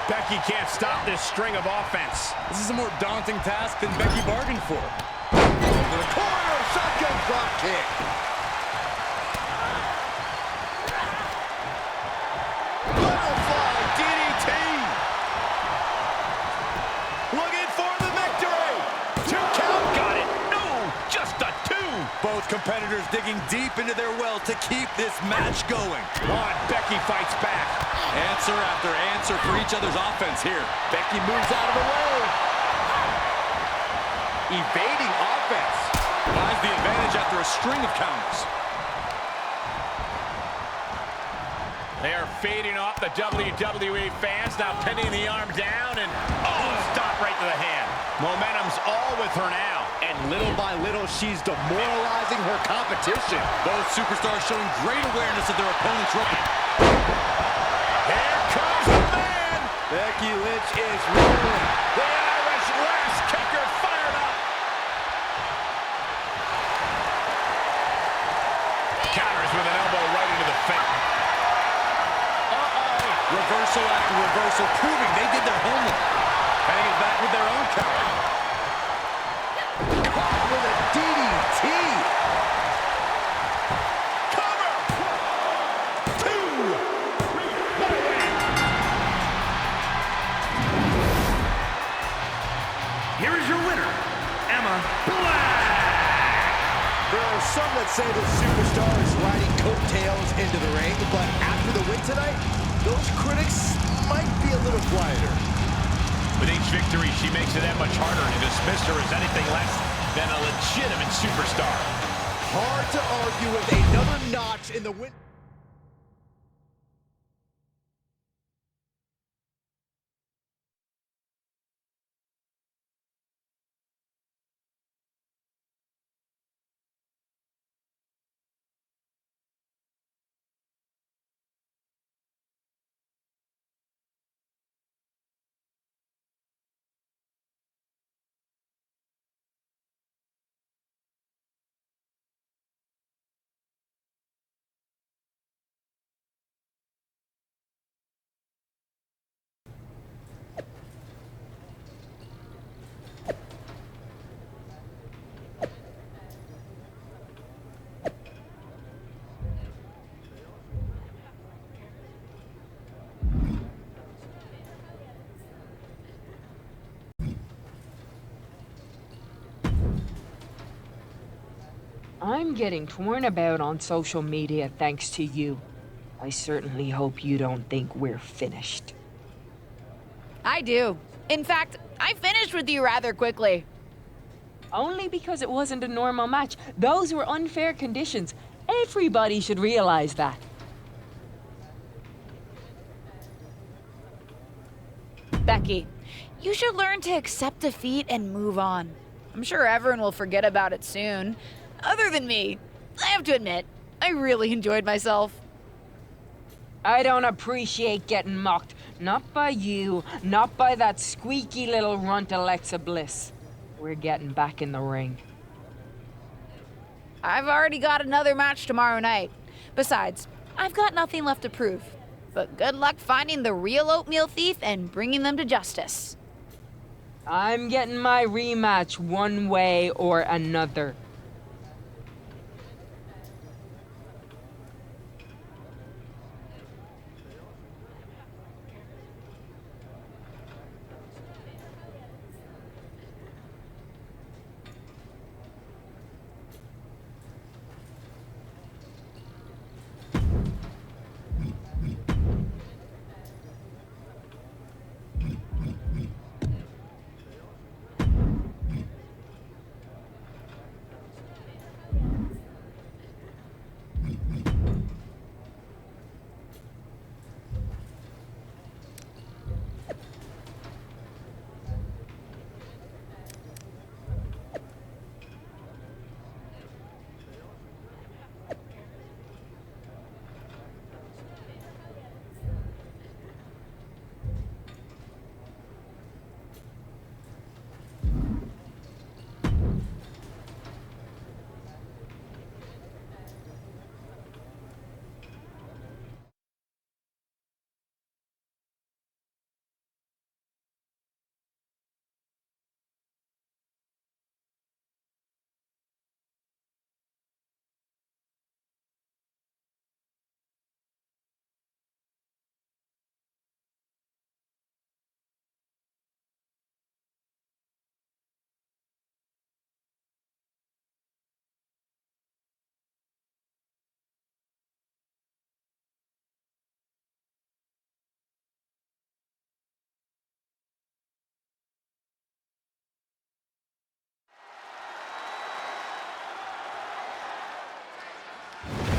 Becky can't stop this string of offense. This is a more daunting task than Becky bargained for. To the corner, shotgun drop kick. Butterfly DDT. Looking for the victory. 2 count. Got it. No, just a 2. Both competitors digging deep into their well to keep this match going. On, Becky fights back. Answer after answer for each other's offense here. Becky moves out of the way. Evading offense. Finds the advantage after a string of counters. They are fading off the WWE fans, now pinning the arm down, and stop right to the hand. Momentum's all with her now. And little by little, she's demoralizing her competition. Both superstars showing great awareness of their opponent's weapon. Here comes the man! Becky Lynch is rolling. The Irish lash kicker fired up. Counters with an elbow right into the face. Reversal after reversal, proving they did their homework. Heading it back with their own counter. Caught with a DDT. Cover! 2! Here is your winner, Emma Black. There are some that say the superstar is riding coattails into the ring, but after the win tonight, those critics might be a little quieter. With each victory, she makes it that much harder to dismiss her as anything less than a legitimate superstar. Hard to argue with another notch in the win. I'm getting torn about on social media thanks to you. I certainly hope you don't think we're finished. I do. In fact, I finished with you rather quickly. Only because it wasn't a normal match. Those were unfair conditions. Everybody should realize that. Becky, you should learn to accept defeat and move on. I'm sure everyone will forget about it soon. Other than me, I have to admit, I really enjoyed myself. I don't appreciate getting mocked. Not by you, not by that squeaky little runt Alexa Bliss. We're getting back in the ring. I've already got another match tomorrow night. Besides, I've got nothing left to prove. But good luck finding the real oatmeal thief and bringing them to justice. I'm getting my rematch one way or another.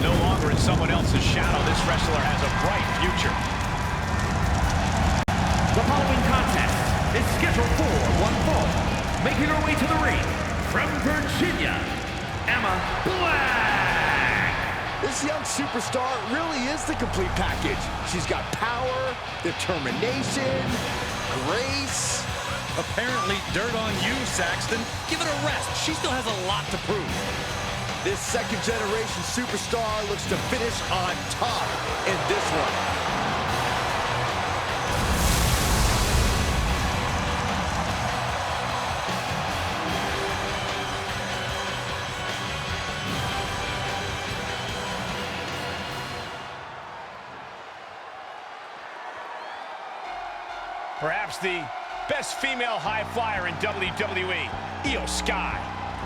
No longer in someone else's shadow, this wrestler has a bright future. The following contest is scheduled for one fall. Making her way to the ring from Virginia, Emma Black. This young superstar really is the complete package. She's got power, determination, grace. Apparently dirt on you, Saxton. Give it a rest. She still has a lot to prove. This second-generation superstar looks to finish on top in this one. Perhaps the best female high flyer in WWE, Io Sky.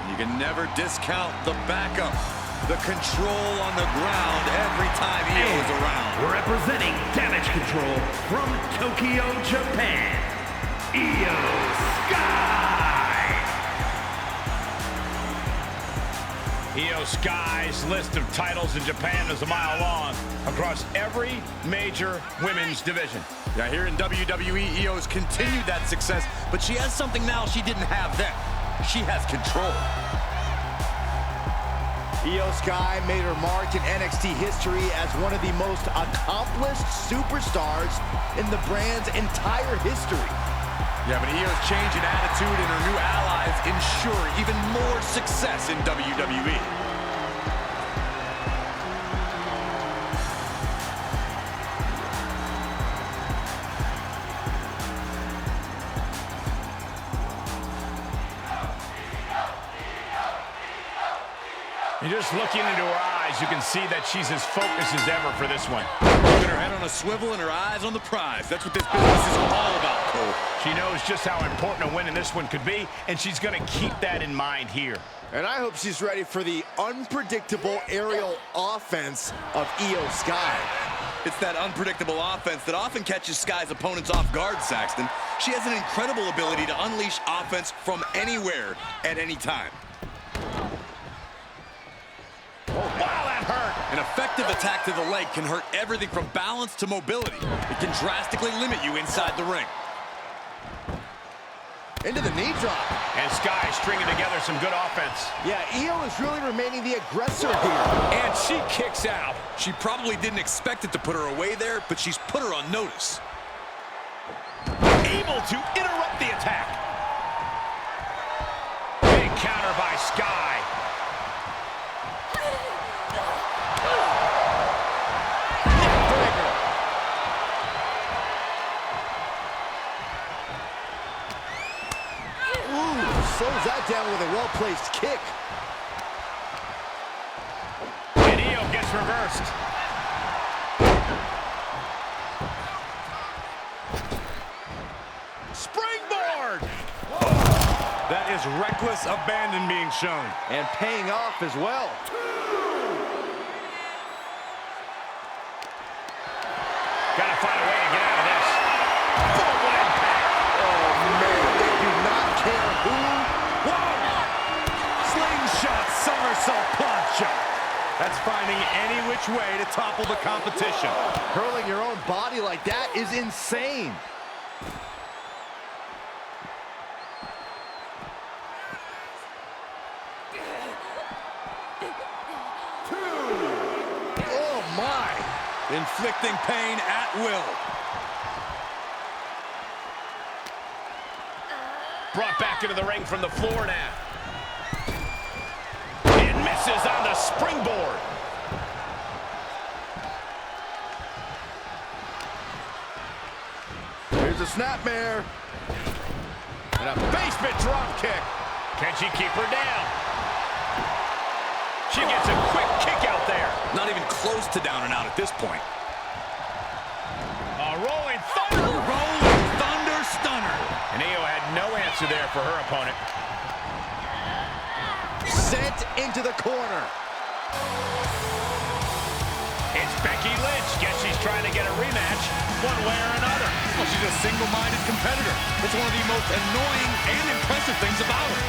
You can never discount the backup, the control on the ground every time Io is around. Representing Damage Control from Tokyo, Japan, Io Sky. Io Io Sky's list of titles in Japan is a mile long across every major women's division. Yeah, here in WWE, Io's continued that success, but she has something now she didn't have then. She has control. Io Sky made her mark in NXT history as one of the most accomplished superstars in the brand's entire history. Yeah, but Io's change in attitude and her new allies ensure even more success in WWE. And just looking into her eyes, you can see that she's as focused as ever for this one. Keeping her head on a swivel and her eyes on the prize. That's what this business is all about, Cole. She knows just how important a win in this one could be, and she's going to keep that in mind here. And I hope she's ready for the unpredictable aerial offense of Io Sky. It's that unpredictable offense that often catches Sky's opponents off guard, Saxton. She has an incredible ability to unleash offense from anywhere at any time. Wow, that hurt! An effective attack to the leg can hurt everything from balance to mobility. It can drastically limit you inside the ring. Into the knee drop. And Sky stringing together some good offense. Yeah, Io is really remaining the aggressor here. And she kicks out. She probably didn't expect it to put her away there, but she's put her on notice. Able to interrupt the attack. Big counter by Sky. Slows that down with a well-placed kick. And Io gets reversed. Springboard! That is reckless abandon being shown. And paying off as well. Gotta find a way to get out of this. Forward impact. Oh, man, they do not care who. Slingshot somersault plancha. That's finding any which way to topple the competition. Hurling your own body like that is insane. Oh, my. Inflicting pain at will. Brought back into the ring from the floor now. And misses on the springboard. Here's a snapmare. And a basement drop kick. Can she keep her down? She gets a quick kick out there. Not even close to down and out at this point. A rolling thunder. Rolling thunder stunner. And Io had no answer there for her opponent. Sent into the corner. It's Becky Lynch. Guess she's trying to get a rematch one way or another. Well, she's a single-minded competitor. That's one of the most annoying and impressive things about her.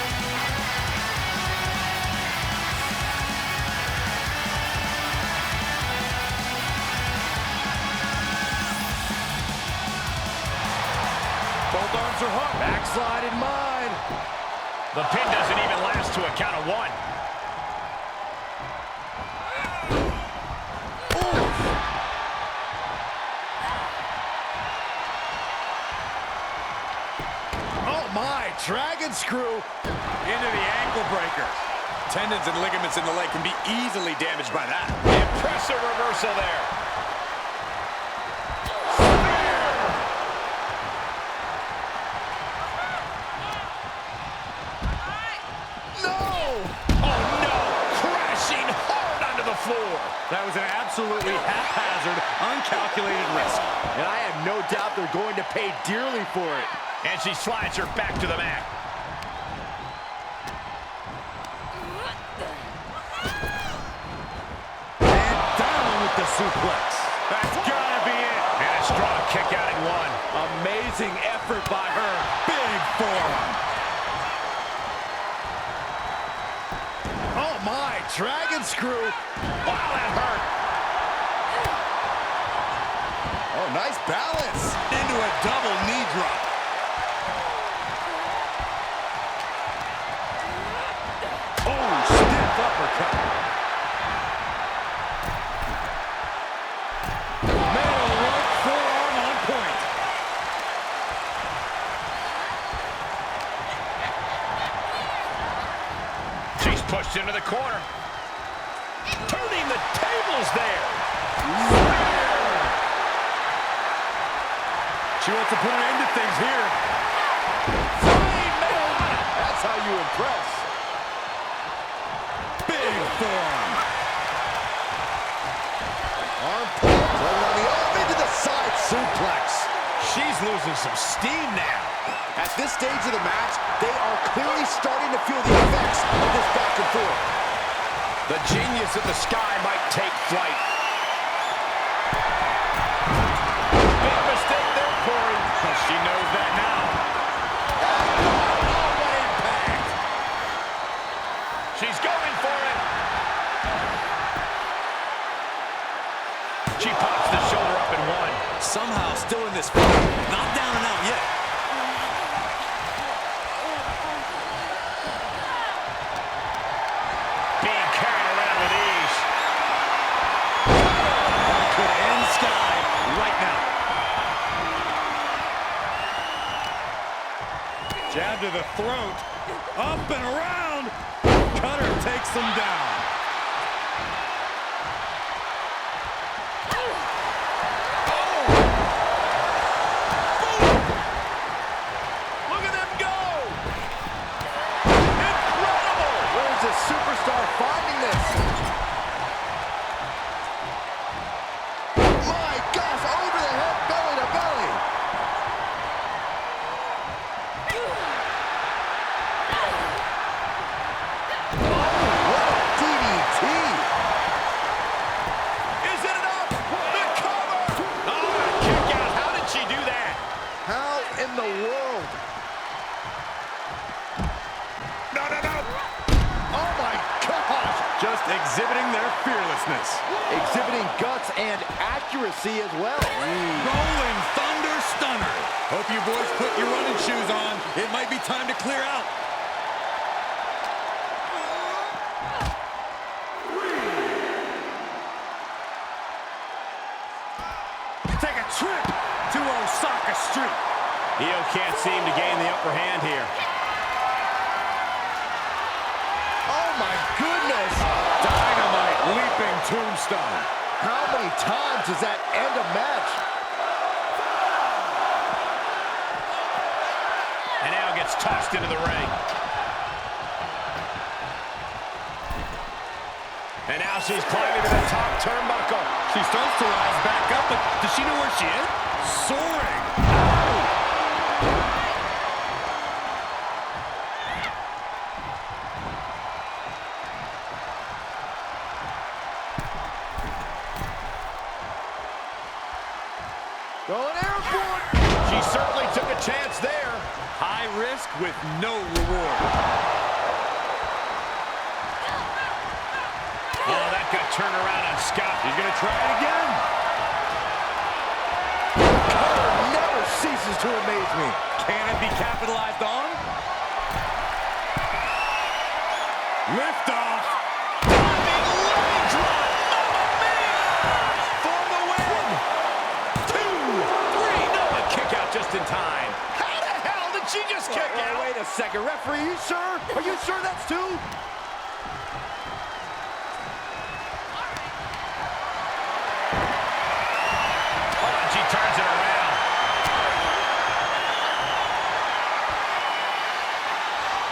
Both arms are hooked. Backslide in mind. The pin doesn't even last to a count of one. Oh my, dragon screw. Into the ankle breaker. Tendons and ligaments in the leg can be easily damaged by that. Impressive reversal there. Floor. That was an absolutely haphazard, uncalculated risk. And I have no doubt they're going to pay dearly for it. And she slides her back to the mat. And down with the suplex. That's gotta be it. And a strong kick out at one. Amazing effort by her. Big forearm. Oh my, dragon screw. Wow, that hurt. Oh, nice balance. Into a double knee drop. Oh, stiff uppercut. Metal right forearm on point. She's pushed into the corner. Turning the tables there. She wants to put an end to things here. Flying metal. That's how you impress. Big forearm. Arm pull. Rolling on the arm into the side suplex. She's losing some steam now. At this stage of the match, they are clearly starting to feel the effects of this back and forth. The genius of the sky might take flight. Big mistake there, Corey. She knows that now. Oh, what impact! She's going for it. She pops the shoulder up in one. Somehow still in this fight. Not down and out yet. Being carried around with ease. That could end Sky right now. Jab to the throat. Up and around. Cutter takes him down. Superstar finding this. My gosh, over the head, belly to belly. What a DDT. Is it enough? The cover. Oh, kick out. How did she do that? How in the world? No. Oh my gosh! Just exhibiting their fearlessness. Exhibiting guts and accuracy as well. Rolling Thunder Stunner. Hope you boys put your running shoes on. It might be time to clear out. Take a trip to Osaka Street. Io can't seem to gain the upper hand here. Oh my goodness! Dynamite leaping tombstone. How many times does that end a match? And now gets tossed into the ring. And now she's climbing to the top turnbuckle. She starts to rise back up, but does she know where she is? Soaring. Going airborne. She certainly took a chance there. High risk with no reward. Oh, that got turned around on Scott. He's going to try it again. Cutter never ceases to amaze me. Can it be capitalized on? Lift off. Diving leg drop. Mamma mia! For the win. 2, 3. No, a kick out just in time. How the hell did she just kick out? Wait a second. Referee, you sure? Are you sure that's 2? She turns it around.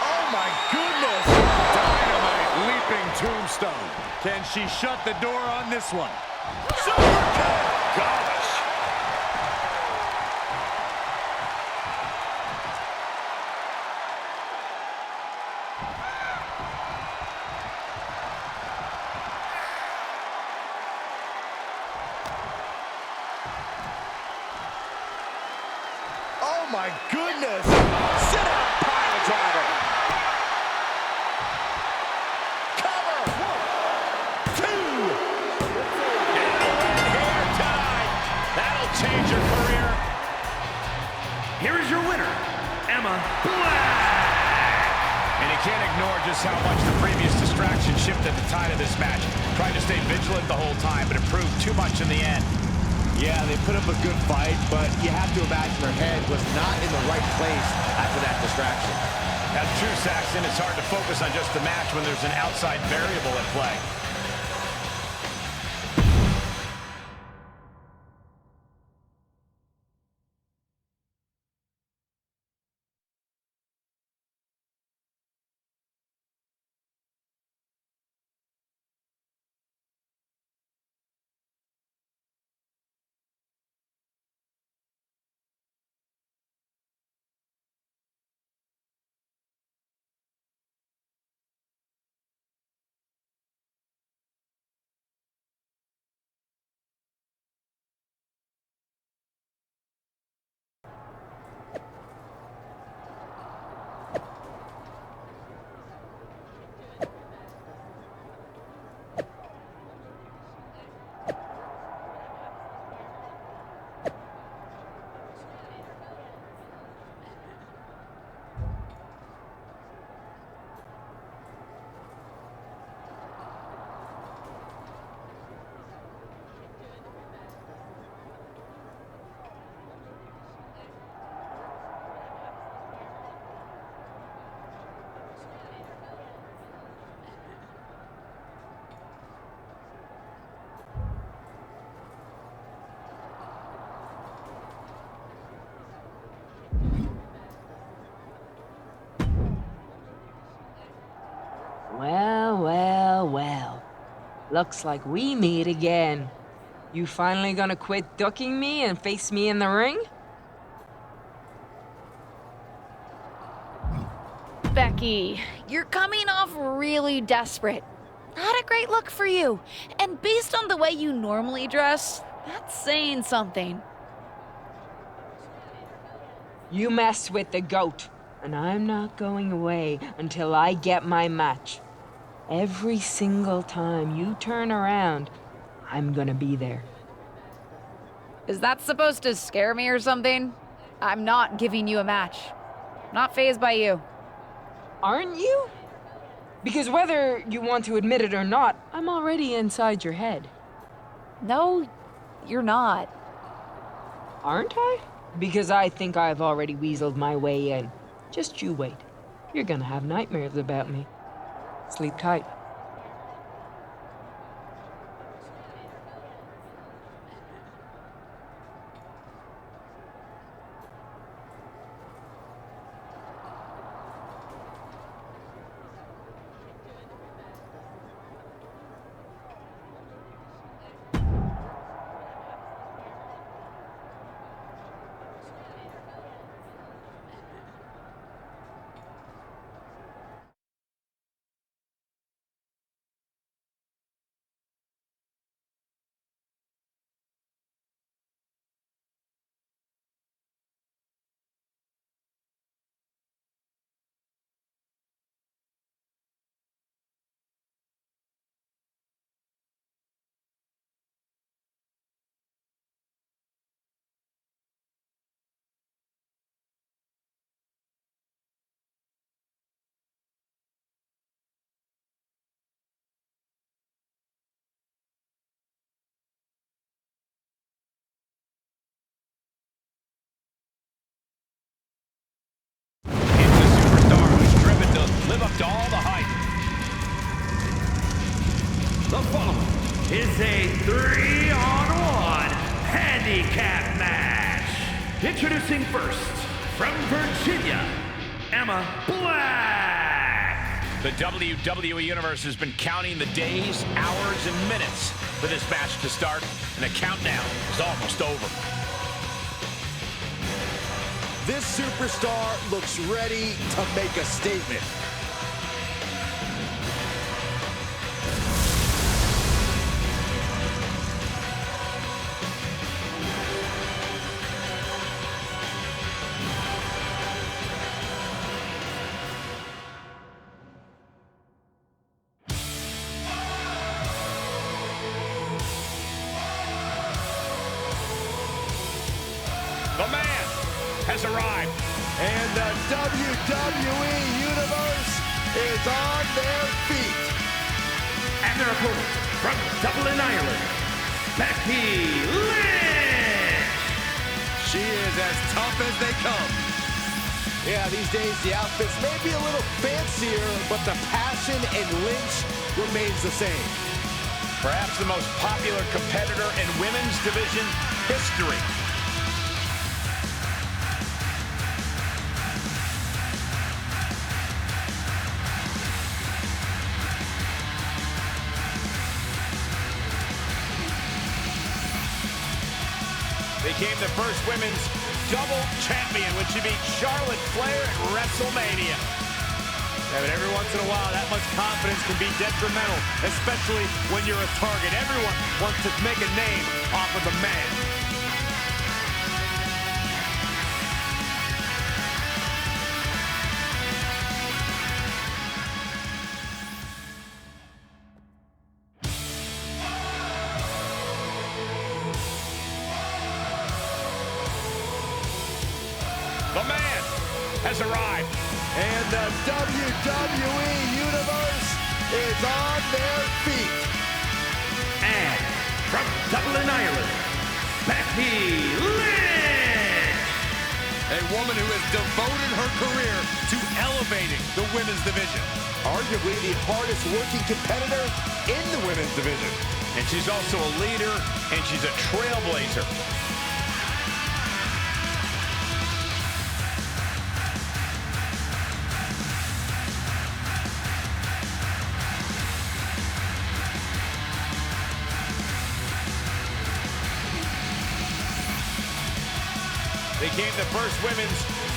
Oh my goodness! Dynamite leaping tombstone. Can she shut the door on this one? Super kick! Gosh! Oh my goodness! Sit out, pile driver! Cover! Black. And you can't ignore just how much the previous distraction shifted the tide of this match. Tried to stay vigilant the whole time, but it proved too much in the end. Yeah, they put up a good fight, but you have to imagine their head was not in the right place after that distraction. That's true, Saxton. It's hard to focus on just the match when there's an outside variable at play. Well, well, well. Looks like we meet again. You finally gonna quit ducking me and face me in the ring? Becky, you're coming off really desperate. Not a great look for you. And based on the way you normally dress, that's saying something. You mess with the goat, and I'm not going away until I get my match. Every single time you turn around, I'm gonna be there. Is that supposed to scare me or something? I'm not giving you a match. Not fazed by you. Aren't you? Because whether you want to admit it or not, I'm already inside your head. No, you're not. Aren't I? Because I think I've already weaseled my way in. Just you wait. You're gonna have nightmares about me. Sleep tight. Live up to all the hype. The following is a 3-on-1 handicap match. Introducing first, from Virginia, Emma Black. The WWE Universe has been counting the days, hours, and minutes for this match to start, and the countdown is almost over. This superstar looks ready to make a statement. The man has arrived. And the WWE Universe is on their feet. And their opponent from Dublin, Ireland, Becky Lynch. She is as tough as they come. Yeah, these days the outfits may be a little fancier, but the passion in Lynch remains the same. Perhaps the most popular competitor in women's division history. Became the first women's double champion when she beat Charlotte Flair at WrestleMania. Yeah, but every once in a while, that much confidence can be detrimental, especially when you're a target. Everyone wants to make a name off of the man. The man has arrived. And the WWE Universe is on their feet. And from Dublin, Ireland, Becky Lynch. A woman who has devoted her career to elevating the women's division. Arguably the hardest working competitor in the women's division. And she's also a leader, and she's a trailblazer. Became the first women's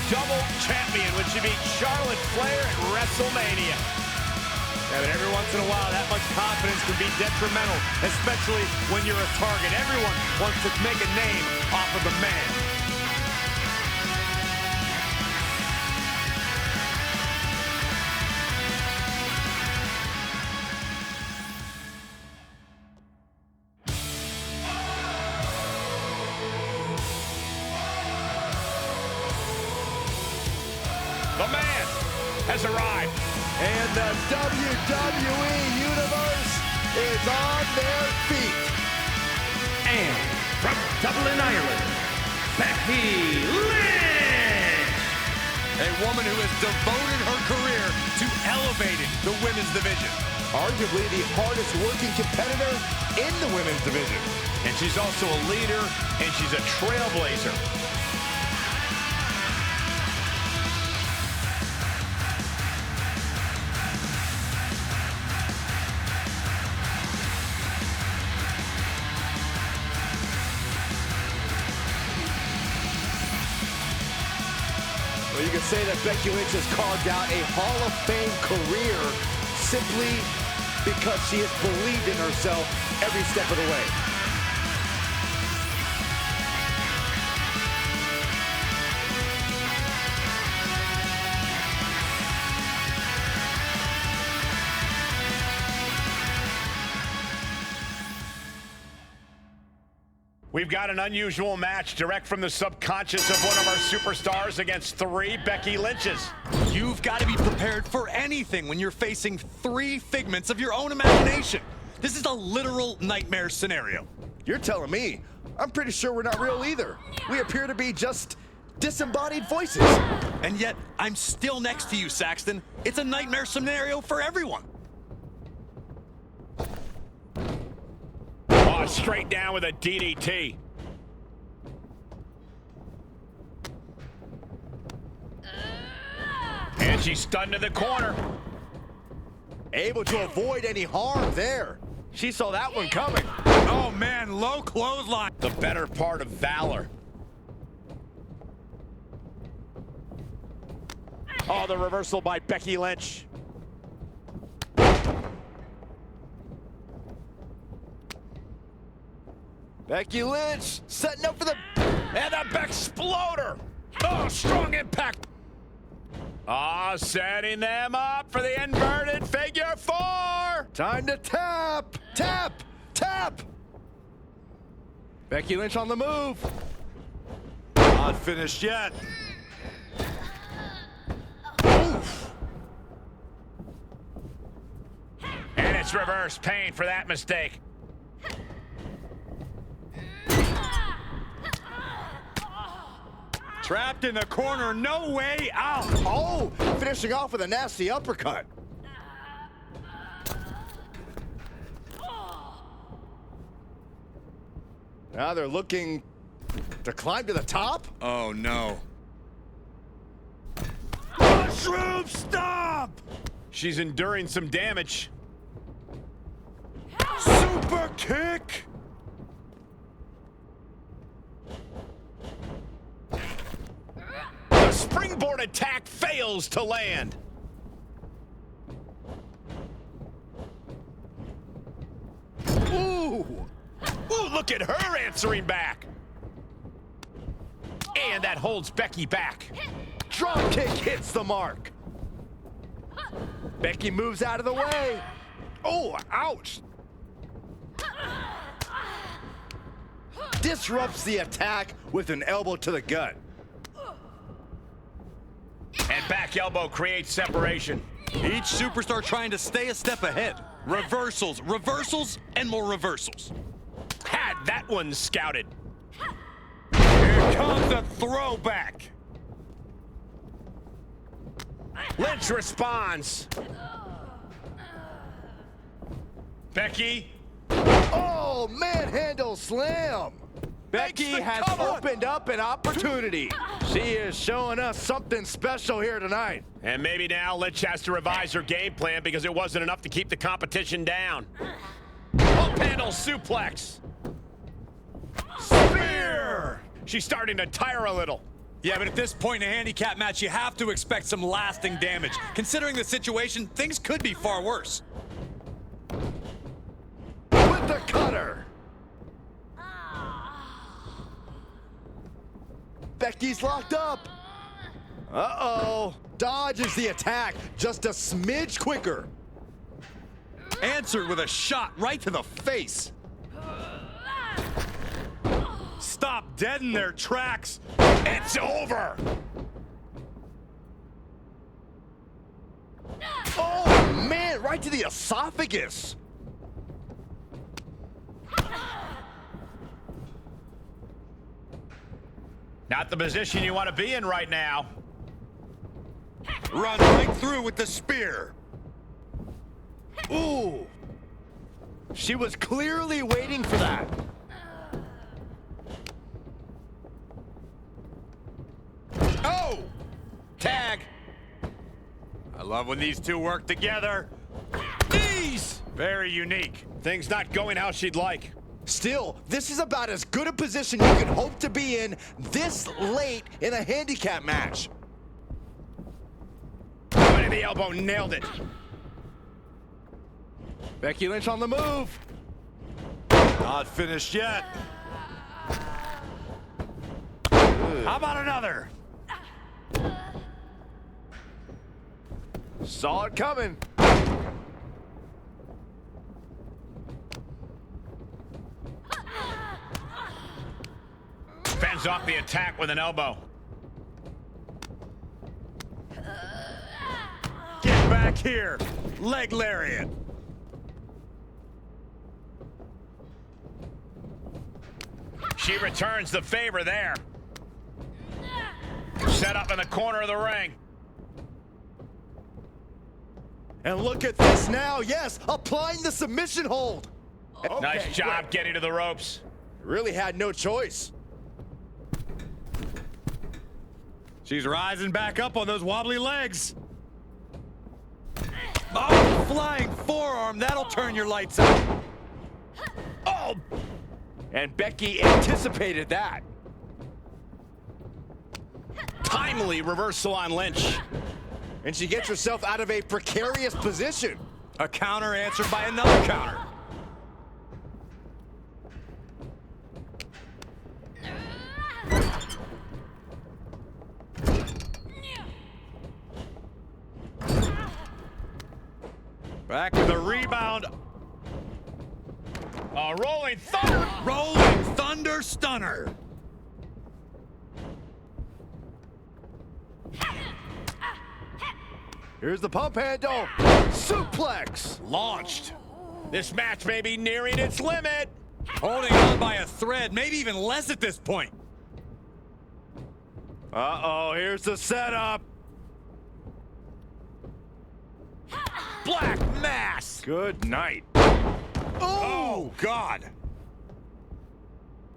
double champion when she beat Charlotte Flair at WrestleMania. Yeah, but every once in a while, that much confidence can be detrimental, especially when you're a target. Everyone wants to make a name off of the man. The man has arrived. And the WWE Universe is on their feet. And from Dublin, Ireland, Becky Lynch. A woman who has devoted her career to elevating the women's division. Arguably the hardest working competitor in the women's division. And she's also a leader, and she's a trailblazer. Well, you could say that Becky Lynch has carved out a Hall of Fame career simply because she has believed in herself every step of the way. We've got an unusual match direct from the subconscious of one of our superstars against three Becky Lynches. You've got to be prepared for anything when you're facing three figments of your own imagination. This is a literal nightmare scenario. You're telling me. I'm pretty sure we're not real either. We appear to be just disembodied voices. And yet, I'm still next to you, Saxton. It's a nightmare scenario for everyone. Oh, straight down with a DDT. And she's stunned in the corner. Able to avoid any harm there. She saw that one coming. Oh, man, low clothesline. The better part of valor. Oh, the reversal by Becky Lynch. Becky Lynch setting up for the... And the Bexploder. Oh, strong impact. Ah, setting them up for the inverted figure four. Time to tap, tap, tap. Becky Lynch on the move. Not finished yet. Nice reverse pain for that mistake. Trapped in the corner, no way out. Oh, finishing off with a nasty uppercut. Now they're looking to climb to the top. Oh, no. Mushroom stomp! She's enduring some damage. Super kick! The springboard attack fails to land. Ooh! Ooh, look at her answering back. And that holds Becky back. Drop kick hits the mark. Becky moves out of the way. Oh, ouch. Disrupts the attack with an elbow to the gut. And back elbow creates separation. Each superstar trying to stay a step ahead. Reversals, reversals, and more reversals. Had that one scouted. Here comes the throwback. Lynch responds. Becky. Oh, manhandle slam. Becky has opened up an opportunity. She is showing us something special here tonight. And maybe now Lynch has to revise her game plan because it wasn't enough to keep the competition down. Up handle suplex. Spear! She's starting to tire a little. Yeah, but at this point in a handicap match, you have to expect some lasting damage. Considering the situation, things could be far worse. With the cutter. Becky's locked up. Uh-oh. Dodges the attack just a smidge quicker. Answered with a shot right to the face. Stop dead in their tracks. It's over. Oh, man, right to the esophagus. Not the position you want to be in right now. Run right through with the spear. Ooh. She was clearly waiting for that. Oh! Tag. I love when these two work together. Knees! Very unique. Things not going how she'd like. Still, this is about as good a position you can hope to be in this late in a handicap match. Right in the elbow, nailed it. Becky Lynch on the move. Not finished yet. How about another? Saw it coming. Fends off the attack with an elbow. Get back here. Leg lariat. She returns the favor there. Set up in the corner of the ring. And look at this now. Yes, applying the submission hold. Okay, nice job great. getting to the ropes. Really had no choice. She's rising back up on those wobbly legs. Oh, flying forearm. That'll turn your lights out. Oh! And Becky anticipated that. Timely reversal on Lynch. And she gets herself out of a precarious position. A counter answered by another counter. Back with the rebound. A rolling thunder. Rolling thunder stunner. Here's the pump handle. Suplex. Launched. This match may be nearing its limit. Holding on by a thread, maybe even less at this point. Uh-oh, here's the setup. Black mass. Good night. Oh, God.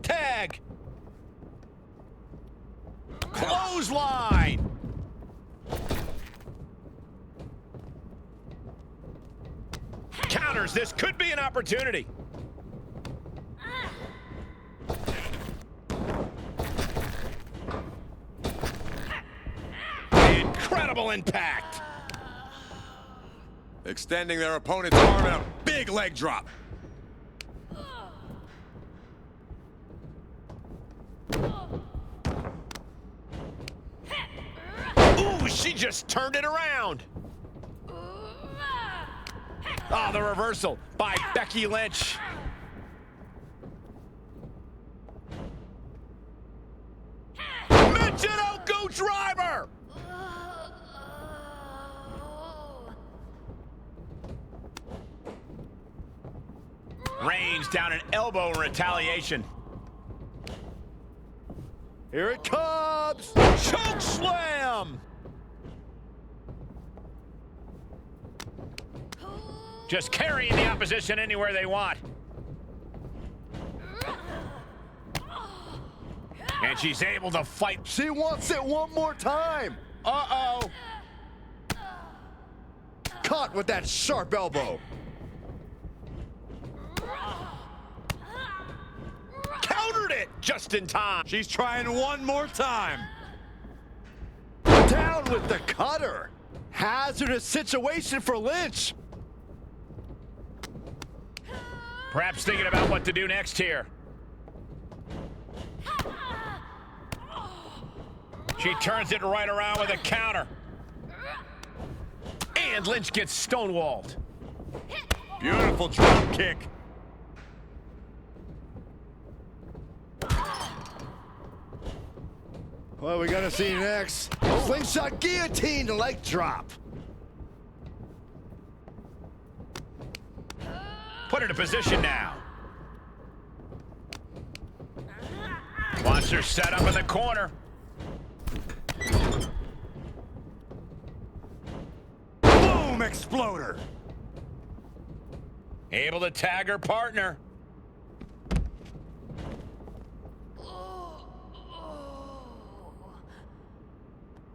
Tag. Clothesline. Counters. This could be an opportunity. Incredible impact. Extending their opponent's arm in a big leg drop. Ooh, she just turned it around. Oh, the reversal by Becky Lynch. Michinoku driver. Rains down an elbow in retaliation. Here it comes. Choke slam. Just carrying the opposition anywhere they want. And she's able to fight. She wants it one more time. Uh-oh. Caught with that sharp elbow. Countered it just in time. She's trying one more time. Down with the cutter. Hazardous situation for Lynch. Perhaps thinking about what to do next here. She turns it right around with a counter. And Lynch gets stonewalled. Beautiful drop kick. What are we gonna see next? Slingshot guillotine leg drop. Put her in position now. Wants her set up in the corner. Boom, exploder. Able to tag her partner.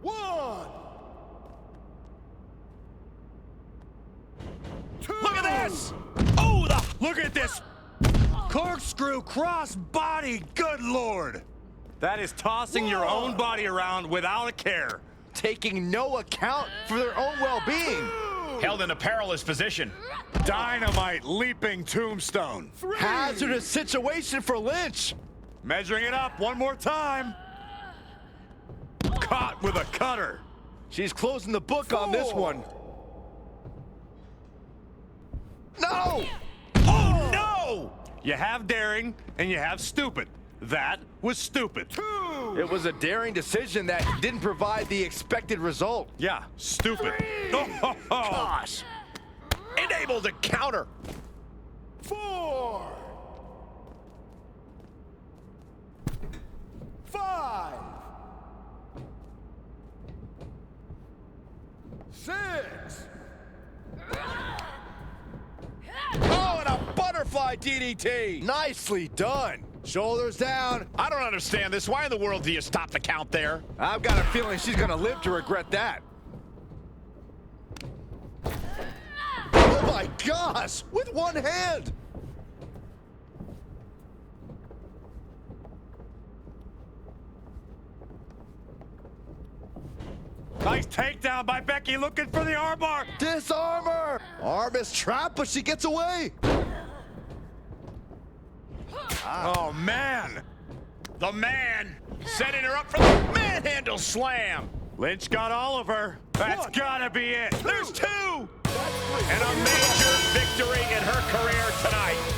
One. Two. Look at this! Oh, Look at this. Corkscrew cross body, good Lord. That is tossing your own body around without a care. Taking no account for their own well-being. Held in a perilous position. Dynamite leaping tombstone. Hazardous situation for Lynch. Measuring it up one more time. Caught with a cutter. She's closing the book on this one. No! Oh, no! You have daring and you have stupid. That was stupid. It was a daring decision that didn't provide the expected result. Yeah, stupid. Oh, Gosh. And able to counter. 4. 5. 6. Oh, and a butterfly DDT. Nicely done. Shoulders down. I don't understand this. Why in the world do you stop the count there? I've got a feeling she's gonna live to regret that. Oh my gosh, with one hand. nice takedown by Becky, looking for the armbar. Disarm her. Arm is trapped, but she gets away. Oh, man. The man setting her up for the manhandle slam. Lynch got all of her. That's gotta be it. There's 2. And a major victory in her career tonight.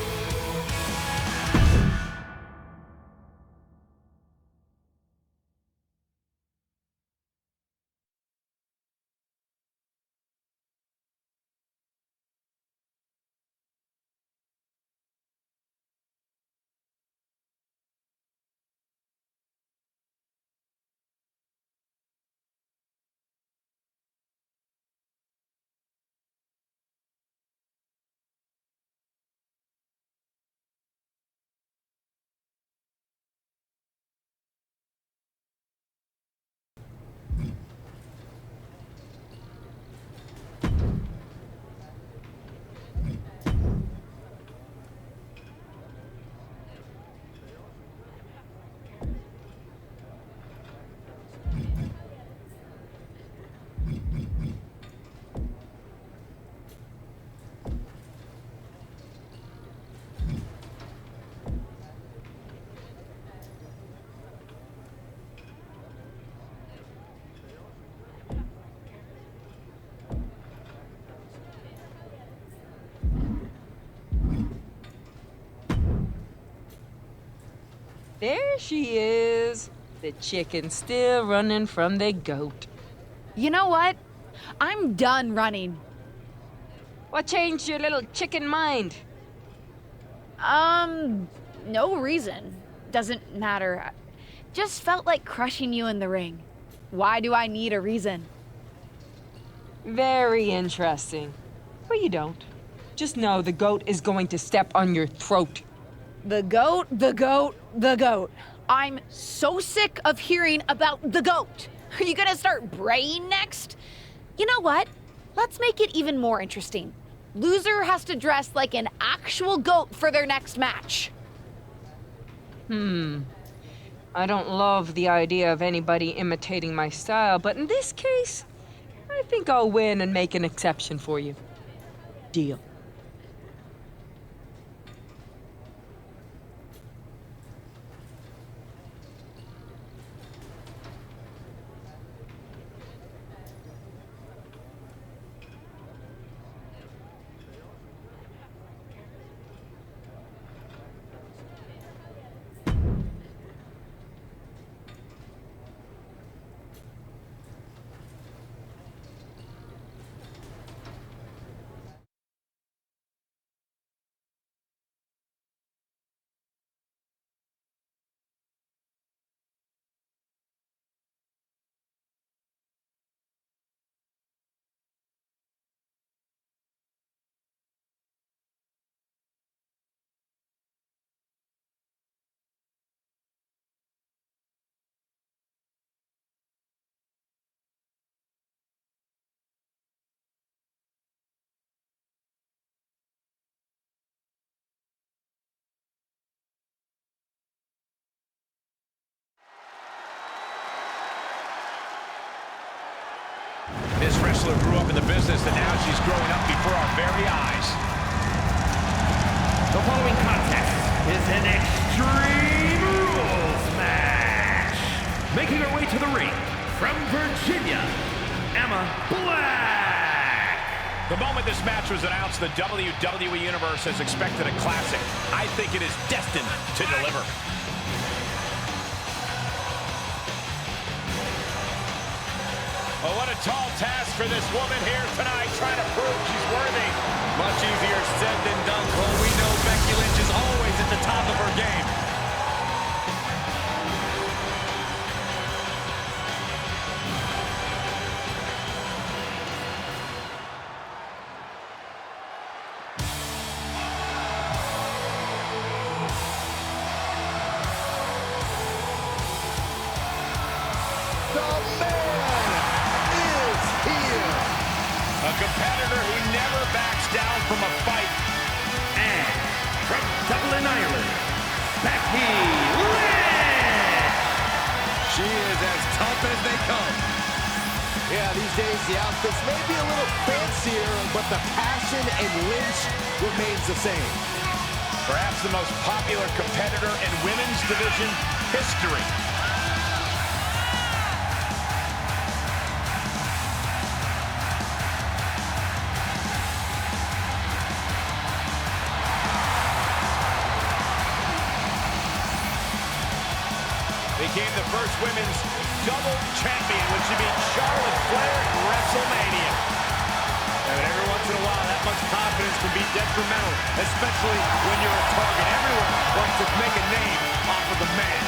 There she is. The chicken still running from the goat. You know what? I'm done running. What changed your little chicken mind? No reason. Doesn't matter. Just felt like crushing you in the ring. Why do I need a reason? Very interesting. But you don't. Just know the goat is going to step on your throat. The goat, the goat, the goat. I'm so sick of hearing about the goat. Are you gonna start braying next? You know what? Let's make it even more interesting. Loser has to dress like an actual goat for their next match. I don't love the idea of anybody imitating my style, but in this case, I think I'll win and make an exception for you. Deal. This wrestler grew up in the business, and now she's growing up before our very eyes. The following contest is an Extreme Rules match. Making her way to the ring from Virginia, Emma Black. The moment this match was announced, the WWE Universe has expected a classic. I think it is destined to deliver. Oh, what a tall task for this woman here tonight, trying to prove she's worthy. Much easier said than done, Cole. We know Becky Lynch is always at the top of her game. A competitor who never backs down from a fight. And from Dublin, Ireland, Becky Lynch. She is as tough as they come. Yeah, these days the outfits may be a little fancier, but the passion in Lynch remains the same. Perhaps the most popular competitor in women's division history. Became the first women's double champion when she beat Charlotte Flair at WrestleMania. And every once in a while, that much confidence can be detrimental, especially when you're a target. Everyone wants to make a name off of the man.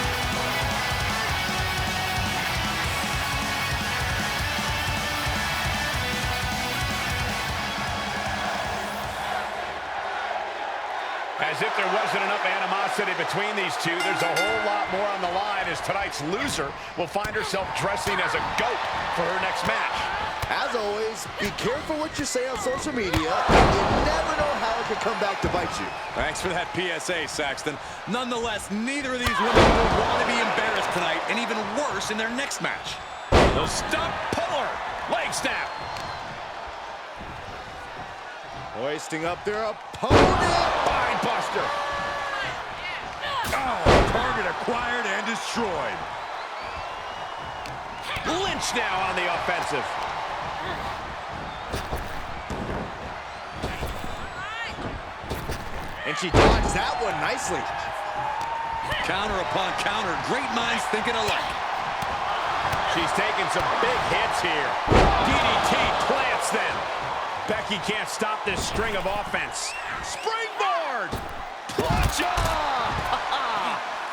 As if there wasn't enough animosity between these two, there's a whole lot more on the line as tonight's loser will find herself dressing as a goat for her next match. As always, be careful what you say on social media. You never know how it could come back to bite you. Thanks for that PSA, Saxton. Nonetheless, neither of these women will want to be embarrassed tonight, and even worse in their next match. The stump puller, leg snap. Hoisting up their opponent. Spine buster. Oh, target acquired and destroyed. Lynch now on the offensive. And she dodged that one nicely. Counter upon counter. Great minds thinking alike. She's taking some big hits here. DDT plants them. Becky can't stop this string of offense. Springboard! Plancha!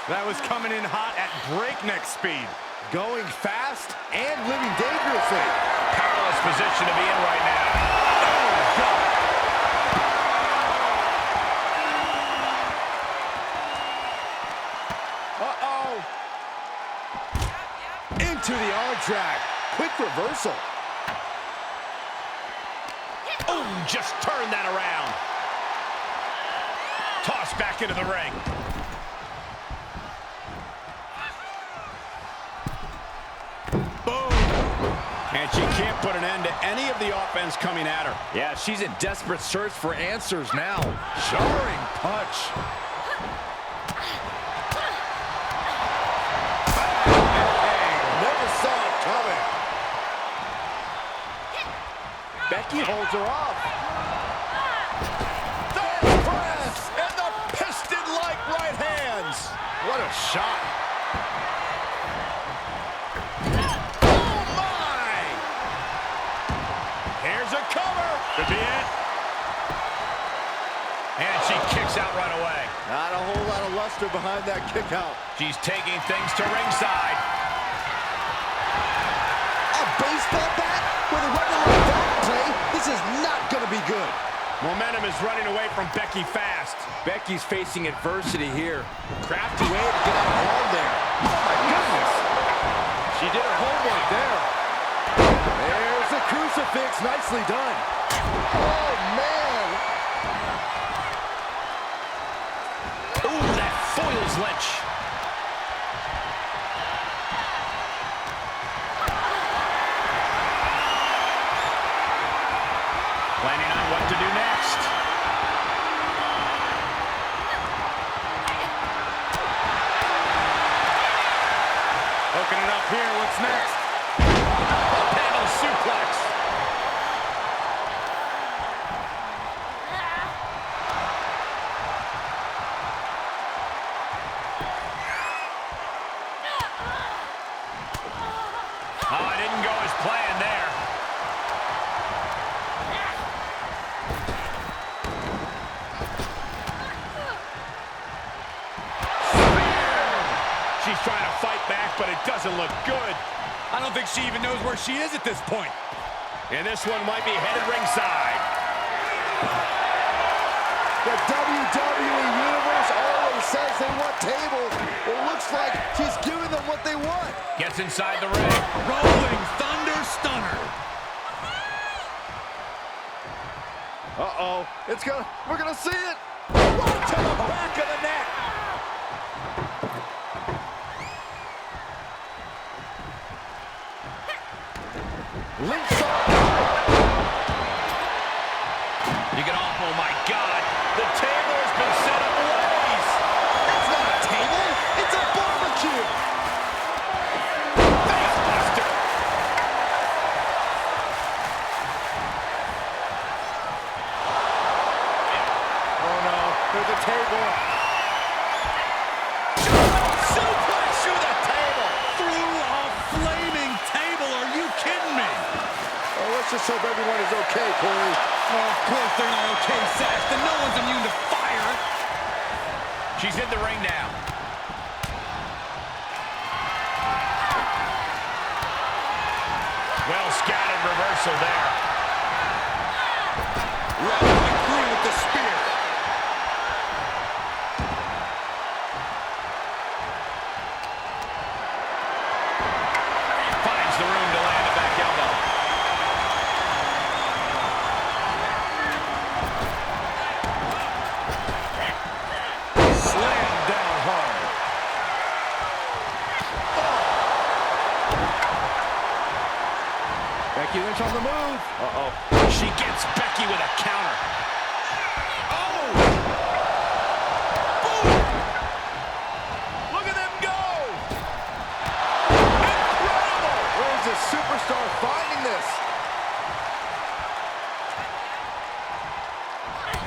That was coming in hot at breakneck speed. Going fast and living dangerously. Powerless position to be in right now. Oh, God. Uh-oh. Into the arm drag. Quick reversal. Oh, just turn that around. Toss back into the ring. Boom. And she can't put an end to any of the offense coming at her. Yeah, she's in desperate search for answers now. Jarring punch. Never saw it coming. Becky holds her off. The press and the piston-like right hands. What a shot. Oh, my! Here's a cover. Could be it. And she kicks out right away. Not a whole lot of luster behind that kick out. She's taking things to ringside. A baseball bat? With a weapon like that in play, this is not going to be good. Momentum is running away from Becky fast. Becky's facing adversity here. Crafty way to get out of harm there. Oh, my goodness. She did her homework there. There's the crucifix. Nicely done. Oh, man. Ooh, that foils Lynch. Planning on what to do next. Hooking it up here. What's next? Panel suplex. Oh, it didn't go as planned there. She's trying to fight back, but it doesn't look good. I don't think she even knows where she is at this point. And this one might be headed ringside. The WWE Universe always says they want tables. Well, looks like she's giving them what they want. Gets inside the ring. Rolling Thunder Stunner. Uh-oh. We're gonna see it. Right to the back of the neck. You get off, oh my God. The table has been set ablaze. It's not a table. It's a barbecue. Facebuster. Oh, no. There's a table. Suplex through the table. Through a flaming table. Are you kidding me? Oh, let's just hope everyone is okay, Corey. Oh, of course they're not okay, Saxton. No one's immune to fire. She's in the ring now. Well scattered reversal there. Right through with the spear. Finds the room to land a back elbow. Slam down hard. Becky Lynch on the move. Uh-oh. She gets Becky with a counter. Oh! Boom! Look at them go! Incredible! Where's the superstar finding this?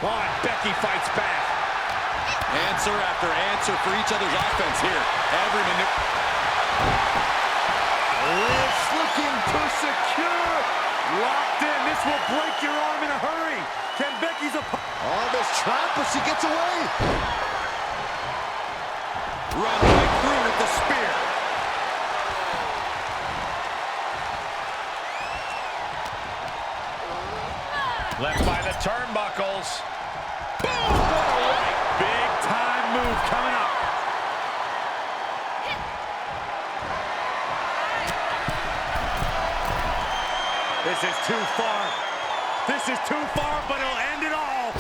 Oh, and Becky fights back. Answer after answer for each other's offense here. Every minute. Liv's looking to secure. Locked in. This will break your arm in a hurry. Can Becky's arm is trapped, but she gets away. Run right through with the spear. Left by the turnbuckles. Boom! What a right. Big time move coming up. This is too far. This is too far, but it'll end it all.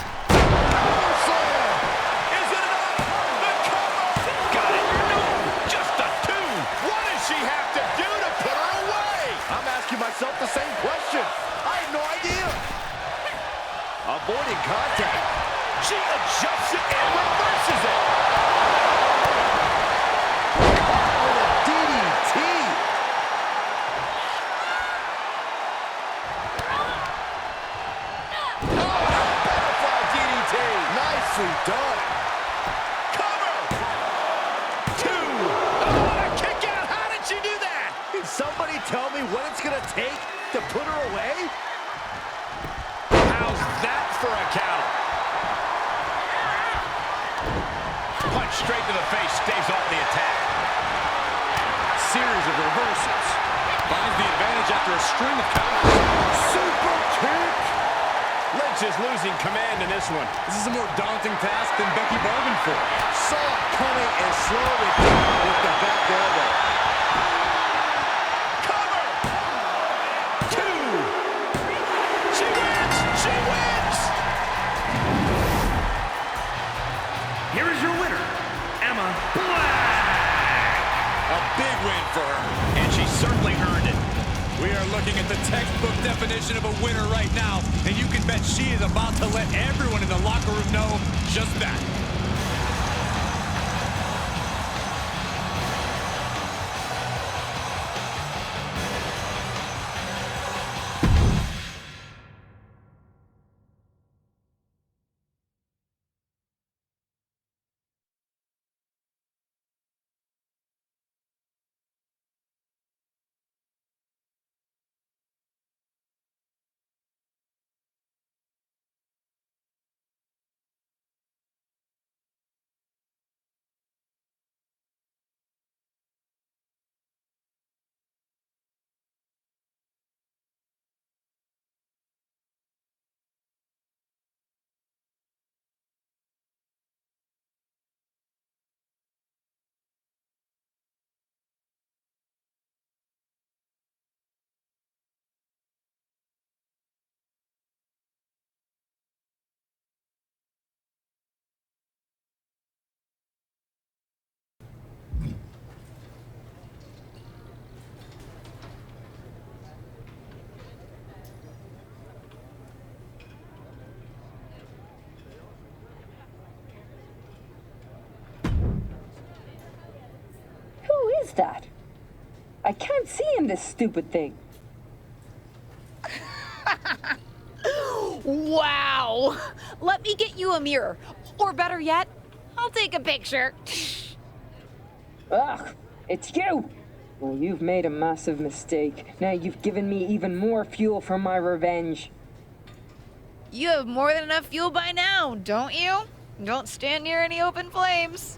Is it enough? The cover! Got it. No! Just a two. What does she have to do to put her away? I'm asking myself the same question. I have no idea. Avoiding contact. She adjusts it and reverses it. Caught with a DDT. Butterfly DDT. Nicely done. Cover. Two. Oh, what a kick out. How did she do that? Can somebody tell me what it's going to take to put her away? How's that for a counter? Punch straight to the face, stays off the attack. Series of reversals. Finds the advantage after a string of counters. Super kick. Lynch is losing command in this one. This is a more daunting task than Becky bargained for. Saw it coming and slowed it down with the back elbow. Cover! Two! She wins! She wins! Here is your winner, Emma Black. A big win for her, and she certainly earned it. We are looking at the textbook definition of a winner right now, and you can bet she is about to let everyone in the locker room know just that. Who is that? I can't see in this stupid thing. Wow! Let me get you a mirror. Or better yet, I'll take a picture. Ugh, it's you! Well, you've made a massive mistake. Now you've given me even more fuel for my revenge. You have more than enough fuel by now, don't you? Don't stand near any open flames.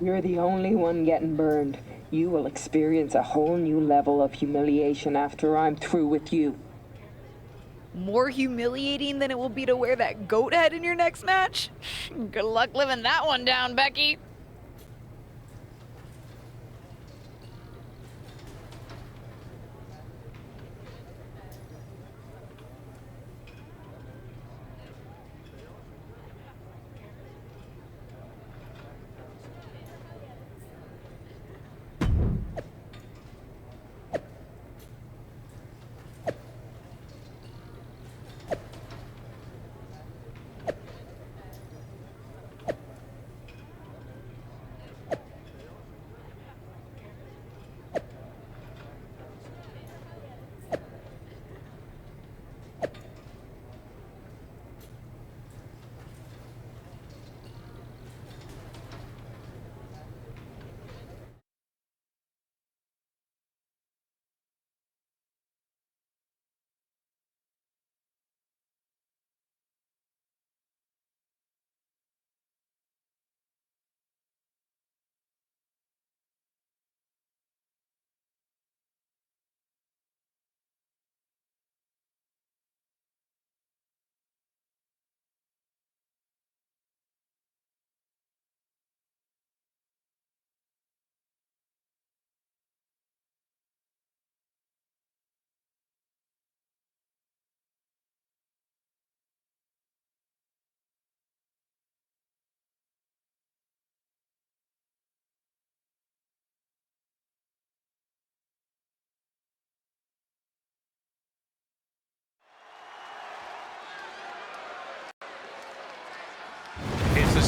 You're the only one getting burned. You will experience a whole new level of humiliation after I'm through with you. More humiliating than it will be to wear that goat head in your next match? Good luck living that one down, Becky.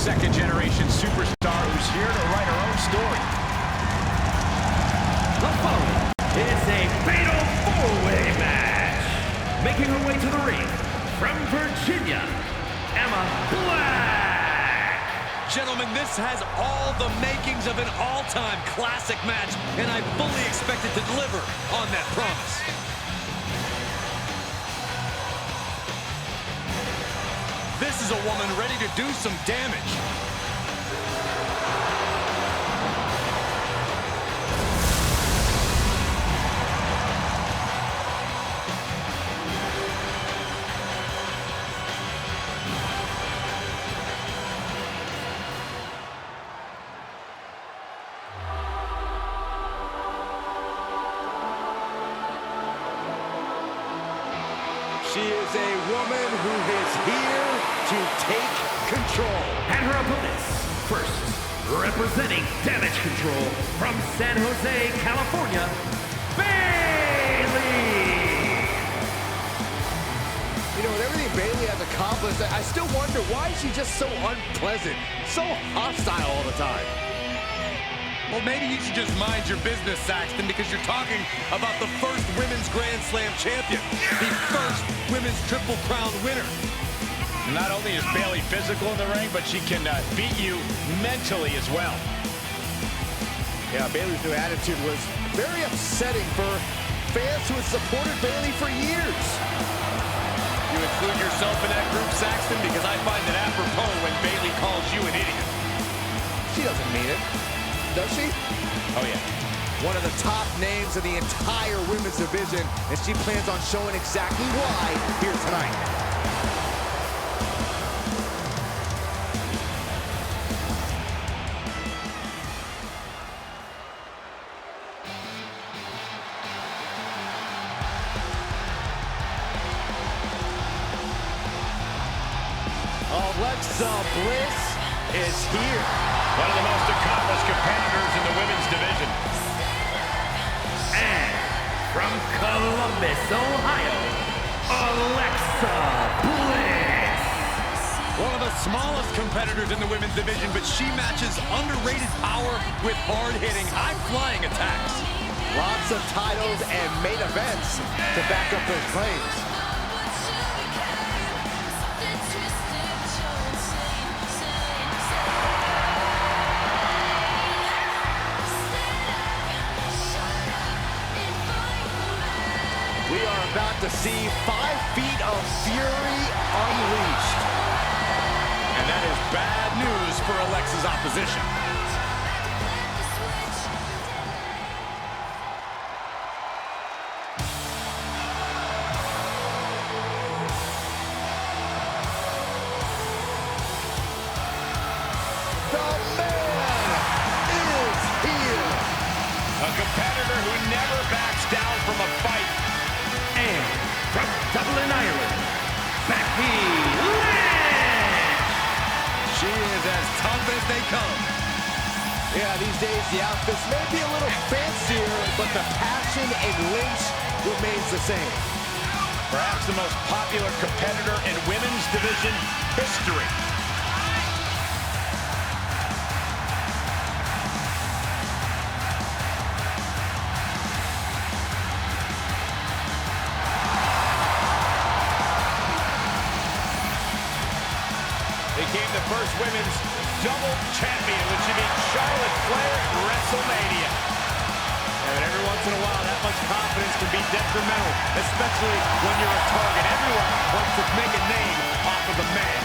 second-generation superstar who's here to write her own story. The following is a fatal four-way match. Making her way to the ring from Virginia, Emma Black. Gentlemen, this has all the makings of an all-time classic match, and I fully expect it to deliver on that promise. This is a woman ready to do some damage. She is a woman who is here to take control. And her opponents, first, representing Damage Control from San Jose, California, Bayley! You know, with everything Bayley has accomplished, I still wonder, why is she just so unpleasant, so hostile all the time? Well, maybe you should just mind your business, Saxton, because you're talking about the first Women's Grand Slam champion, the first Women's Triple Crown winner. Not only is Bayley physical in the ring, but she can beat you mentally as well. Yeah, Bayley's new attitude was very upsetting for fans who had supported Bayley for years. You include yourself in that group, Saxton, because I find it apropos when Bayley calls you an idiot. She doesn't mean it, does she? Oh, yeah. One of the top names in the entire women's division, and she plans on showing exactly why here tonight. Alexa Bliss is here. One of the most accomplished competitors in the women's division. And from Columbus, Ohio, Alexa Bliss. One of the smallest competitors in the women's division, but she matches underrated power with hard-hitting, high-flying attacks. Lots of titles and main events to back up those claims. We are about to see 5 feet of fury unleashed. And that is bad news for Alexa's opposition. The man is here. A competitor who never backs down from a fight. And from Dublin, Ireland, Becky Lynch! She is as tough as they come. Yeah, these days the outfits may be a little fancier, but the passion in Lynch remains the same. Perhaps the most popular competitor in women's division history. Became the first women's double champion when she beat Charlotte Flair at WrestleMania. And every once in a while, that much confidence can be detrimental, especially when you're a target. Everyone wants to make a name off of the man.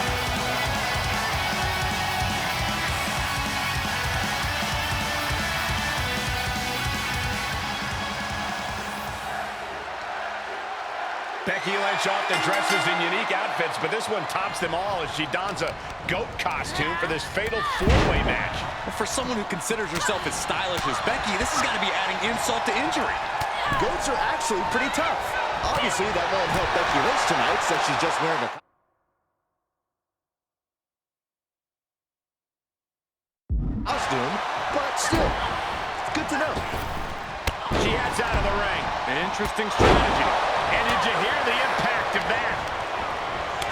Becky Lynch often dresses in unique outfits, but this one tops them all as she dons a goat costume for this fatal four-way match. Well, for someone who considers herself as stylish as Becky, this has got to be adding insult to injury. Goats are actually pretty tough. Obviously, that won't help Becky Lynch tonight since she's just wearing a costume, but still, it's good to know. She heads out of the ring. An interesting strategy. And did you hear the impact of that?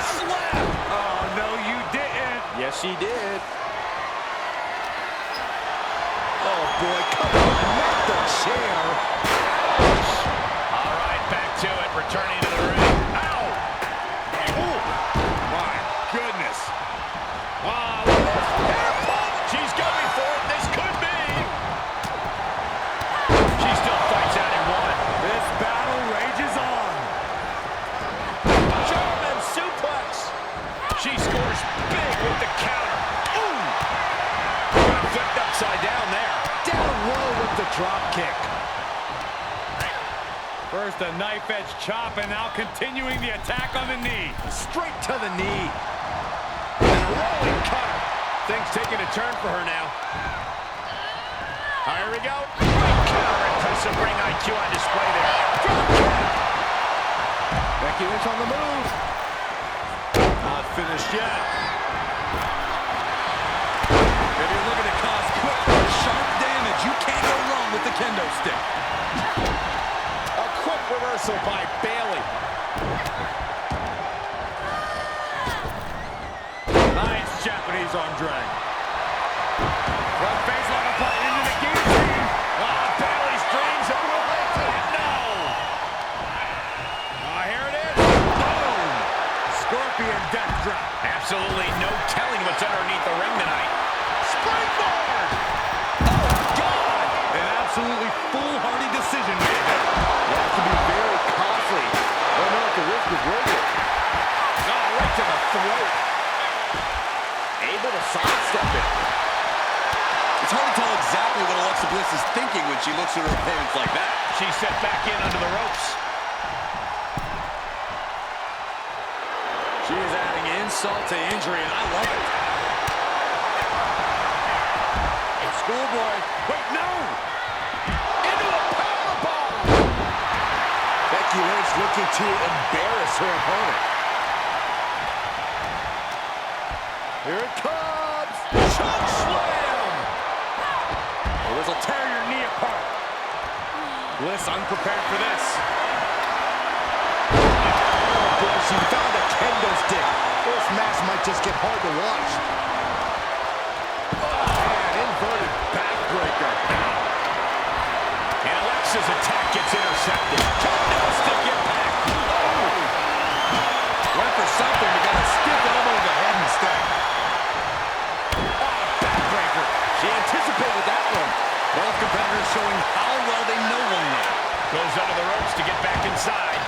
Slap! Oh, no, you didn't. Yes, she did. boy, come on, not the chair. All right, back to it, returning to the ring. Ow! Oh, my goodness. Wow, look at this. Hair pull. She's going for it. This could be. She still fights out in one. This battle rages on. German suplex. She scores big with the counter. Ooh! Got flipped upside down there. Down low with the drop kick. First a knife edge chop, and now continuing the attack on the knee. Straight to the knee. And a rolling cutter. Things taking a turn for her now. Here we go. Great counter. Impressive ring IQ on display there. Drop kick. Becky Lynch on the move. Not finished yet. If you're looking to cause quick, sharp damage, you can't go wrong with the kendo stick. A quick reversal by Bayley. Nice Japanese arm drag. Front face lock applied into the guillotine. Bayley's dreams have been awakened. No. Here it is. Boom. Scorpion death drop. Absolutely no telling what's underneath the ring tonight. Springboard. Oh, God. An absolutely foolhardy decision made there. That can be very costly. I don't know if the risk is worth it. Right to the throat. Able to sidestep it. It's hard to tell exactly what Alexa Bliss is thinking when she looks at her opponents like that. She's set back in under the ropes. She is adding insult to injury, and I love it. Schoolboy. Wait, no! Into a powerbomb. Becky Lynch looking to embarrass her opponent. Here it comes! Choke slam. Oh, this will tear your knee apart. Bliss unprepared for this. Oh, boy, she found a kendo stick. This match might just get hard to watch. Man, inverted backbreaker. And Alexa's attack gets intercepted. Kendo stick impact. Oh. Went for something, but got a stiff elbow to the head instead. Backbreaker. She anticipated that one. Both competitors showing how well they know one another. Goes under the ropes to get back inside.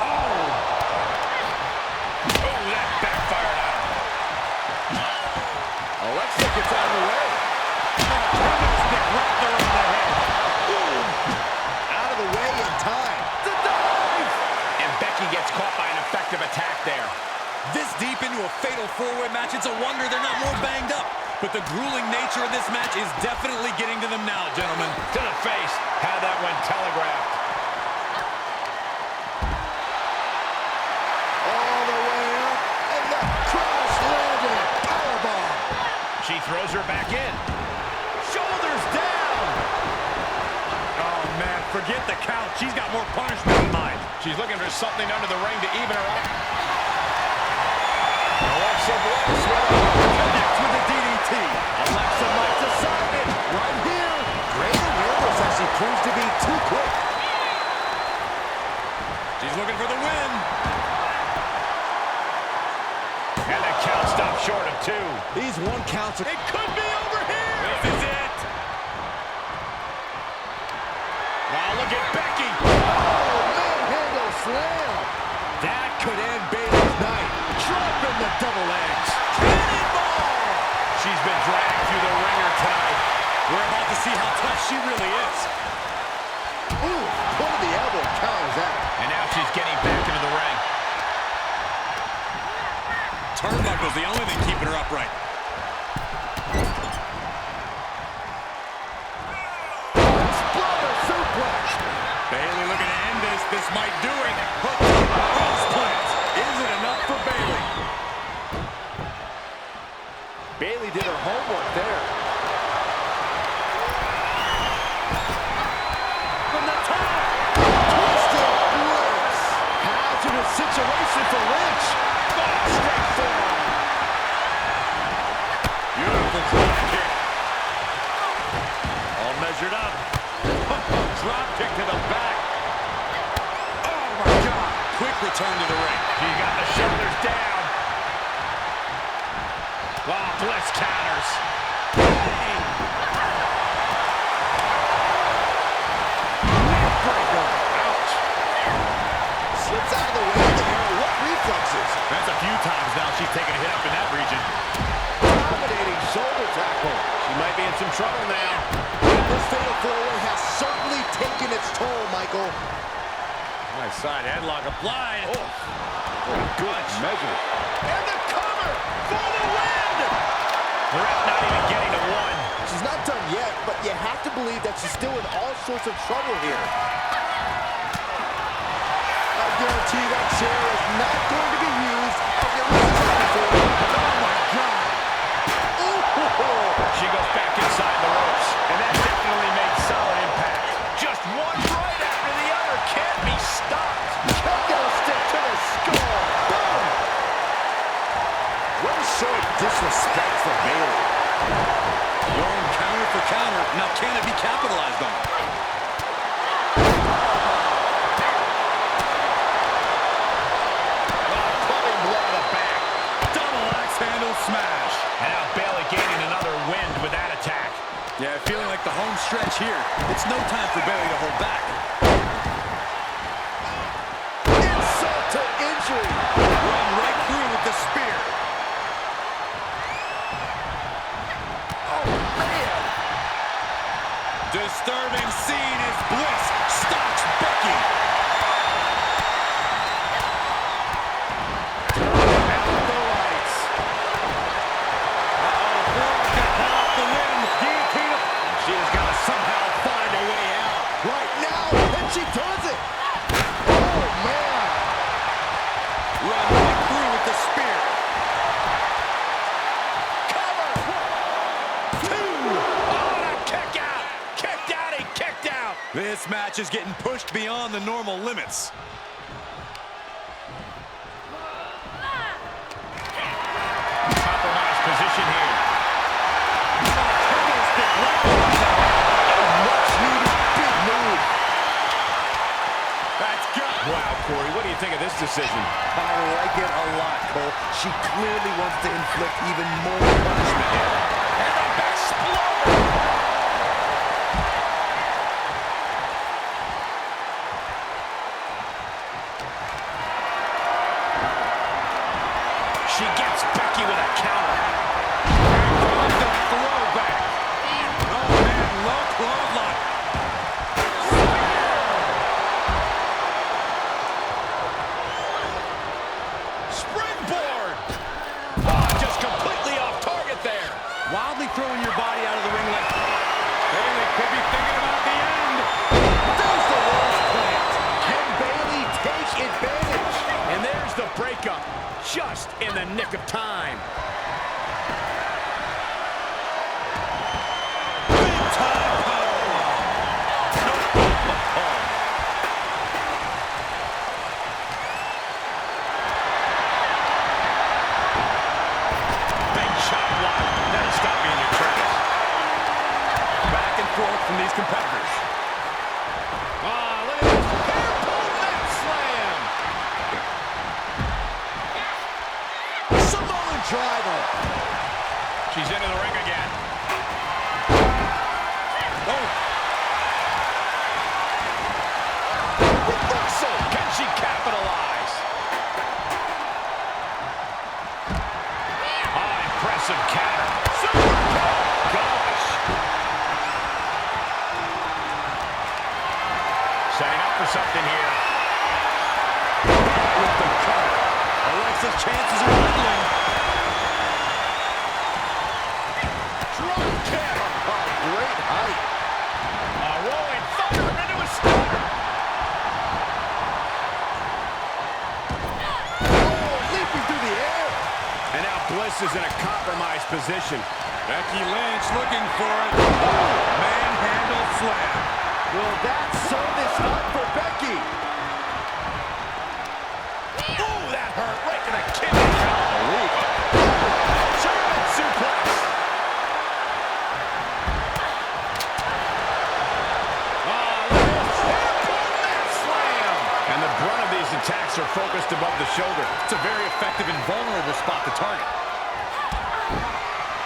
Oh, that backfired on her. Alexa gets out of the way. Kendo stick right there on the head. Boom. Out of the way in time. The dive! And Becky gets caught by an effective attack there. This deep into a fatal four-way match, it's a wonder they're not more banged up. But the grueling nature of this match is definitely getting to them now, gentlemen. To the face. Had that one telegraphed. All the way up, and the cross-landed powerbomb. She throws her back in. Shoulders down. Oh, man, forget the count. She's got more punishment in mind. She's looking for something under the ring to even her up. Alexa Bliss connects with the DDT. Alexa might decide it right here. Great awareness as she proves to be too quick. She's looking for the win. And the count stops short of 2. These one counts are... It could be over here. This is it. Now look at Becky. Oh, manhandle slam. That could end Bayley's night. Dropping the double edge. Cannonball. She's been dragged through the ringer tonight. We're about to see how tough she really is. Ooh, pull to the elbow counters that. And now she's getting back into the ring. Turnbuckle's the only thing keeping her upright. Exploder suplex. Bayley looking to end this. This might do it. Cross plant. Is it enough for Bayley? Bayley did her homework there. From the top. Twisted Bliss. Hazardous situation for Lynch. Straight forward. Beautiful drop kick. quick return to the ring. She got the shoulders down. Wow, Bliss counters. Neckbreaker. Ouch. Slips out of the way there. What reflexes? That's a few times now she's taken a hit up in that region. Dominating shoulder tackle. She might be in some trouble now. This fatal four-way has certainly taken its toll, Michael. Nice side headlock applied. Oh, good measure. And the cover for the win! The ref not even getting to one. She's not done yet, but you have to believe that she's still in all sorts of trouble here. I guarantee that chair is not going to be used as it was before. Oh my God! Ooh. She goes back inside the ropes, and that definitely made solid impact. Just one right after the other can't be stopped. Kendo stick to the skull. Boom! What a show of disrespect for Bayley. Going counter for counter. Now can it be capitalized on? Pulling blow to the back. Double axe handle smash. And now Bayley gaining another wind with that attack. Yeah, feeling like the home stretch here. It's no time for Bayley to hold back. Insult to injury. Run right through with the spear. Oh, man. Disturbing scene as Bliss stalks Becky. Out the lights. She has got to somehow find a way out. Right now, and she does it. Oh, man. Run right through with the spear. Cover. 2. Oh, and a kick out. Kicked out, he kicked out. This match is getting pushed beyond the normal limits. Compromised position here. That's good. Wow, Corey, what do you think of this decision? I like it a lot, Cole. She clearly wants to inflict even more punishment here. And the exploder. She gets Becky with a counter. And the throwback. Oh, man, low clothesline. Springboard. Oh, just completely off target there. Wildly throwing your body out of the ring like Bayley could be thinking about the end. There's the Rose plant. Can Bayley take advantage? And there's the breakup, just in the nick of time. Big time powerbomb. Big shot block. That'll stop you in your tracks. Back and forth from these competitors. Ah, look at this. Hair-pull net slam. Samoan driver. She's into the ring again. Oh, Reversal. Can she capitalize? Ah, impressive counter. Super kick. Gosh. Setting up for something here. with the cover. Alexa's chances are dwindling. Drop kick. Oh, great height. A rolling thunder into a stunner. Oh, leaping through the air. And now Bliss is in a compromised position. Becky Lynch looking for it. Manhandle slam. Will that sew this up for Becky? Ooh, that hurt right to the kidney. German suplex. Oh, look at this. Hair-pull net slam. And the brunt of these attacks are focused above the shoulder. It's a very effective and vulnerable spot to target.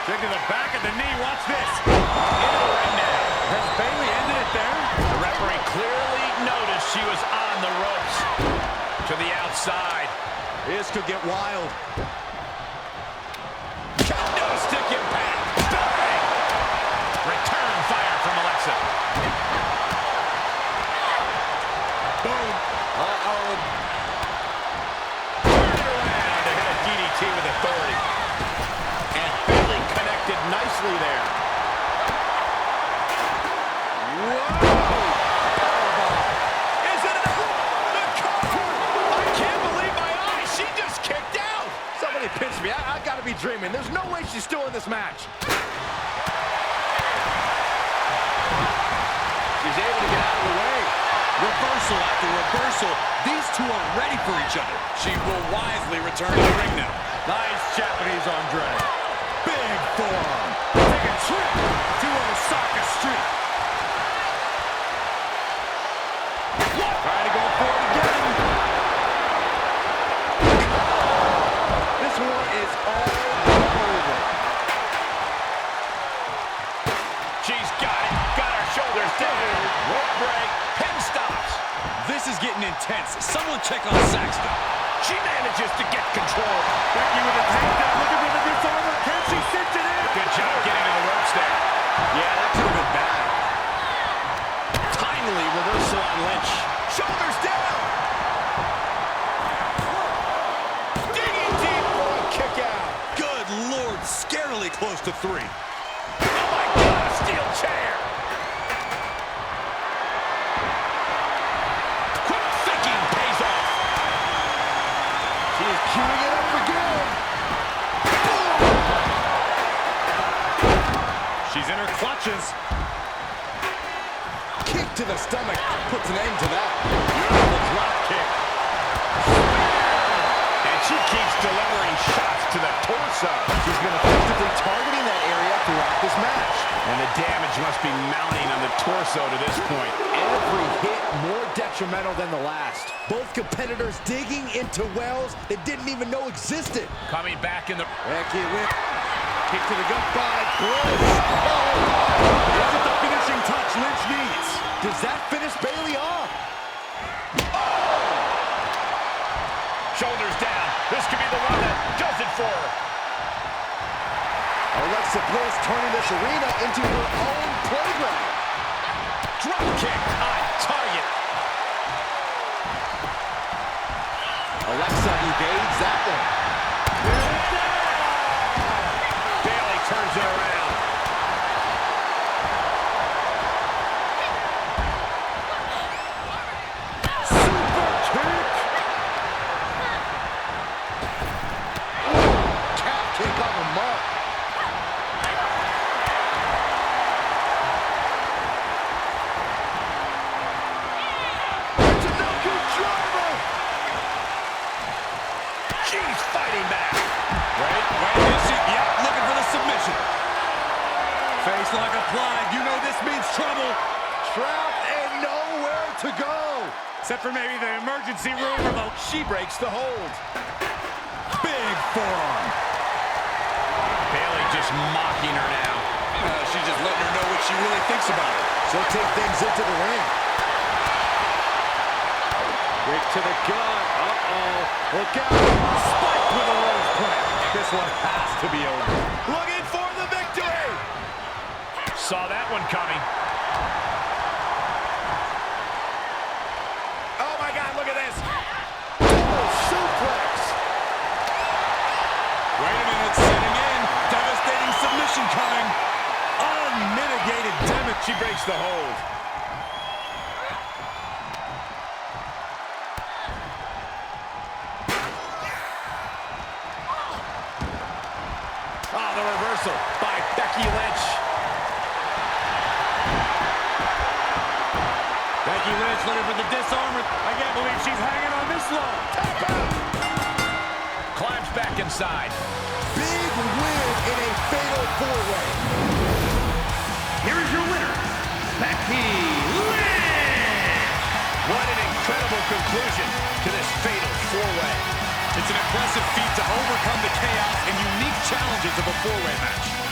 Kick to the back of the knee. Watch this. Into the ring now. Has Bayley ended it there? The referee clearly noticed she was on the ropes. To the outside. This could get wild. Kendo stick impact. Bang! Return fire from Alexa. Boom. Uh-oh. Turn it around to hit a DDT with authority. And Bayley connected nicely there. Whoa! Is it enough? The cover! I can't believe my eyes. She just kicked out. Somebody pinch me. I gotta be dreaming. There's no way she's still in this match. She's able to get out of the way. Reversal after reversal. These two are ready for each other. She will wisely return to the ring now. Nice Japanese arm drag. Big forearm. Take a trip to Osaka Street. Trying to go for it again. This one is all over. She's got it. Got her shoulders down. Rope break. Pin stops. This is getting intense. Someone check on Saxton. She manages to get control. Becky with a takedown. Looking for the disarmer. Can she cinch it in? Good job getting to the ropes there. Yeah, that could have been bad. Timely reversal on Lynch. Shoulders down. Digging deep for a kick out. Good Lord, scarily close to 3. Oh my God, a steel chair. Quick thinking pays off. She's queuing it up again. She's in her clutches. Kick to the stomach puts an end to that. Beautiful drop kick. And she keeps delivering shots to the torso. She's been effectively targeting that area throughout this match. And the damage must be mounting on the torso to this point. Every hit more detrimental than the last. Both competitors digging into wells they didn't even know existed. Coming back in the... Becky with kick to the gut by Bliss. Oh, wasn't the finishing touch Lynch needs. Does that finish Bayley off? Shoulders down. This could be the one that does it for her. Alexa Bliss turning this arena into her own playground. Drop kick on target. Alexa evades that one. Bayley turns it around. Super kick. Calf kick on the mark. She's fighting back. Wait, is she? Yep, looking for the submission. Face lock applied. You know this means trouble. Trapped and nowhere to go. Except for maybe the emergency room or the... She breaks the hold. Big forearm. Bayley just mocking her now. She's just letting her know what she really thinks about it. She'll take things into the ring. Kick to the gut. Uh-oh. Look out. Spike with a rose plant. This one has to be over. Looking for the victory. Saw that one coming. Oh my God, look at this. Oh, suplex. Wait a minute, setting in. Devastating submission coming. Unmitigated damage. She breaks the hold. Oh, the reversal by Becky Lynch. Becky Lynch looking for the disarmer. I can't believe she's hanging on this long. Climbs back inside. Big win in a fatal four-way. Here is your winner, Becky Lynch. What an incredible conclusion to this fatal four-way. It's an impressive feat to overcome the chaos and unique challenges of a four-way match.